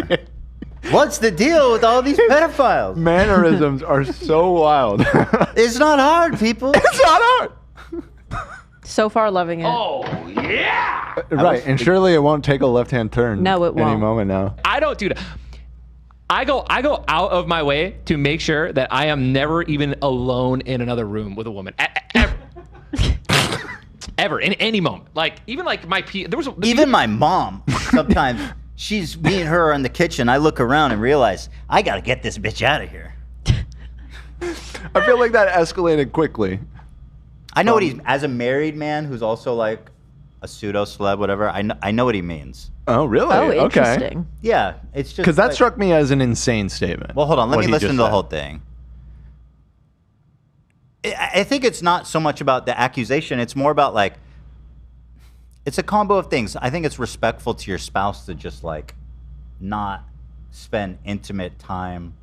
What's the deal with all these pedophiles? mannerisms are so wild. It's not hard, people. It's not hard. So far, loving it. Oh yeah. Right, and surely it won't take a left-hand turn. No, it Any won't. moment now. I don't, dude. I go out of my way to make sure that I am never even alone in another room with a woman. Ever. Ever in any moment, like even like there was Even my mom. Sometimes me and her are in the kitchen. I look around and realize I gotta get this bitch out of here. I feel like that escalated quickly. I know what he's as a married man who's also like a pseudo celeb, whatever. I know what he means. Oh, really? Oh, Okay. interesting. Yeah, it's just Because that like- struck me as an insane statement. Well, hold on. Let what me he listen just to the said. whole thing. I think it's not so much about the accusation. It's more about like it's a combo of things. I think it's respectful to your spouse to just like not spend intimate time.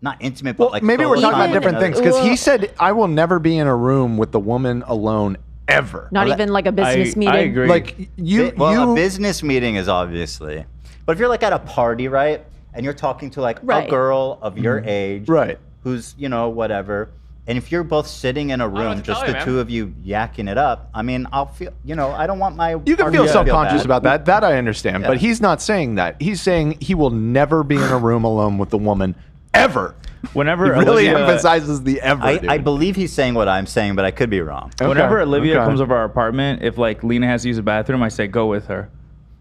Not intimate, but like maybe we're solo talking time about with different another- things because he said, "I will never be in a room with the woman alone ever." Not even like a business meeting. I agree. Like a business meeting is obviously, but if you're like at a party, right, and you're talking to like Right. a girl of your age, right, who's whatever, and if you're both sitting in a room, just the two of you yakking it up, I mean, I'll feel, I don't want my. You can feel self-conscious bad. about that. That I understand. Yeah. But he's not saying that. He's saying he will never be in a room alone with a woman ever. Whenever he really Olivia- emphasizes the ever. I dude. believe he's saying what I'm saying, but I could be wrong. Whenever Olivia comes over our apartment, if like Lena has to use the bathroom, I say go with her.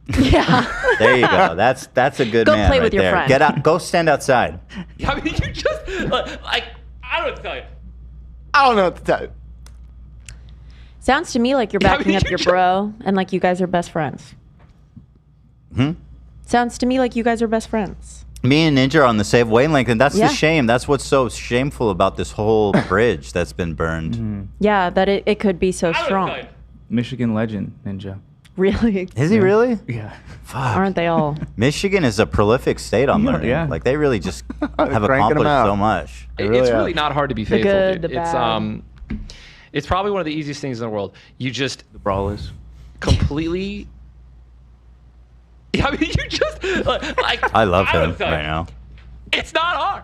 There you go. That's a good Go man play right with your there. friend. Get out. Go stand outside. I mean, you just like I don't know what to tell you. I don't know what to tell you. Sounds to me like you're backing up your bro and like you guys are best friends. Sounds to me like you guys are best friends. Me and Ninja are on the same wavelength, and that's Yeah. the shame. That's what's so shameful about this whole bridge that's been burned. Yeah, that it could be so strong. Michigan legend, Ninja. Really? Is he really? Yeah. Fuck. Aren't they all? Michigan is a prolific state on learning. Yeah. Like they really just have cranking 'em accomplished out. so much. It's really not hard to be The faithful, good, dude. the bad. It's probably one of the easiest things in the world. You just The brawlers. completely. I mean, you just like. I love don't him know what to tell right you. now. It's not hard.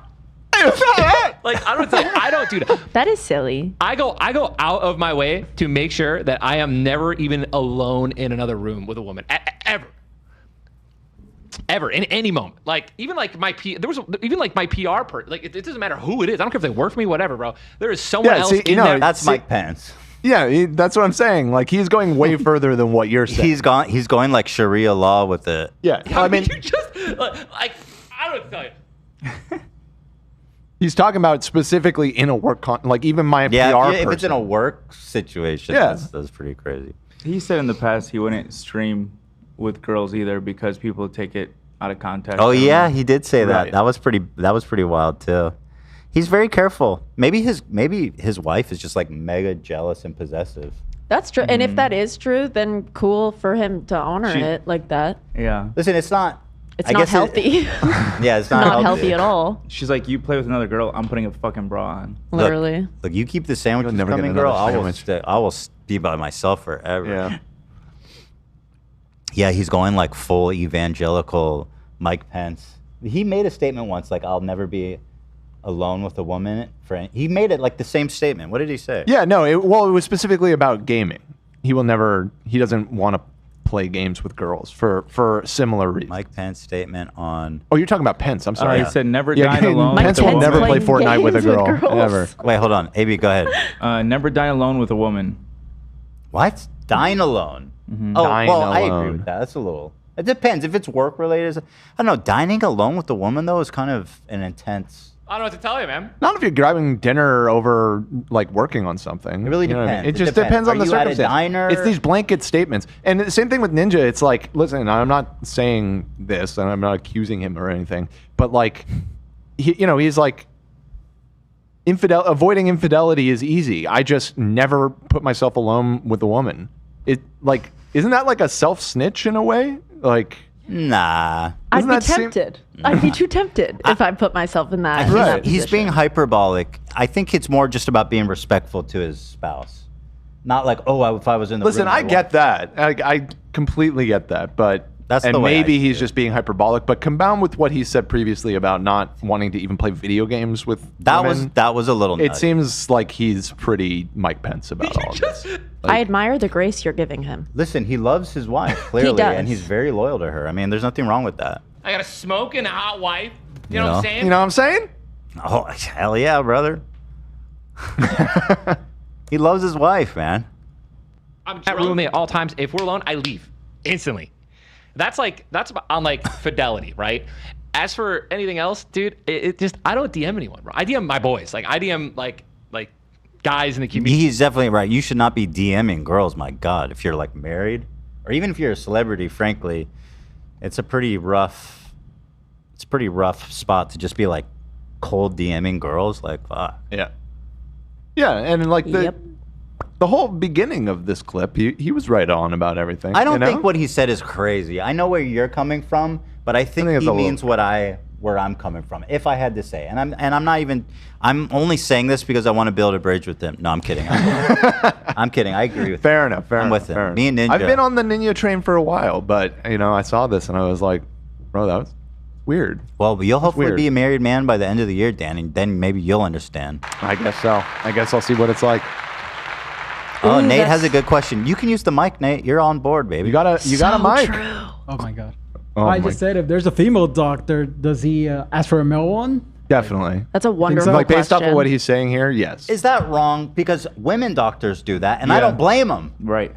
Like I don't tell you, I don't, dude. That is silly. I go out of my way to make sure that I am never even alone in another room with a woman ever in any moment. Like even like my even like my PR like it doesn't matter who it is. I don't care if they work for me, whatever, bro. There is someone else in there. That's Mike Pence. Yeah, that's what I'm saying. Like he's going way further than what you're saying. He's going like Sharia law with it. Yeah, I mean, you just like I don't know what to tell you. he's talking about specifically in a work like even my Yeah, PR if it's in person. a work situation, Yeah. that's pretty crazy. He said in the past he wouldn't stream with girls either because people take it out of context. Oh yeah, he did say that. Right. That was pretty wild too. He's very careful. Maybe his wife is just like mega jealous and possessive. That's true. And if that is true, then cool for him to honor She- it like that. Yeah. Listen, it's not. It's I not guess healthy. Yeah, it's not healthy at all. She's like, you play with another girl, I'm putting a fucking bra on. Literally. Look, you keep the sandwiches never get coming, girl. another I will be by myself forever. Yeah. Yeah, he's going like full evangelical Mike Pence. He made a statement once, like, I'll never be alone with a woman. He made it like the same statement. What did he say? Yeah, no. It was specifically about gaming. He doesn't want to play games with girls for similar reasons. Mike Pence statement on. Oh, you're talking about Pence. I'm sorry. He said never dine alone. Pence with a will woman. never play Fortnite with a games with girl. girls. Never. Wait, hold on. AB, go ahead. Never dine alone with a woman. What? Dine alone? Oh, Dine well, I agree alone. with that. That's a little. It depends. If it's work related, I don't know. Dining alone with a woman though is kind of an intense. I don't know what to tell you, man. Not if you're grabbing dinner over like working on something. It really You know what I mean? depends. It It just depends. depends on Are the you at a circumstance. diner? It's these blanket statements. And the same thing with Ninja. It's like, listen, I'm not saying this and I'm not accusing him or anything, but like, he's like, avoiding infidelity is easy. I just never put myself alone with a woman. Isn't that like a self snitch in a way? Like, Nah. I'd Doesn't be that seem- tempted. I'd be too tempted if I put myself in that. He's being hyperbolic. I think it's more just about being respectful to his spouse. Not like, if I was in the listen, room. I get that. I completely get that. But That's and the way I maybe see he's just being hyperbolic. But combined with what he said previously about not wanting to even play video games with women, that was a little. It nutty. seems like he's pretty Mike Pence about all of this. I admire the grace you're giving him. Listen, he loves his wife clearly, does. and he's very loyal to her. I mean, there's nothing wrong with that. I got a smoking hot wife. You know what I'm saying? You know what I'm saying? Oh hell yeah, brother. He loves his wife, man. I'm at room with me at all times. If we're alone, I leave instantly. That's on like fidelity, right? As for anything else, dude, it just I don't DM anyone, bro. I DM my boys. Like I DM like guys in the community. He's definitely right. You should not be DMing girls. My God, if you're like married, or even if you're a celebrity, frankly, it's a pretty rough spot to just be like cold DMing girls. Like, fuck. Yeah. Yeah, and like the whole beginning of this clip, he was right on about everything. I don't you know? think what he said is crazy. I know where you're coming from, but I think it's he a little- means where I'm coming from. If I had to say, and I'm not even. I'm only saying this because I want to build a bridge with him. No, I'm kidding. I'm kidding. I agree with. Fair enough. I'm with him. fair Me and Ninja. I've been on the Ninja train for a while, but I saw this and I was like, bro, that was weird. Well, you'll hopefully weird. be a married man by the end of the year, Dan, and then maybe you'll understand. I guess so. I guess I'll see what it's like. Oh, Ooh, Nate that's- has a good question. You can use the mic, Nate. You're on board, baby. You got a mic. Oh my god. Oh I my- just said, if there's a female doctor, does he ask for a male one? Definitely. That's a wonderful Like based off question. of what he's saying here, yes. Is that wrong? Because women doctors do that, and I Yeah. don't blame them. Right.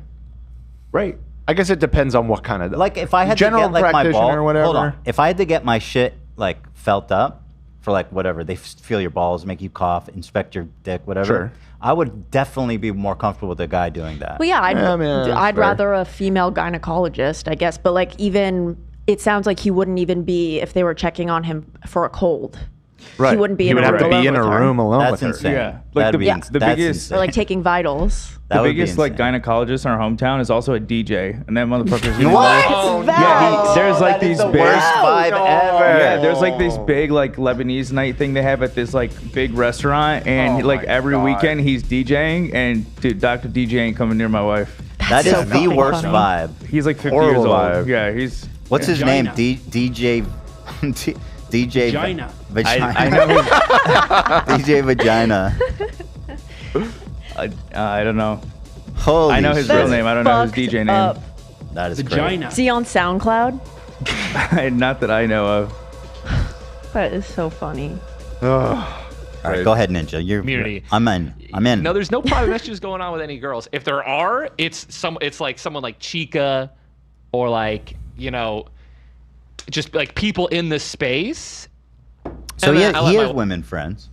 Right. I guess it depends on what kind of Like if I had general to get like my practitioner ball, or whatever. hold on. If I had to get my shit like felt up for like whatever, they feel your balls, make you cough, inspect your dick, whatever. Sure. I would definitely be more comfortable with a guy doing that. Well, yeah, Yeah, I mean, that's I'd fair. rather a female gynecologist, I guess. But like, even it sounds like he wouldn't even be if they were checking on him for a cold. Right. He wouldn't be He in would a have to room be in a with her. room alone That's with her. insane. Yeah. Like That'd the- be yeah. ins- the that's biggest- insane. Or like taking vitals. That The would be biggest like insane. gynecologist in our hometown is also a DJ, and that motherfucker's What? Oh, That- yeah, there's like that is these the big worst vibe ever. Yeah, there's like this big like Lebanese night thing they have at this like big restaurant, and Oh like my every God. weekend he's DJing, and dude, Dr. DJ ain't coming near my wife. That is so the fucking worst funny. vibe. He's like 50 Horrible years old. vibe. Yeah, he's. What's his name? DJ. DJ. Vagina. Vagina. I know. DJ Vagina. I don't know. Holy I know his shit. real name. I don't know his Fucked DJ up. name. That is Vagina. Is he on SoundCloud? Not that I know of. That is so funny. Ugh. All right, go ahead, Ninja. Community. I'm in. I'm in. No, there's no private messages going on with any girls. If there are, it's like someone like Chica, or like just like people in the space. So And he then I let has my- women friends.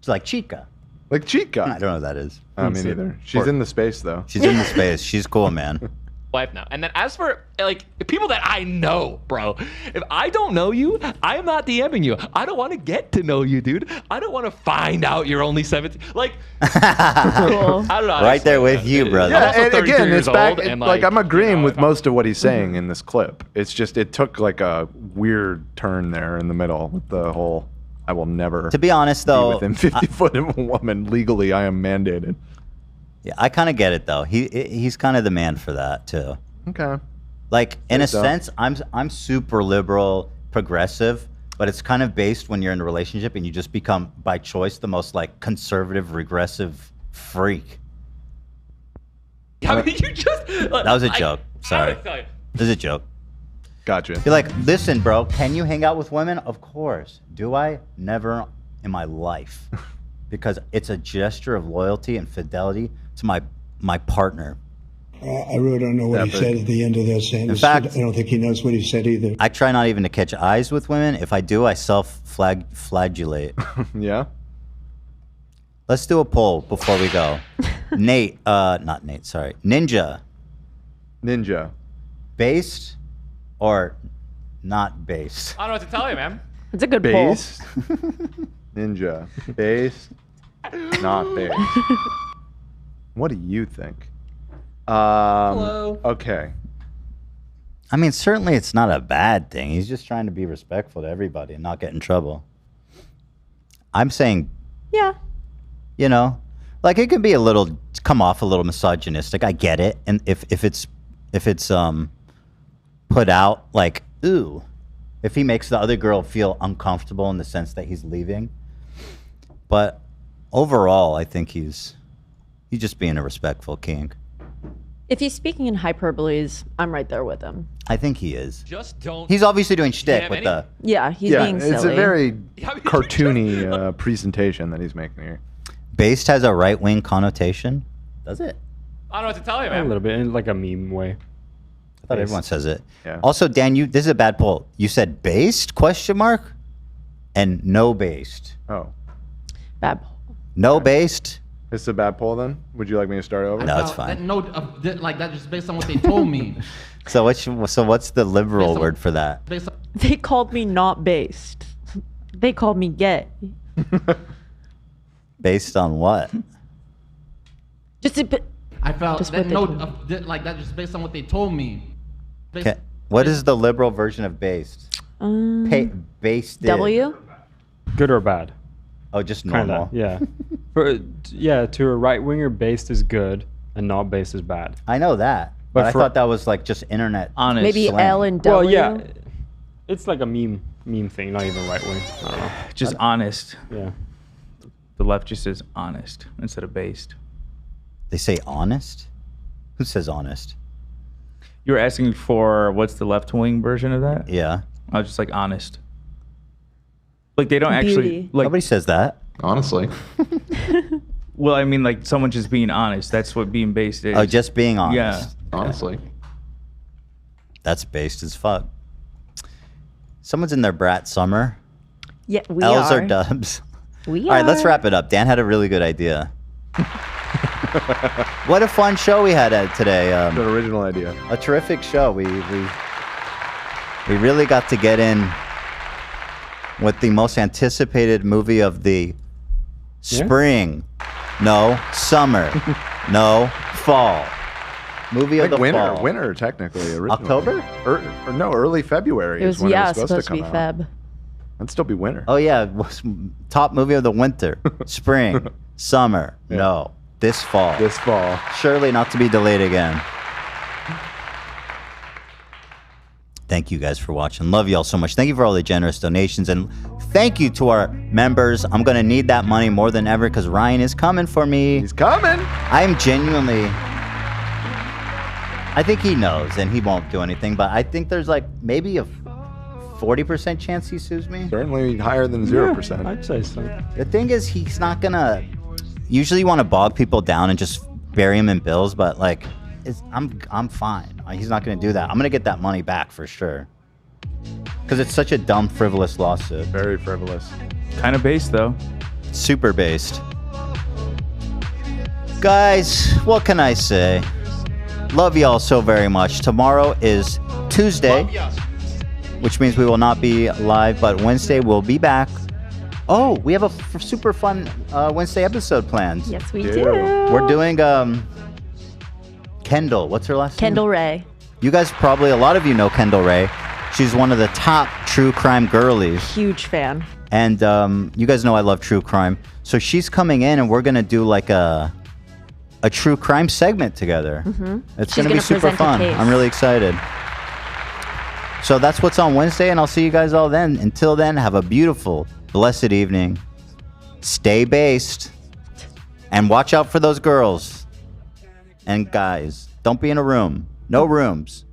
It's like Chica. Like Chica. I don't know what that is. I mean, neither. She's in the space though. She's in the space. She's cool, man. Wife now. And then as for like people that I know, bro, if I don't know you, I am not DMing you. I don't want to get to know you, dude. I don't want to find out you're only 17. Like, Cool. I don't know. how to Right there explain with that. you, brother. I'm Yeah, also and 33 again, years it's back. old, and Like I'm agreeing with if I'm- most of what he's saying in this clip. It's just it took like a weird turn there in the middle with the whole. I will never. To be honest, be though, within 50 foot of a woman legally, I am mandated. yeah, I kind of get it though. He's kind of the man for that too. Okay. Like in a So- sense, I'm super liberal, progressive, but it's kind of based when you're in a relationship and you just become by choice the most like conservative, regressive freak. I mean, you just. That was a joke. Sorry. This is a joke. Gotcha. You're like, listen, bro, can you hang out with women? Of course. Do I? Never in my life. Because it's a gesture of loyalty and fidelity to my partner. I really don't know what he said at the end of that sentence. fact- I don't think he knows what he said either. I try not even to catch eyes with women. If I do, I self-flagellate. Yeah. Let's do a poll before we go. Nate, not Nate, sorry. Ninja. Based or not based? I don't know what to tell you, man. It's a good Based. Ninja. Based. Not based. What do you think? Hello. Okay. I mean, certainly it's not a bad thing. He's just trying to be respectful to everybody and not get in trouble. I'm saying, Yeah. you know, like it could be come off a little misogynistic. I get it. And if it's put out like, ooh, if he makes the other girl feel uncomfortable in the sense that he's leaving. But overall, I think he's just being a respectful king. If he's speaking in hyperboles, I'm right there with him. I think he is. Just don't. He's obviously doing shtick have with any- the. Yeah, he's Yeah, being it's silly. a very cartoony presentation that he's making here. Based has a right wing connotation. Does it? I don't know what to tell you, A man. little bit in like a meme way. I thought everyone says it. Yeah. Also, Dan, this is a bad poll. You said based ? And no based. Oh. Bad. No based. This is a bad poll then? Would you like me to start over? No, it's fine. That's just based on what they told me. So what's the liberal word for that? They called me not based. They called me gay. Based on what? Just a bit. I felt Just that what note like that just based on what they told me. Okay. What is the liberal version of based? Based. W? Good or bad? Oh, just Kinda, normal. yeah. To a right winger, based is good, and not based is bad. I know that, but I thought that was like just internet. Honest. Maybe slang. L and W. Well, yeah, it's like a meme thing, not even right wing. I don't know. Just honest. Yeah. The left just says honest instead of based. They say honest? Who says honest? You were asking for what's the left wing version of that? Yeah. I was just like honest. Like they don't Beauty. actually like. Nobody says that. Honestly. Well, I mean, like someone just being honest. That's what being based is. Oh, just being honest. Yeah. Honestly. That's based as fuck. Someone's in their brat summer. Yeah, we L's are. or dubs. We All right, let's are. wrap it up. Dan had a really good idea. What a fun show we had today. An original idea. A terrific show. We really got to get in with the most anticipated movie of the spring. No, summer. No, fall. Movie of the fall. Winter, technically. Originally. October? Or no, early February It was, is when it was supposed to to be come out. Feb. That'd still be winter. Oh, yeah. Top movie of the winter. Spring. Summer. Yeah. No. This fall. This fall. Surely not to be delayed again. Thank you guys for watching. Love y'all so much. Thank you for all the generous donations. And thank you to our members. I'm going to need that money more than ever because Ryan is coming for me. He's coming. I'm genuinely... I think he knows and he won't do anything. But I think there's like maybe a 40% chance he sues me. Certainly higher than 0%. I'd say so. The thing is, he's not going to... Usually you want to bog people down and just bury him in bills. But like... I'm fine. He's not going to do that. I'm going to get that money back for sure. Because it's such a dumb, frivolous lawsuit. Very frivolous. Kind of based though. Super based. Guys, what can I say? Love y'all so very much. Tomorrow is Tuesday, which means we will not be live, but Wednesday we'll be back. Oh, we have a super fun Wednesday episode planned. Yes, we do. We're doing Kendall. What's her last name? Kendall Ray. You guys probably, a lot of you know Kendall Ray. She's one of the top true crime girlies. Huge fan. And you guys know I love true crime. So she's coming in and we're going to do like a true crime segment together. Mm-hmm. It's going to be super fun. I'm really excited. So that's what's on Wednesday, and I'll see you guys all then. Until then, have a beautiful, blessed evening. Stay based. And watch out for those girls. And guys, don't be in a room. No rooms.